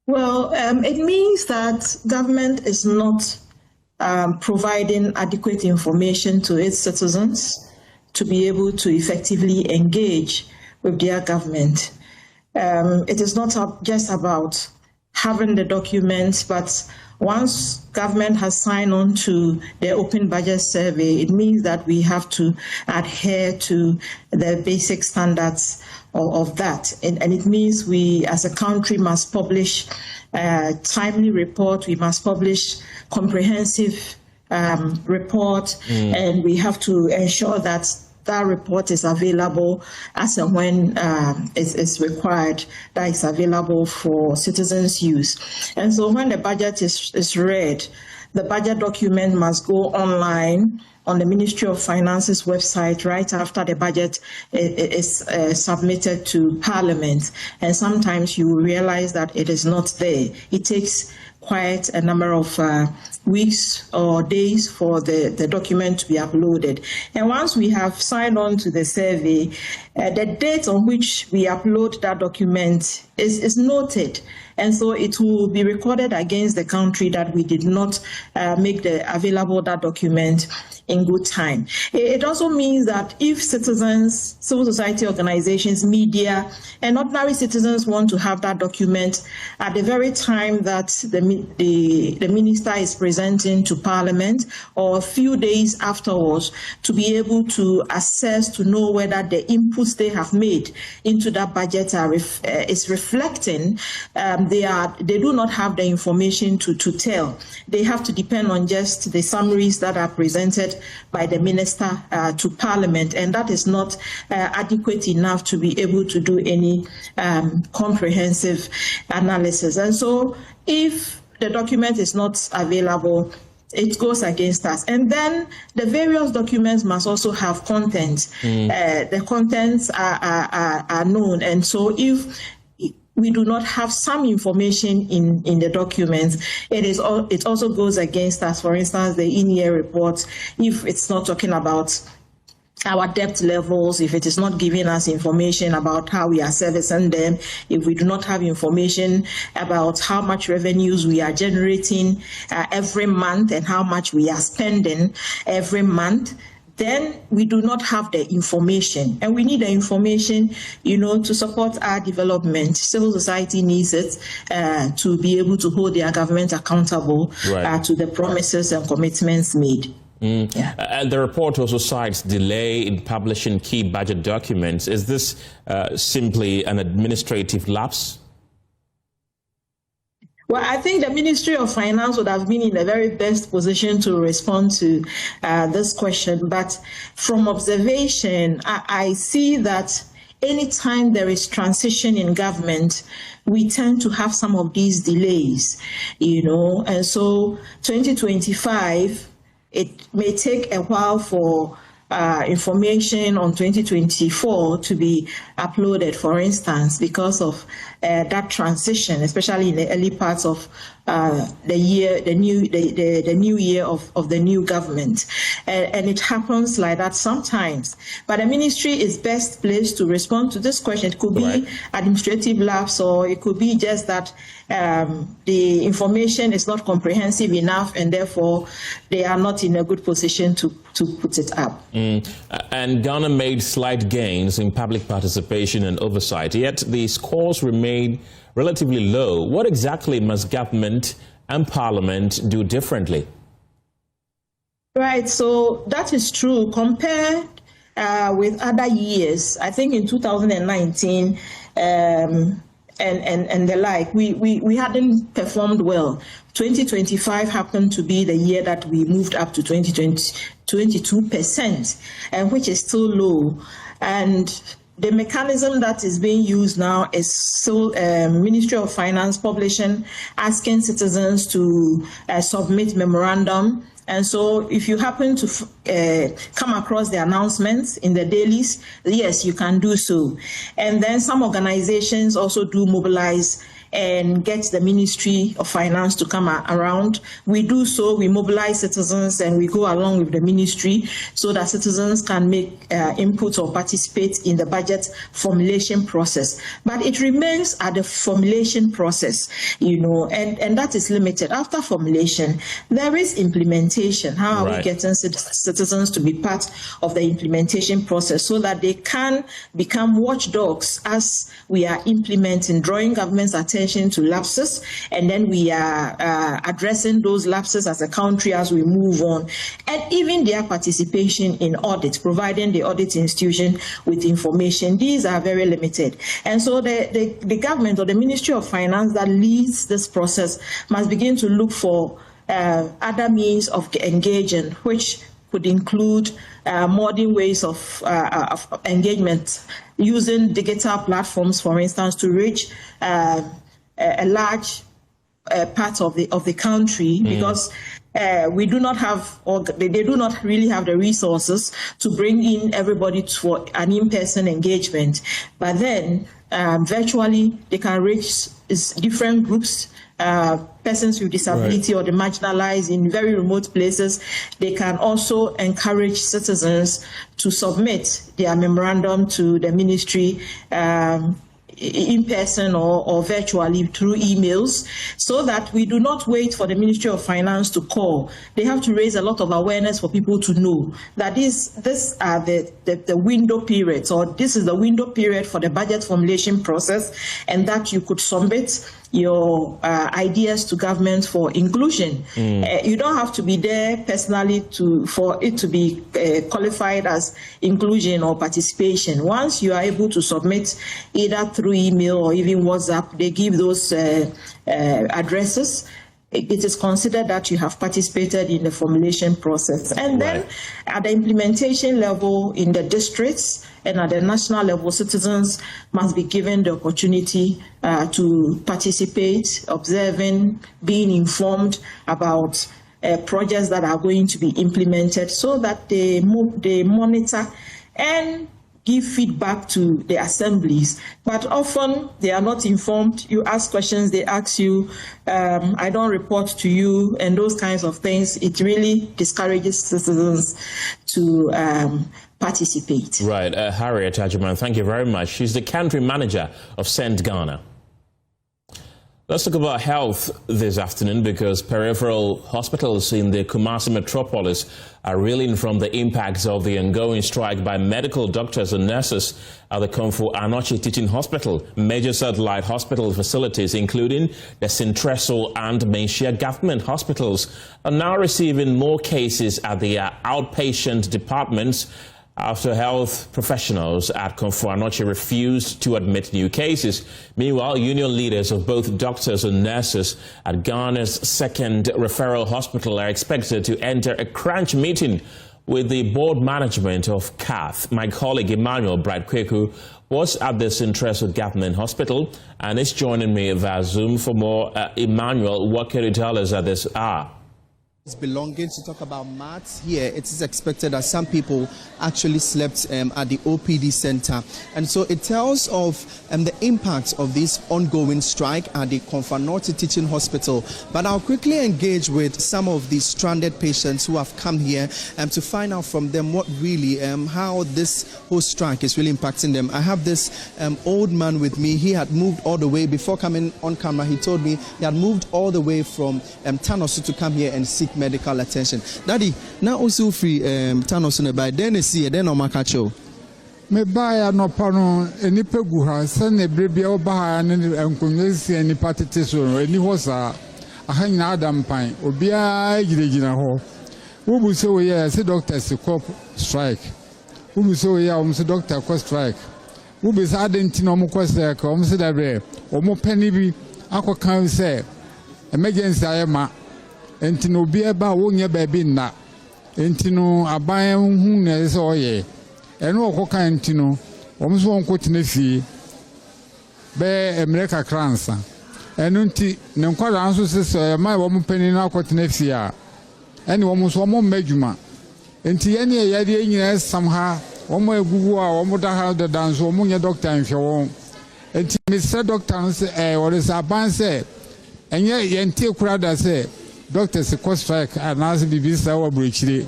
S3: Well, it means that government is not providing adequate information to its citizens to be able to effectively engage with their government. It is not just about having the documents, but once government has signed on to the open budget survey, it means that we have to adhere to the basic standards of that. And it means we as a country must publish timely report, we must publish comprehensive report, and we have to ensure that that report is available as and when it's required, that is available for citizens' use. And so when the budget is read, the budget document must go online on the Ministry of Finance's website right after the budget is submitted to Parliament. And sometimes you realize that it is not there. It takes quite a number of weeks or days for the document to be uploaded. And once we have signed on to the survey, the date on which we upload that document is noted. And so it will be recorded against the country that we did not make available that document in good time. It also means that if citizens, civil society organizations, media, and ordinary citizens want to have that document at the very time that the minister is presenting to Parliament, or a few days afterwards, to be able to assess, to know whether the inputs they have made into that budget is reflecting, they do not have the information to tell. They have to depend on just the summaries that are presented by the minister to Parliament, and that is not adequate enough to be able to do any comprehensive analysis. And so if the document is not available, it goes against us. And then the various documents must also have content. The contents are known. And so if we do not have some information in the documents, it also goes against us. For instance, the in-year report, if it's not talking about our debt levels, if it is not giving us information about how we are servicing them, if we do not have information about how much revenues we are generating every month and how much we are spending every month, then we do not have the information. And we need the information, to support our development. Civil society needs it to be able to hold their government accountable to the promises and commitments made.
S1: And the report also cites delay in publishing key budget documents. Is this simply an administrative lapse?
S3: Well, I think the Ministry of Finance would have been in the very best position to respond to this question. But from observation, I see that anytime there is transition in government, we tend to have some of these delays, And so 2025, it may take a while for information on 2024 to be uploaded, for instance, because of that transition, especially in the early parts of the year, the new year of the new government, and it happens like that sometimes. But the ministry is best placed to respond to this question. It could be administrative lapse, or it could be just that the information is not comprehensive enough, and therefore they are not in a good position to put it up.
S1: And Ghana made slight gains in public participation and oversight, yet the scores remain relatively low. What exactly must government and Parliament do differently?
S3: Right, so that is true. Compared with other years, I think in 2019 and the like, we hadn't performed well. 2025 happened to be the year that we moved up to 22%, and which is still low. And the mechanism that is being used now is still Ministry of Finance publishing, asking citizens to submit memorandum. And so if you happen to come across the announcements in the dailies, yes, you can do so. And then some organizations also do mobilize and get the Ministry of Finance to come around. We do so, we mobilize citizens and we go along with the ministry so that citizens can make input or participate in the budget formulation process. But it remains at the formulation process, and that is limited. After formulation, there is implementation. How are we getting citizens to be part of the implementation process so that they can become watchdogs as we are implementing, drawing government's attention to lapses, and then we are addressing those lapses as a country as we move on, and even their participation in audit, providing the audit institution with information. These are very limited. And so the government or the Ministry of Finance that leads this process must begin to look for other means of engaging, which could include modern ways of engagement, using digital platforms, for instance, to reach a large part of the country, because we do not have, or they do not really have the resources to bring in everybody for an in-person engagement. But then virtually they can reach different groups, persons with disability or the marginalized in very remote places. They can also encourage citizens to submit their memorandum to the ministry in person or virtually through emails, so that we do not wait for the Ministry of Finance to call. They have to raise a lot of awareness for people to know that these are the window periods, or this is the window period for the budget formulation process, and that you could submit your ideas to government for inclusion. You don't have to be there personally for it to be qualified as inclusion or participation. Once you are able to submit either through email or even WhatsApp, they give those addresses. It is considered that you have participated in the formulation process. And then at the implementation level in the districts and at the national level, citizens must be given the opportunity to participate, observing, being informed about projects that are going to be implemented, so that they monitor and give feedback to the assemblies. But often they are not informed. You ask questions, they ask you, I don't report to you, and those kinds of things. It really discourages citizens to participate.
S1: Right. Harriet Agyei-Atua, thank you very much. She's the country manager of Send Ghana. Let's talk about health this afternoon, because peripheral hospitals in the Kumasi metropolis are reeling from the impacts of the ongoing strike by medical doctors and nurses at the Akufo-Addo Teaching Hospital. Major satellite hospital facilities, including the Sintreso and Menchia government hospitals, are now receiving more cases at their outpatient departments after health professionals at Akufo-Addo refused to admit new cases. Meanwhile, union leaders of both doctors and nurses at Ghana's second referral hospital are expected to enter a crunch meeting with the board management of CAF. My colleague Emmanuel Bright-Kweku was at the Sintreso Government Hospital and is joining me via Zoom for more. Emmanuel, what can you tell us at this hour?
S2: Belonging to talk about mats here, it is expected that some people actually slept at the OPD center, and so it tells of the impact of this ongoing strike at the Akufo-Addo Teaching Hospital. But I'll quickly engage with some of the stranded patients who have come here to find out from them what really how this whole strike is really impacting them. I have this old man with me. He had moved all the way before coming on camera. He told me he had moved all the way from Tanosu to come here and seek medical attention. Daddy, now also free Tanosu by then see then on Makacho.
S16: Me buy no pano any peguha, send a baby or buy and convince any party so any was a hang Adam pine or be a Gina ho. Who will say, yeah, say doctors to cop strike. Who will say, yeah, almost doctor cost strike. Who be adding Tinomo Costa, almost that way, or more penny be aqua can say emergency I am. Entino be about 1 year baby na. Entino abaye who na so ye. Eno okoka entino. Omso onko tinefi. Be America kransa. Eno nti ne nkwada anso sese ma wo mpeni na akotinefi a. Eni wo mo so mo medwuma. Enti ye ne ye de nyina somehow wo mo egugu a wo mo da ha da danso wo mo nye doctor nhwe wo. enti Mr. Doctor or is aban say enye yenti kura da say doctors ko strike anase bibisa wo breachire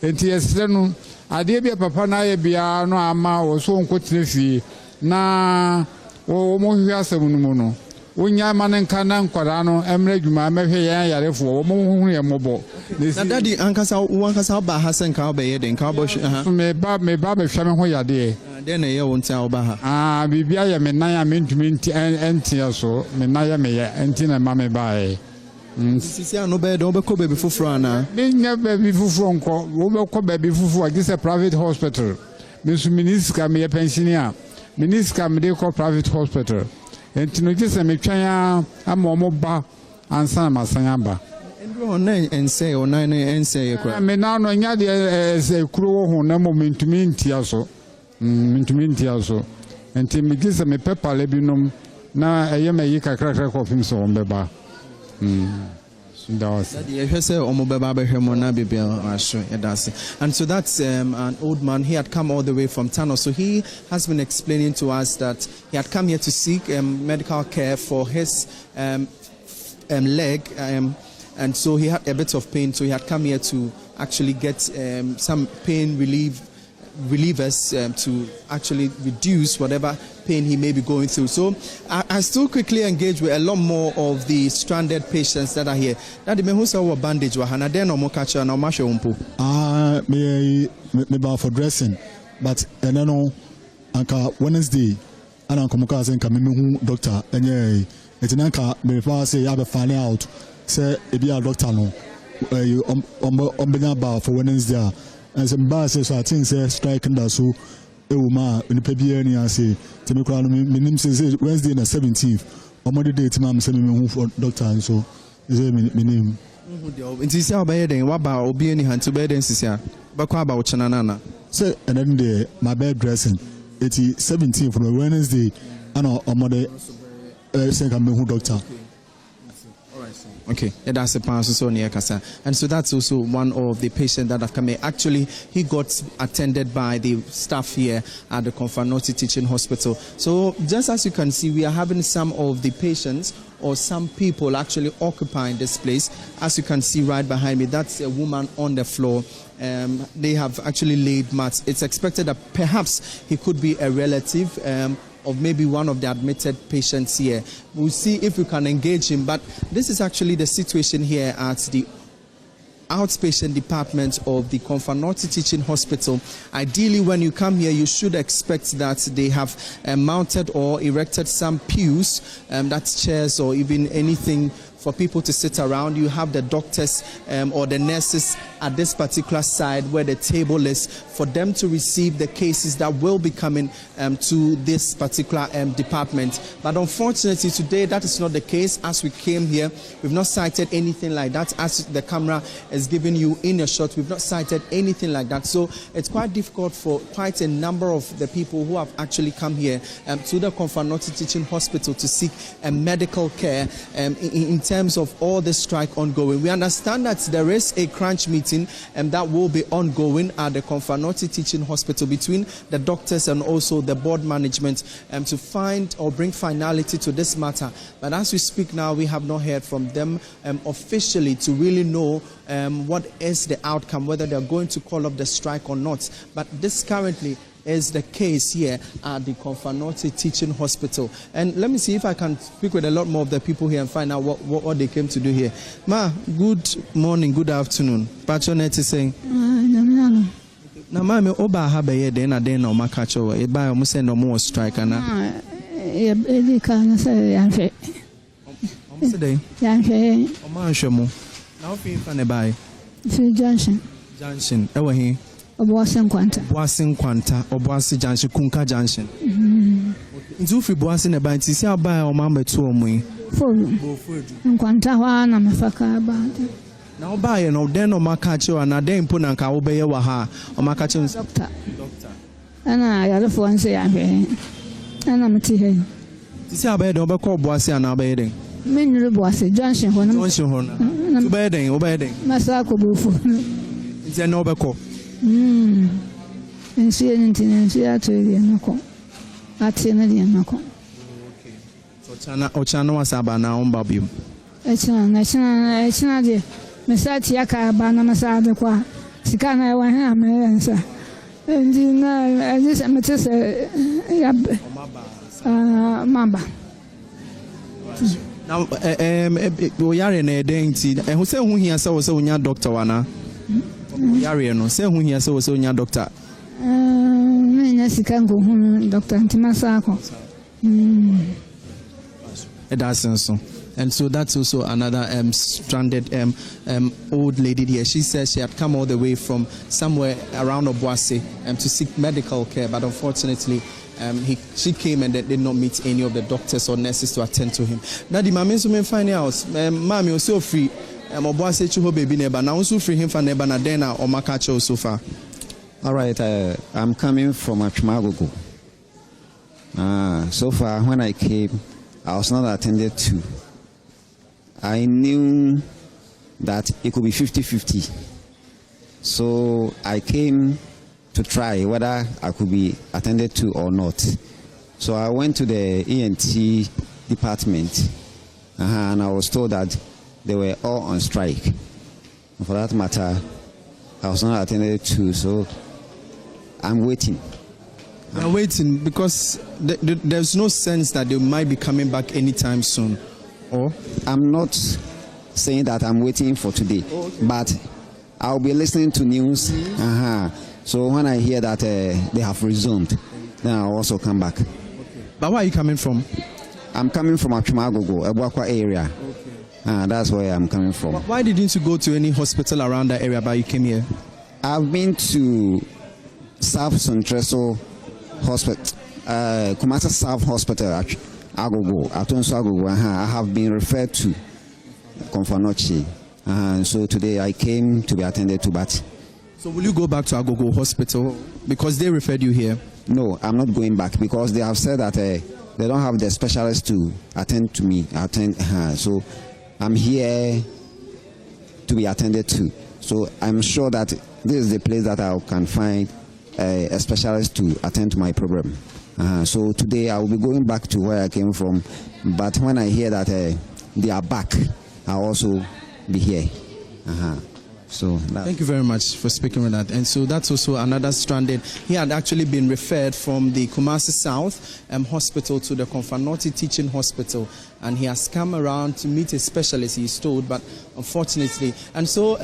S16: enti yesre no ade bia papa na ye bia no ama wo so nkotire fie na wo mo hwi asem no mu no wonya manen kana nkwara no emre dwuma mehwe yan yarefo wo mo hu ye mobo
S2: na daddy ankasa ba hasen ka obeye den ka obo
S16: me ba me hwa me ho yade
S2: den ye won tia oba ha
S16: bibia ye me nan ya me ntumi enti so me nan ya me ye enti na ma me ba e
S2: sisi ano be do be ko baby fufuro ana
S16: me nya baby fufuro nko wo be ko baby fufuro agi se private hospital me su minister me pensioner minister me de ko private hospital enti no gise me twan amomo ba ansa masanya ba
S2: endro na ense o na ense ye kwa
S16: me na no nya de se kuro ho na momentumi ntia so enti me gise me pepa le binom na eye me yi kakra ko fim so on beba and so that's an old man. He had come all the way from Tano, so he has been explaining to us that he had come here to seek medical care for his leg, and so he had a bit of pain, so he had come here to actually get some pain relievers to actually reduce whatever pain he may be going through. So I still quickly engage with a lot more of the stranded patients that are here. That the who saw bandage wahana then no more catch and no masho umpo.
S5: Me for dressing, but and then no anka Wednesday and anka muka say nka me doctor enye etinanka me fa say ya be find out say e be a doctor no ba for Wednesday. And some bars so I think say striking that so ma in the paper ni say to me crown me name say Wednesday na 17th on Monday date mam say me for doctor so say me name
S2: nti say obaye den wa ba obi ani hantu be den sisia ba kwa ba wo chana na
S5: say and then the my bed dressing 17th from Wednesday and on Monday say come me doctor.
S2: Okay, that's a pass so near Kasa. And so that's also one of the patients that have come here. Actually, he got attended by the staff here at the Akufo-Addo Teaching Hospital. So just as you can see, we are having some of the patients or some people actually occupying this place. As you can see right behind me, that's a woman on the floor. They have actually laid mats. It's expected that perhaps he could be a relative of maybe one of the admitted patients here. We'll see if we can engage him, but this is actually the situation here at the outpatient department of the Akufo-Addo Teaching Hospital. Ideally, when you come here, you should expect that they have mounted or erected some pews, that's chairs or even anything for people to sit around. You have the doctors or the nurses at this particular side where the table is for them to receive the cases that will be coming to this particular department. But unfortunately today that is not the case. As we came here, we've not cited anything like that. As the camera is giving you in a shot, we've not cited anything like that. So it's quite difficult for quite a number of the people who have actually come here to the Akufo-Addo Teaching Hospital to seek medical care in terms of all the strike ongoing. We understand that there is a crunch meeting that will be ongoing at the Akufo-Addo Teaching Hospital between the doctors and also the board management to find or bring finality to this matter. But as we speak now, we have not heard from them officially to really know what is the outcome, whether they're going to call up the strike or not. But this currently is the case here at the Akufo-Addo Teaching Hospital. And let me see if I can speak with a lot more of the people here and find out what they came to do here. Ma, good morning, good afternoon. Patronette is saying. Na ma me oba ha be ye den na den na o maka cho e ba o say no more strike ana.
S22: E kan say ya hwe.
S2: O say dey.
S22: Ya hwe.
S2: O ma hwe mo. Na o fi fa ne bai.
S22: Fi Junction.
S2: Junction. E wa hi.
S22: Obuasi Nkwanta.
S2: Obuasi Nkwanta, Obuasi Junction, Kunka Junction. Nti ufi Obuasi ne bai nti si aba o ma metu o mu yi.
S22: Fodu. Nkwanta wa na mefaka ba.
S2: Na oba ye no den no maka che wa na den mpo na nka wo be ye wa ha o maka che
S22: doctor. Ana ya lefo nse ya hwe. Ana meti he.
S2: Ti si aba ye den obekọ Obuasi ana aba ye den.
S22: Me nyuru Obuasi Junction ho na.
S2: Junction ho na. Tu ba ye den, o ba ye den.
S22: Masa ko bofu.
S2: Nti na obekọ.
S22: Nsi enti nsi ato ye nako. Ati na ye nako.
S2: Ochana was abana on Babium.
S22: Echina de Messati Yaka Bana Masada Qua, Sikana, one ham, answer. And this amethyst Mamba.
S2: Now, we are in a dainty, and who said who he has also in your doctor, Wana? Yariano, say who he has also in your doctor.
S22: Dr. Antimasako.
S2: It does so. And so that's also another stranded old lady here. She says she had come all the way from somewhere around Obuasi to seek medical care, but unfortunately, she came and did not meet any of the doctors or nurses to attend to him. Now, the mama is finding out, Mommy was so free. Obuasi chuho baby neighbor. Now, also free him for neighbor Nadena or Makacho so far.
S4: All right, I'm coming from Akufo-Addo. So far, when I came, I was not attended to. I knew that it could be 50-50. So I came to try whether I could be attended to or not. So I went to the ENT department, and I was told that they were all on strike. And for that matter, I was not attended to, so I'm waiting.
S2: I'm waiting because there's no sense that they might be coming back anytime soon. Or
S4: I'm not saying that I'm waiting for today, but I'll be listening to news. So when I hear that they have resumed, then I'll also come back.
S2: But where are you coming from?
S4: I'm coming from Akufo-Addo, Ebuakwa area. That's where I'm coming from.
S2: Why didn't you go to any hospital around that area, but you came here?
S4: I've been to South Central Hospital, Kumasi South Hospital, Agogo, Atonso Agogo. I have been referred to Akufo-Addo. So today I came to be attended to, but...
S2: So will you go back to Agogo Hospital because they referred you here?
S4: No, I'm not going back because they have said that they don't have the specialists to attend to me. So I'm here to be attended to. So I'm sure that this is the place that I can find a specialist to attend to my problem. So today I will be going back to where I came from, but when I hear that they are back, I'll also be here. So
S2: thank you very much for speaking with that. And so that's also another stranded. He had actually been referred from the Kumasi South Hospital to the Akufo-Addo Teaching Hospital, and he has come around to meet a specialist, he's told, but unfortunately. And so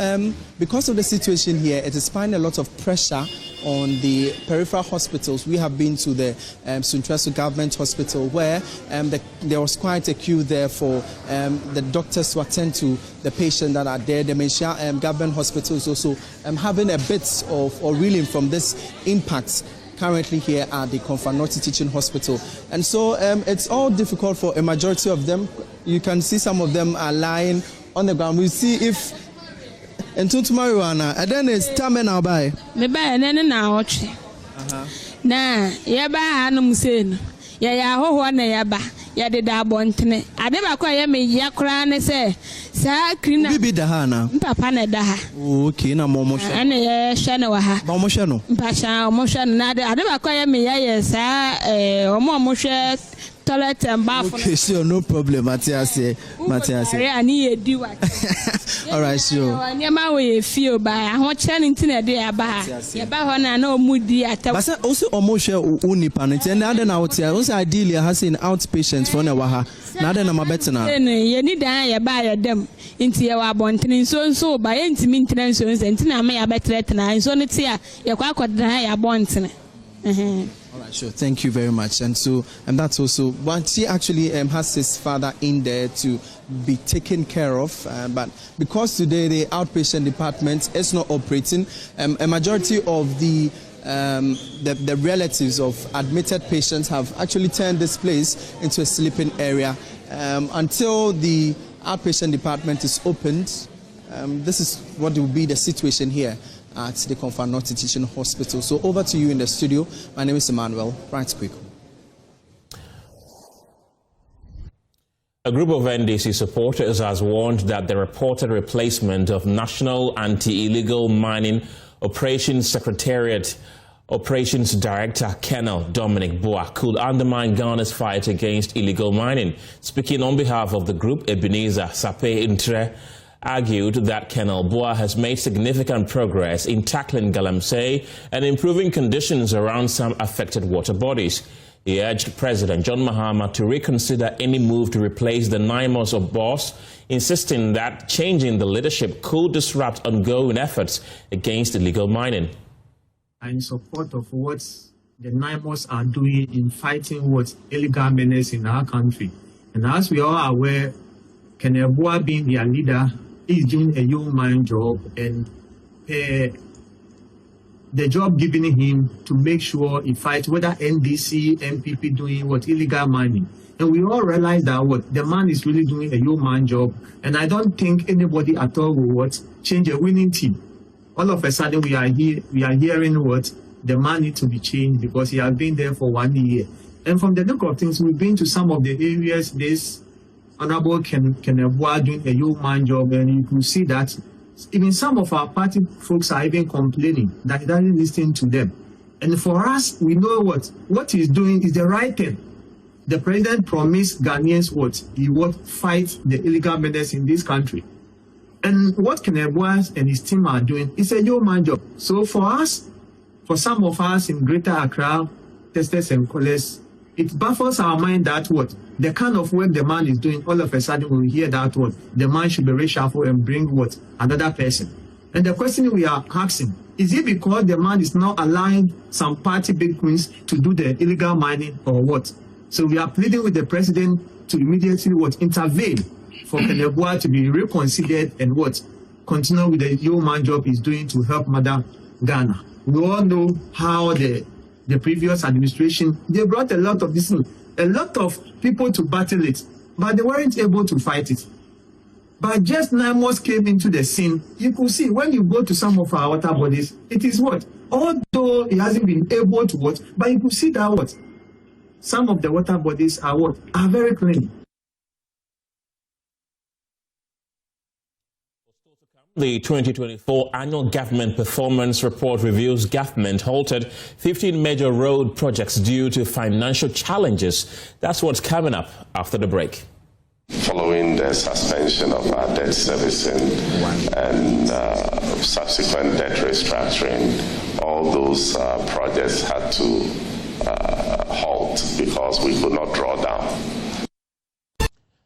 S2: because of the situation here, it is finding a lot of pressure on the peripheral hospitals. We have been to the Suntreso Government Hospital where there was quite a queue there for the doctors to attend to the patients that are there. The Mencia Government Hospital is also having a bit of or reeling from this impact currently here at the Akufo-Addo Teaching Hospital. And so it's all difficult for a majority of them. You can see some of them are lying on the ground. We'll see if and tomorrow, and then it's time and I'll buy.
S7: Me buy and then now. Nah, ya ba hanum sen. Ya ho na ya ba. Ya de da bontene. Ade ba kwa ya me ya kra ne se. Sa krina.
S2: Bibi da ha na.
S7: Papa na da ha.
S2: Okay, na momo sha.
S7: Ana ya sha na wa ha.
S2: Ba mo sha no.
S7: Mpa sha mo sha na ade ba kwa ya me ya sa mo hwe toilet and bath.
S2: Okay, sure, no problem, Matthias.
S7: All right,
S2: sure. But also almost only panic, and other out here, also ideally has an outpatient for Nawaha. Nada na better now.
S7: You need to buy them into your abontin so by any maintenance and Tina may a better and so it's here. You're quite abontin.
S2: All right, sure. Thank you very much. And so, and that's also what he actually has his father in there to be taken care of. But because today the outpatient department is not operating, a majority of the relatives of admitted patients have actually turned this place into a sleeping area until the outpatient department is opened. This is what will be the situation here at the Akufo-Addo Teaching Hospital. So over to you in the studio. My name is Emmanuel. Right quick.
S1: A group of NDC supporters has warned that the reported replacement of National Anti-Illegal Mining Operations Secretariat Operations Director Colonel Dominic Boa could undermine Ghana's fight against illegal mining. Speaking on behalf of the group, Ebenezer Sape-Intre argued that Colonel Boa has made significant progress in tackling galamsey and improving conditions around some affected water bodies. He urged President John Mahama to reconsider any move to replace the 9 months of boss, insisting that changing the leadership could disrupt ongoing efforts against illegal mining.
S6: In support of what the 9 months are doing in fighting what illegal menace in our country. And as we are aware, Colonel Boa being their leader is doing a young man job, and the job given him to make sure he fights whether NDC, MPP doing what illegal mining. And we all realize that what the man is really doing a young man job, and I don't think anybody at all will what change a winning team. All of a sudden we are hearing what the man needs to be changed because he has been there for 1 year. And from the look of things, we've been to some of the areas this Honorable Colonel Boa doing a young man job, and you can see that even some of our party folks are even complaining that he doesn't listen to them. And for us, we know what he's doing is the right thing. The president promised Ghanaians what he would fight the illegal menace in this country. And what Colonel Boa and his team are doing is a young man job. So for us, for some of us in Greater Accra, testers and callers, it baffles our mind that what the kind of work the man is doing, all of a sudden we hear that what the man should be reshuffled and bring what another person. And the question we are asking, is it because the man is not allowing some party big queens to do the illegal mining or what? So we are pleading with the president to immediately what intervene for Colonel Boa to be reconsidered and what continue with the young man job he's doing to help Mother Ghana. We all know how the previous administration, they brought a lot of this, a lot of people to battle it, but they weren't able to fight it. But just 9 months came into the scene, you could see when you go to some of our water bodies, it is what? Although it hasn't been able to what, but you could see that what? Some of the water bodies are what? Are very clean.
S1: The 2024 Annual Government Performance Report reveals government halted 15 major road projects due to financial challenges. That's what's coming up after the break.
S10: Following the suspension of our debt servicing and subsequent debt restructuring, all those projects had to halt because we could not draw down.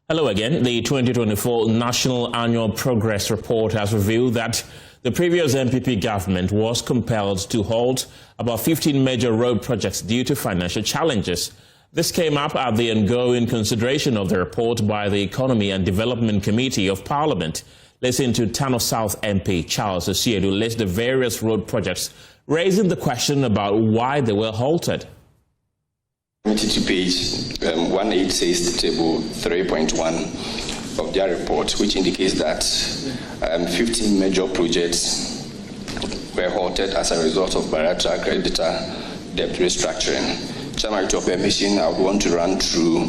S1: Hello again. The 2024 National Annual Progress Report has revealed that the previous MPP government was compelled to halt about 15 major road projects due to financial challenges. This came up at the ongoing consideration of the report by the Economy and Development Committee of Parliament. Listen to Tano South MP Charles Osiedu list the various road projects, raising the question about why they were halted.
S23: To page 186, table 3.1 of their report, which indicates that 15 major projects were halted as a result of bilateral creditor debt restructuring. Chairman, with your permission, I would want to run through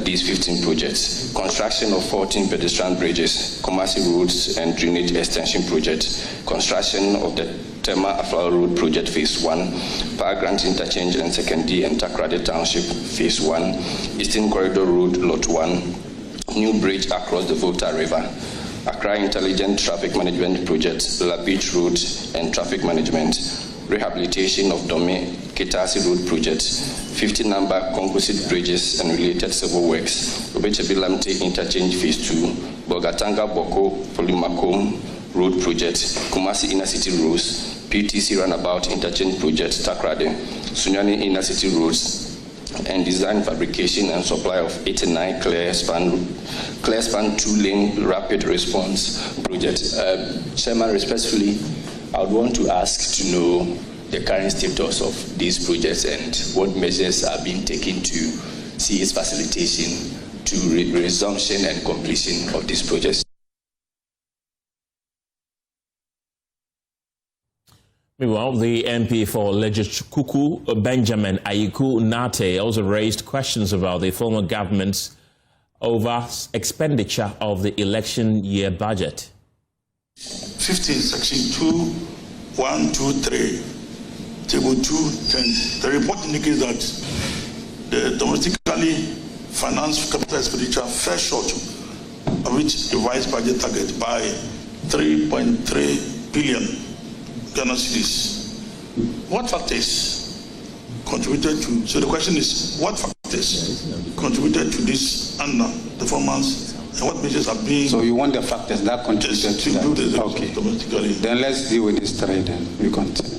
S23: these 15 projects. Construction of 14 pedestrian bridges, commercial roads and drainage extension project, construction of the Tema Aflao Road Project Phase 1, Power Grant Interchange and Secondary and Takrade Township Phase 1, Eastern Corridor Road Lot 1, new bridge across the Volta River, Accra Intelligent Traffic Management Project, La Beach Road and Traffic Management, rehabilitation of Dome Ketasi Road Project, 50 number composite bridges and related civil works, Obechebi Lamte Interchange Phase 2, Bogatanga Boko Polimakom Road Project, Kumasi Inner City Roads, PTC Runabout Interchange Project, Takrade, Sunyani Inner City Roads, and design, fabrication, and supply of 89 clear span 2-lane rapid response project. Chairman, respectfully, I would want to ask to know the current status of these projects and what measures are being taken to see its facilitation to resumption and completion of these projects.
S1: Meanwhile, the MP for Legichukuku, Benjamin Ayiku Nate, also raised questions about the former government's over expenditure of the election year budget.
S24: 15, section 2, 1, 2, 3
S11: Table 210. The report indicates that the domestically financed capital expenditure fell short of its revised budget target by 3.3 billion Ghana cedis. What factors contributed to? So the question is, what factors contributed to this underperformance, and what measures are being?
S12: So you want the factors that contributed to that?
S11: Okay. Domestically.
S12: Then let's deal with this trade and we continue.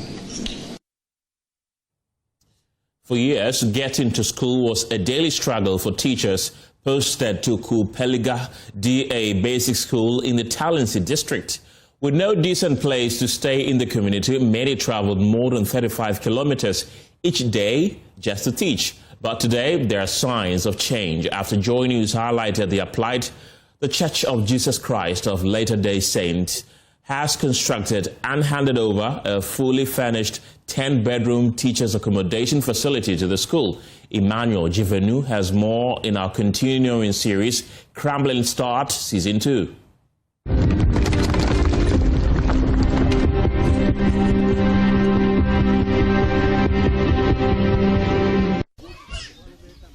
S1: For years, getting to school was a daily struggle for teachers posted to Kupeliga DA Basic School in the Talensi district. With no decent place to stay in the community, many traveled more than 35 kilometers each day just to teach. But today, there are signs of change after Joy News highlighted the plight. The Church of Jesus Christ of Latter-day Saints has constructed and handed over a fully furnished 10-bedroom teachers' accommodation facility to the school. Emmanuel Jivenu has more in our continuing series, Crumbling Start, Season 2.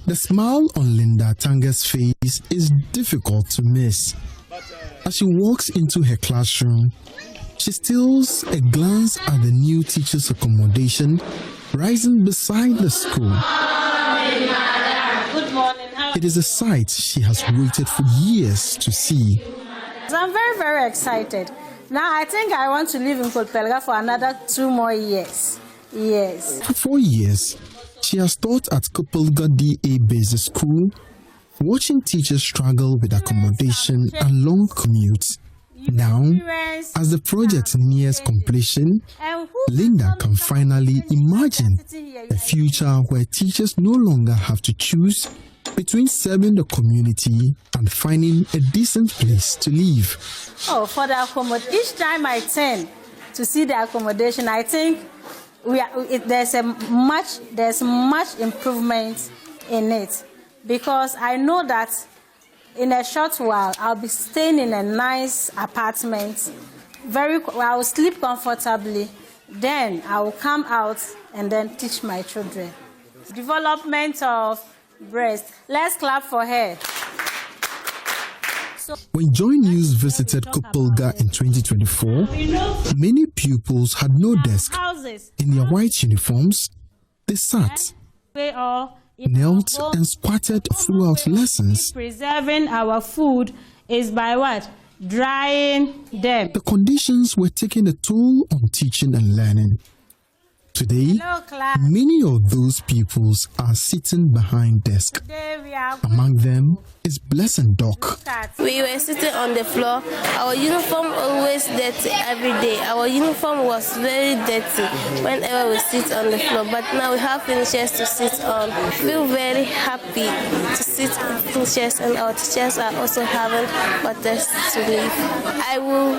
S15: The smile on Linda Tanga's face is difficult to miss. As she walks into her classroom, she steals a glance at the new teacher's accommodation rising beside the school.
S24: Good morning.
S15: It is a sight she has waited for years to see.
S24: So I'm very, very excited. Now I think I want to live in Kupeliga for another 2 more years. Yes.
S15: For 4 years, she has taught at Kupeliga DA Basic School, watching teachers struggle with accommodation and long commutes. Now, as the project nears completion, Linda can finally imagine a future where teachers no longer have to choose between serving the community and finding a decent place to live.
S24: Oh, for the accommodation, each time I turn to see the accommodation, I think there's much improvement in it, because I know that in a short while I'll be staying in a nice apartment. I will sleep comfortably. Then I will come out and then teach my children. Development of breast. Let's clap for her.
S15: When Joy News visited Kupeliga in 2024, many pupils had no desk. In their white uniforms, they sat, knelt and squatted throughout lessons.
S24: Preserving our food is by what? Drying them.
S15: The conditions were taking a toll on teaching and learning. Today, many of those pupils are sitting behind desks. Among them is Blessing Doc.
S25: We were sitting on the floor. Our uniform always dirty every day. Our uniform was very dirty whenever we sit on the floor. But now we have finishers to sit on. We feel very happy to sit on finishers, and our teachers are also having quarters to live. I will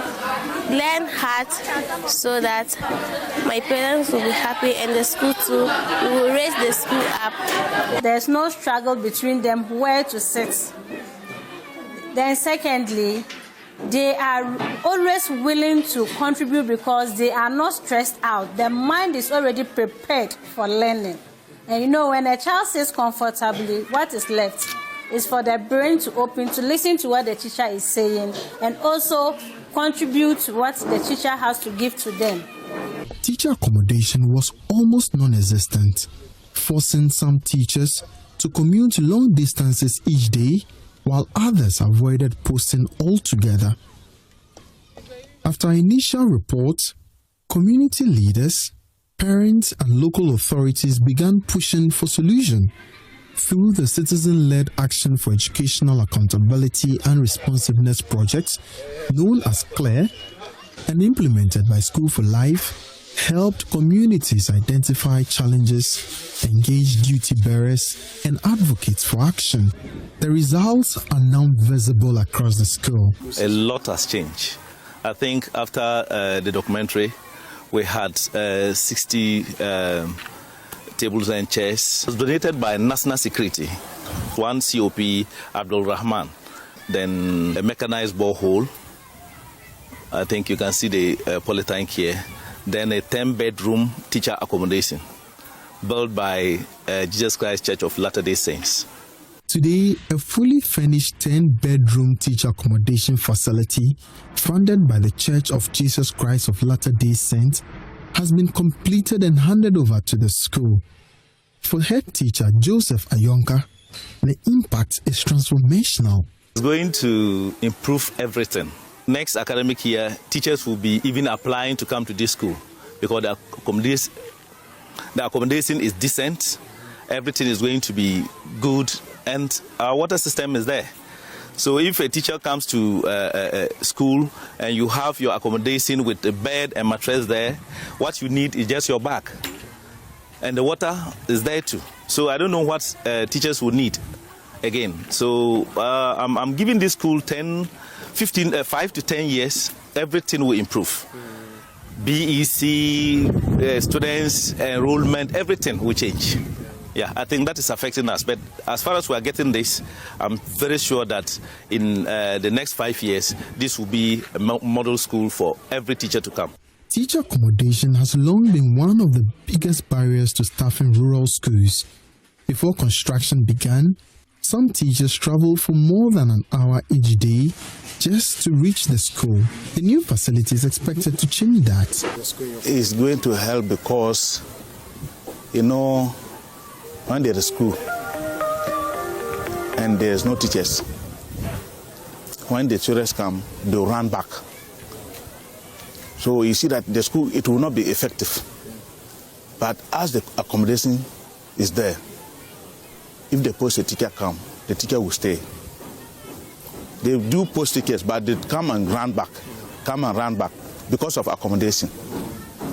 S25: learn hard so that my parents will be happy, and the school too. We will raise the school up.
S24: There's no struggle between them where to sit. Then secondly, they are always willing to contribute because they are not stressed out. Their mind is already prepared for learning. And you know, when a child sits comfortably, what is left is for their brain to open, to listen to what the teacher is saying, and also contribute to what the teacher has to give to them.
S15: Teacher accommodation was almost non-existent, forcing some teachers to commute long distances each day, while others avoided posting altogether. After initial reports, community leaders, parents, and local authorities began pushing for solution through the Citizen-Led Action for Educational Accountability and Responsiveness project, known as CLARE, and implemented by School for Life, helped communities identify challenges, engage duty bearers, and advocates for action. The results are now visible across the school.
S26: A lot has changed. I think after the documentary, we had 60 tables and chairs. It was donated by National Security, one COP, Abdul Rahman, then a mechanized borehole. I think you can see the polytank here. then a 10-bedroom teacher accommodation built by Jesus Christ Church of Latter-day Saints.
S15: Today, a fully furnished 10-bedroom teacher accommodation facility funded by the Church of Jesus Christ of Latter-day Saints has been completed and handed over to the school. For head teacher Joseph Ayonka, the impact is transformational.
S26: It's going to improve everything. Next academic year, teachers will be even applying to come to this school because the accommodation is decent, everything is going to be good, and our water system is there. So if a teacher comes to school and you have your accommodation with a bed and mattress there, what you need is just your bag. And the water is there too. So I don't know what teachers will need again. So I'm giving this school 5 to 10 years, everything will improve. BEC, students, enrollment, everything will change. Yeah, I think that is affecting us. But as far as we are getting this, I'm very sure that in the next 5 years, this will be a model school for every teacher to come.
S15: Teacher accommodation has long been one of the biggest barriers to staffing rural schools. Before construction began, some teachers traveled for more than an hour each day just to reach the school. The new facility is expected to change that.
S8: It's going to help because, when there is school and there's no teachers, when the children come, they run back. So you see that the school, it will not be effective. But as the accommodation is there, if they post a teacher come, the teacher will stay. They do post tickets, but they come and run back because of accommodation.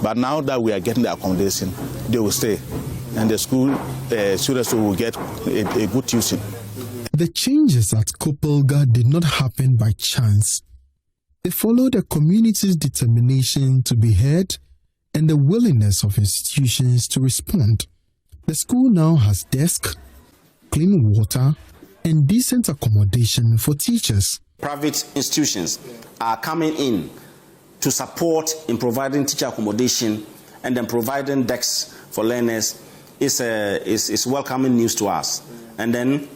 S8: But now that we are getting the accommodation, they will stay. And the school students will get a good tuition.
S15: The changes at Kopelga did not happen by chance. They followed the community's determination to be heard and the willingness of institutions to respond. The school now has desks, clean water, and decent accommodation for teachers.
S9: Private institutions are coming in to support in providing teacher accommodation and then providing desks for learners is welcoming news to us. And then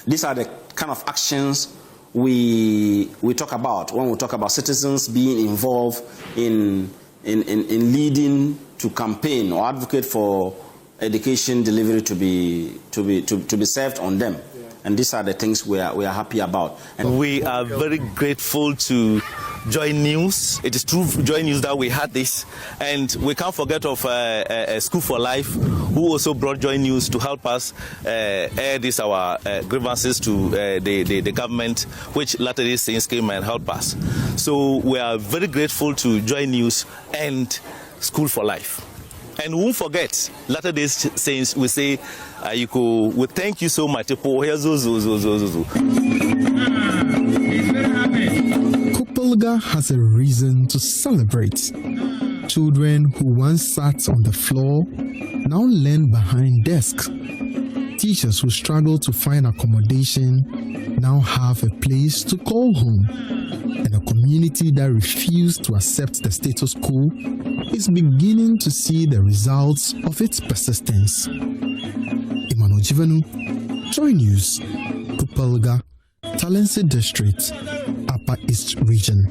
S9: these are the kind of actions we talk about when we talk about citizens being involved in leading to campaign or advocate for education delivery to be served on them. And these are the things we are happy about.
S26: And we are very grateful to Joy News. It is through Joy News that we had this. And we can't forget of School for Life, who also brought Joy News to help us air our grievances to the government, which Latter-day Saints came and helped us. So we are very grateful to Joy News and School for Life. And we won't forget, Latter-day Saints, we say, we thank you so much.
S15: Kopelga has a reason to celebrate. Children who once sat on the floor now learn behind desks. Teachers who struggle to find accommodation now have a place to call home. And a community that refused to accept the status quo is beginning to see the results of its persistence. Emmanuel Jivanu, Joy News, Kopelga, Talensi District, Upper East Region.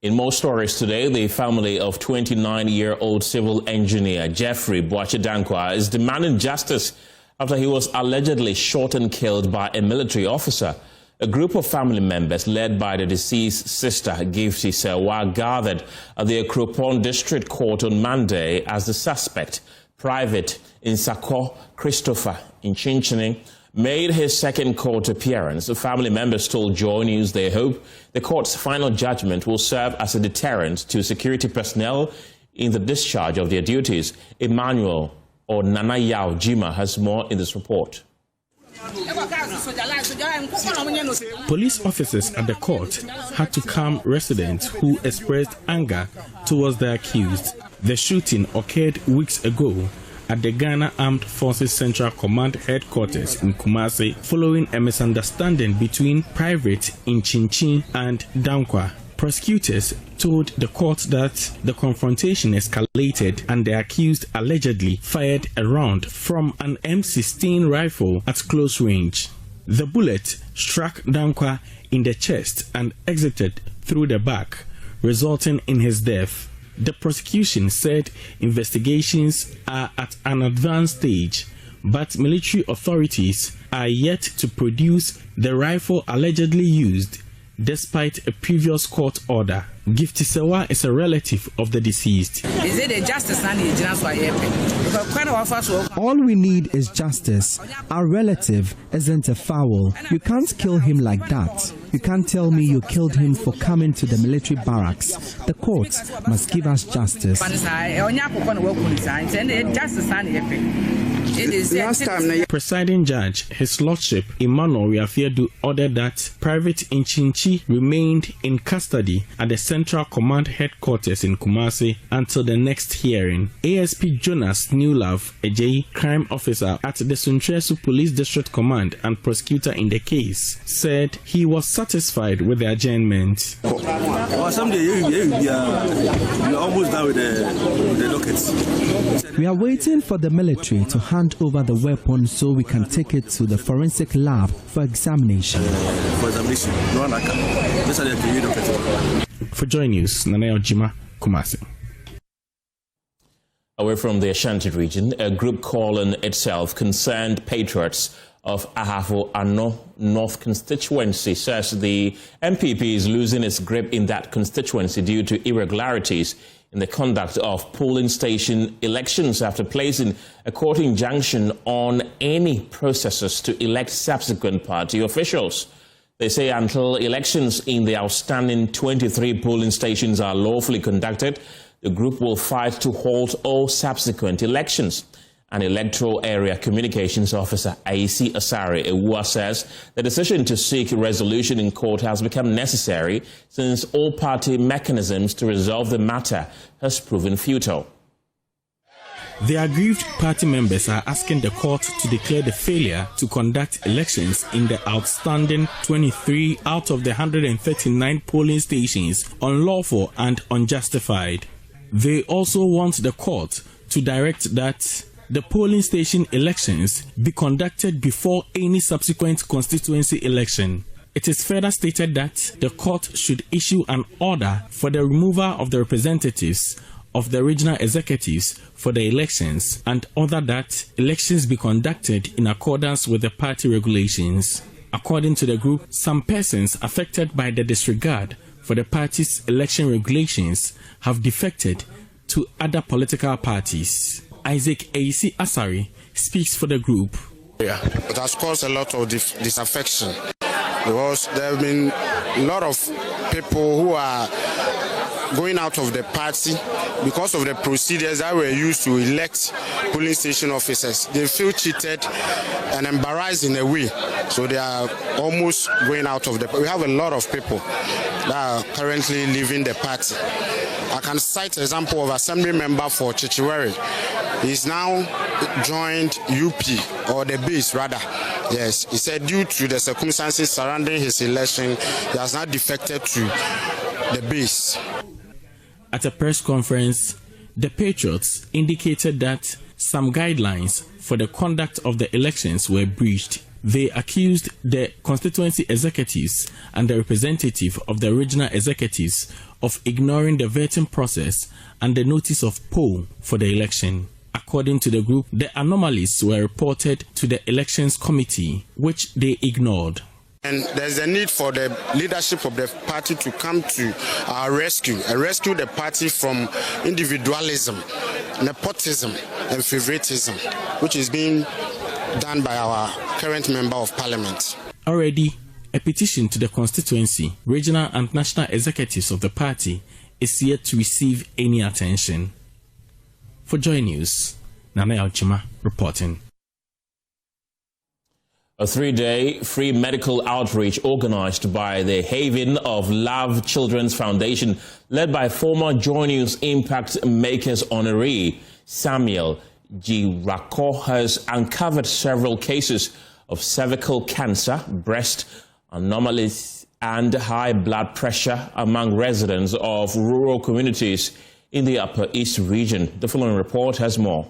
S1: In more stories today, the family of 29-year-old civil engineer Jeffrey Boachidankwa is demanding justice after he was allegedly shot and killed by a military officer. A group of family members led by the deceased sister, Gifty Sewa, gathered at the Akropon District Court on Monday as the suspect, Private Insako Christopher Inchinchini, made his second court appearance. The family members told Joy News they hope the court's final judgment will serve as a deterrent to security personnel in the discharge of their duties. Emmanuel or Nana Yao Jima has more in this report.
S13: Police officers at the court had to calm residents who expressed anger towards the accused. The shooting occurred weeks ago at the Ghana Armed Forces Central Command headquarters in Kumasi following a misunderstanding between Private Inchinchi and Dankwa. Prosecutors told the court that the confrontation escalated and the accused allegedly fired a round from an M16 rifle at close range. The bullet struck Dankwa in the chest and exited through the back, resulting in his death. The prosecution said investigations are at an advanced stage, but military authorities are yet to produce the rifle allegedly used, despite a previous court order. Gifty Sewa is a relative of the deceased.
S14: Is it a justice?
S2: All we need is justice. Our relative isn't a foul. You can't kill him like that. You can't tell me you killed him for coming to the military barracks. The court must give us justice.
S13: Presiding Judge, His Lordship Emmanuel Appiagyei-Atua ordered that Private Inchinchi remained in custody at the Central Command headquarters in Kumasi until the next hearing. ASP Jonas Newlove, a crime officer at the Suntresu Police District Command and prosecutor in the case, said he was satisfied with the adjournment.
S17: You're almost done with the dockets.
S2: We are waiting for the military to hand over the weapon so we can take it to the forensic lab for examination.
S13: For Joy News, Nana Ojima, Kumasi.
S1: Away from the Ashanti region, a group calling itself Concerned Patriots of Akufo-Addo North constituency says the MPP is losing its grip in that constituency due to irregularities in the conduct of polling station elections after placing a court injunction on any processes to elect subsequent party officials. They say until elections in the outstanding 23 polling stations are lawfully conducted, the group will fight to halt all subsequent elections. An electoral area communications officer, Aisi Asare-Ewua, says the decision to seek resolution in court has become necessary since all party mechanisms to resolve the matter has proven futile.
S13: The aggrieved party members are asking the court to declare the failure to conduct elections in the outstanding 23 out of the 139 polling stations unlawful and unjustified. They also want the court to direct that the polling station elections be conducted before any subsequent constituency election. It is further stated that the court should issue an order for the removal of the representatives of the regional executives for the elections and order that elections be conducted in accordance with the party regulations. According to the group, some persons affected by the disregard for the party's election regulations have defected to other political parties. Isaac Aisi Asari speaks for the group.
S18: Yeah, it has caused a lot of disaffection because there have been a lot of people who are going out of the party because of the procedures that were used to elect polling station officers. They feel cheated and embarrassed in a way, so they are almost going out of the party. We have a lot of people that are currently leaving the party. I can cite an example of Assembly member for Chichiwere. He's now joined UP, or the base rather. Yes, he said due to the circumstances surrounding his election, he has now defected to the base.
S13: At a press conference, the Patriots indicated that some guidelines for the conduct of the elections were breached. They accused the constituency executives and the representative of the regional executives of ignoring the vetting process and the notice of poll for the election. According to the group, the anomalies were reported to the elections committee, which they ignored.
S18: And there's a need for the leadership of the party to come to our rescue and rescue the party from individualism, nepotism, and favoritism, which is being done by our current Member of Parliament.
S13: Already, a petition to the constituency, regional and national executives of the party is yet to receive any attention. For Joy News, Nana Alchima reporting.
S1: A 3-day free medical outreach organized by the Haven of Love Children's Foundation, led by former Joy News Impact Makers honoree Samuel Girako, has uncovered several cases of cervical cancer, breast anomalies, and high blood pressure among residents of rural communities in the Upper East region. The following report has more.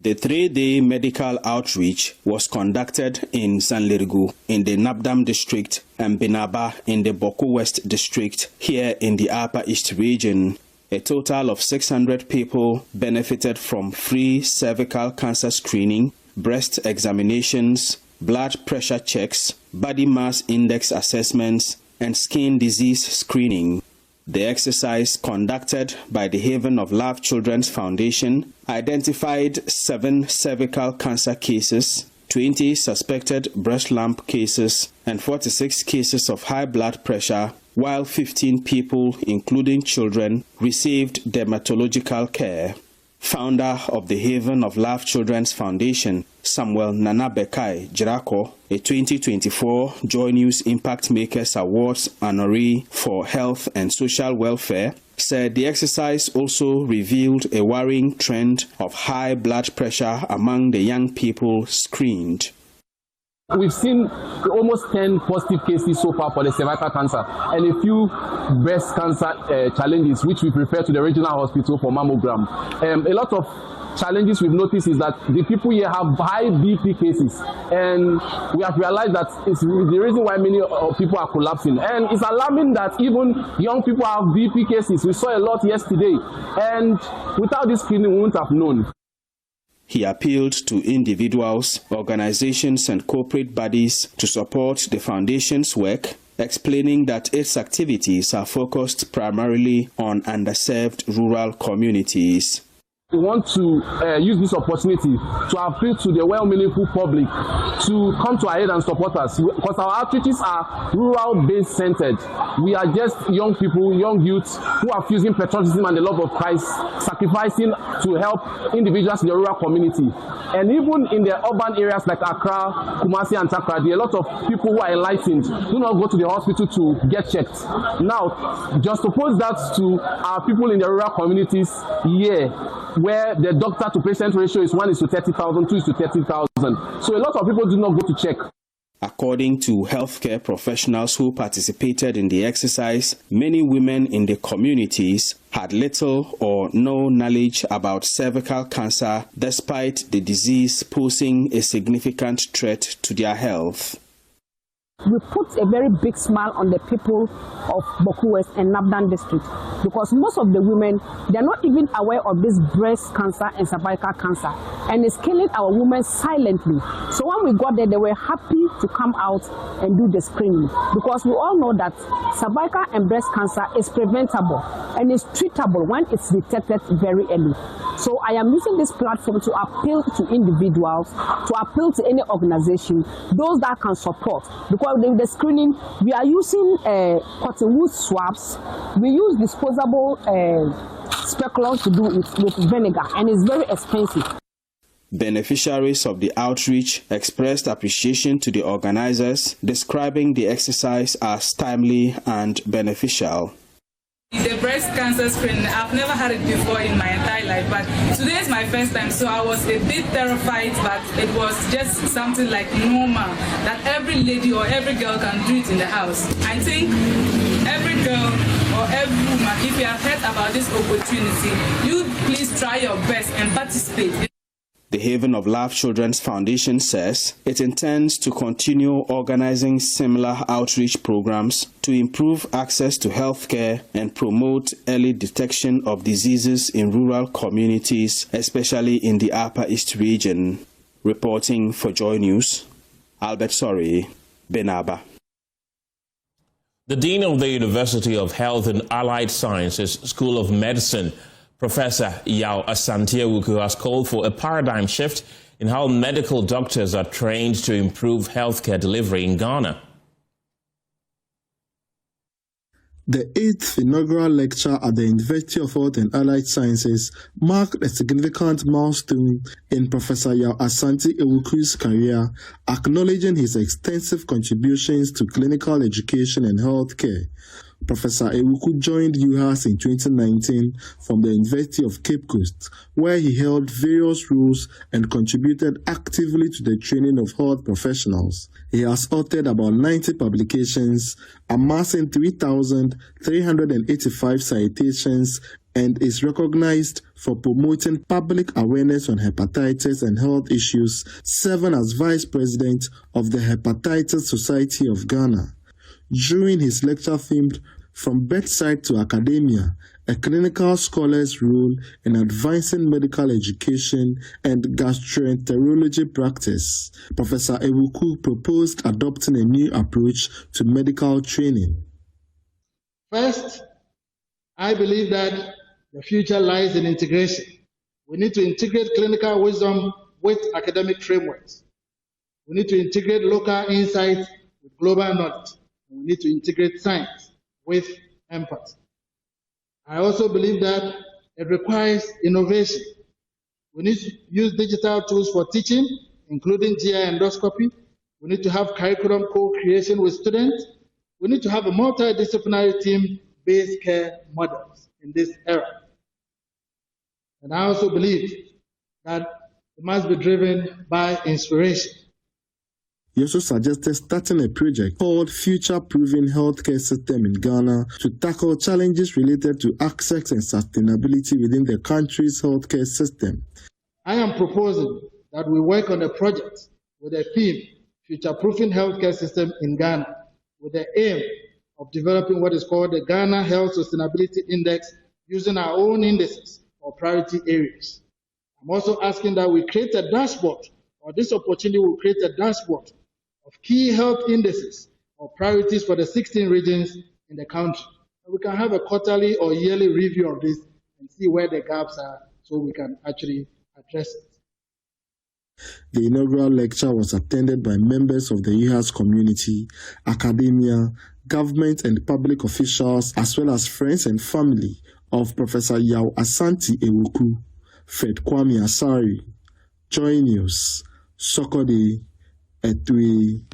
S3: The 3-day medical outreach was conducted in Sanlerigu in the Nabdam district and Benaba in the Boko West district here in the Upper East region. A total of 600 people benefited from free cervical cancer screening, breast examinations, blood pressure checks, body mass index assessments, and skin disease screening. The exercise conducted by the Haven of Love Children's Foundation identified 7 cervical cancer cases, 20 suspected breast lump cases, and 46 cases of high blood pressure, while 15 people, including children, received dermatological care. Founder of the Haven of Love Children's Foundation, Samuel Girako, a 2024 Joy News Impact Makers Awards honoree for health and social welfare, said the exercise also revealed a worrying trend of high blood pressure among the young people screened.
S14: We've seen almost 10 positive cases so far for the cervical cancer and a few breast cancer challenges, which we refer to the regional hospital for mammogram. A lot of challenges we've noticed is that the people here have high BP cases, and we have realized that it's the reason why many people are collapsing. And it's alarming that even young people have BP cases. We saw a lot yesterday, and without this screening, we wouldn't have known.
S3: He appealed to individuals, organizations, and corporate bodies to support the foundation's work, explaining that its activities are focused primarily on underserved rural communities.
S14: We want to use this opportunity to appeal to the well-meaningful public to come to our aid and support us, because our outreaches are rural-based centered. We are just young people, young youths who are fusing patriotism and the love of Christ, sacrificing to help individuals in the rural community. And even in the urban areas like Accra, Kumasi, and Takrady, there are a lot of people who are enlightened do not go to the hospital to get checked. Now, just oppose that to our people in the rural communities here, where the doctor-to-patient ratio is 1:30,000, 2:30,000. So a lot of people do not go to check.
S3: According to healthcare professionals who participated in the exercise, many women in the communities had little or no knowledge about cervical cancer, despite the disease posing a significant threat to their health.
S16: We put a very big smile on the people of Boko West and Nabdan district, because most of the women, they're not even aware of this breast cancer and cervical cancer, and it's killing our women silently. So when we got there, they were happy to come out and do the screening, because we all know that cervical and breast cancer is preventable and is treatable when it's detected very early. So I am using this platform to appeal to individuals, to appeal to any organization, those that can support, because in the screening, we are using cotton wool swabs. We use disposable speculums to do it with vinegar, and it's very expensive.
S3: Beneficiaries of the outreach expressed appreciation to the organizers, describing the exercise as timely and beneficial.
S19: The breast cancer screening, I've never had it before in my entire life, but today is my first time, so I was a bit terrified, but it was just something like normal, that every lady or every girl can do it in the house. I think every girl or every woman, if you have heard about this opportunity, you please try your best and participate.
S3: The Haven of Love Children's Foundation says it intends to continue organizing similar outreach programs to improve access to health care and promote early detection of diseases in rural communities, especially in the Upper East region. Reporting for Joy News, Albert Sorry, Benaba.
S1: The Dean of the University of Health and Allied Sciences School of Medicine, Professor Yao Asante-Awuku, has called for a paradigm shift in how medical doctors are trained to improve healthcare delivery in Ghana.
S15: The 8th inaugural lecture at the University of Health and Allied Sciences marked a significant milestone in Professor Appiagyei-Awuku's career, acknowledging his extensive contributions to clinical education and healthcare. Professor Awuku joined UHAS in 2019 from the University of Cape Coast, where he held various roles and contributed actively to the training of health professionals. He has authored about 90 publications, amassing 3,385 citations, and is recognized for promoting public awareness on hepatitis and health issues, serving as Vice President of the Hepatitis Society of Ghana. During his lecture themed From Bedside to Academia, a clinical scholar's role in advancing medical education and gastroenterology practice, Professor Awuku proposed adopting a new approach to medical training.
S4: First, I believe that the future lies in integration. We need to integrate clinical wisdom with academic frameworks. We need to integrate local insights with global knowledge. We need to integrate science with empathy. I also believe that it requires innovation. We need to use digital tools for teaching, including GI endoscopy. We need to have curriculum co-creation with students. We need to have a multidisciplinary team-based care models in this era. And I also believe that it must be driven by inspiration.
S15: He also suggested starting a project called Future Proofing Healthcare System in Ghana to tackle challenges related to access and sustainability within the country's healthcare system.
S4: I am proposing that we work on a project with a theme, Future Proofing Healthcare System in Ghana, with the aim of developing what is called the Ghana Health Sustainability Index using our own indices or priority areas. I'm also asking that we create a dashboard, or this opportunity will create a dashboard of key health indices or priorities for the 16 regions in the country. And we can have a quarterly or yearly review of this and see where the gaps are so we can actually address it.
S15: The inaugural lecture was attended by members of the UHAS community, academia, government and public officials, as well as friends and family of Professor Yao Asante Awuku. Fred Kwame Asari, Joy News, Sokode, Etui.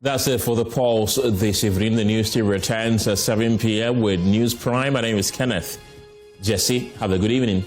S1: That's it for the Pulse this evening. The news team returns at 7 p.m. with News Prime. My name is Kenneth. Jesse, have a good evening.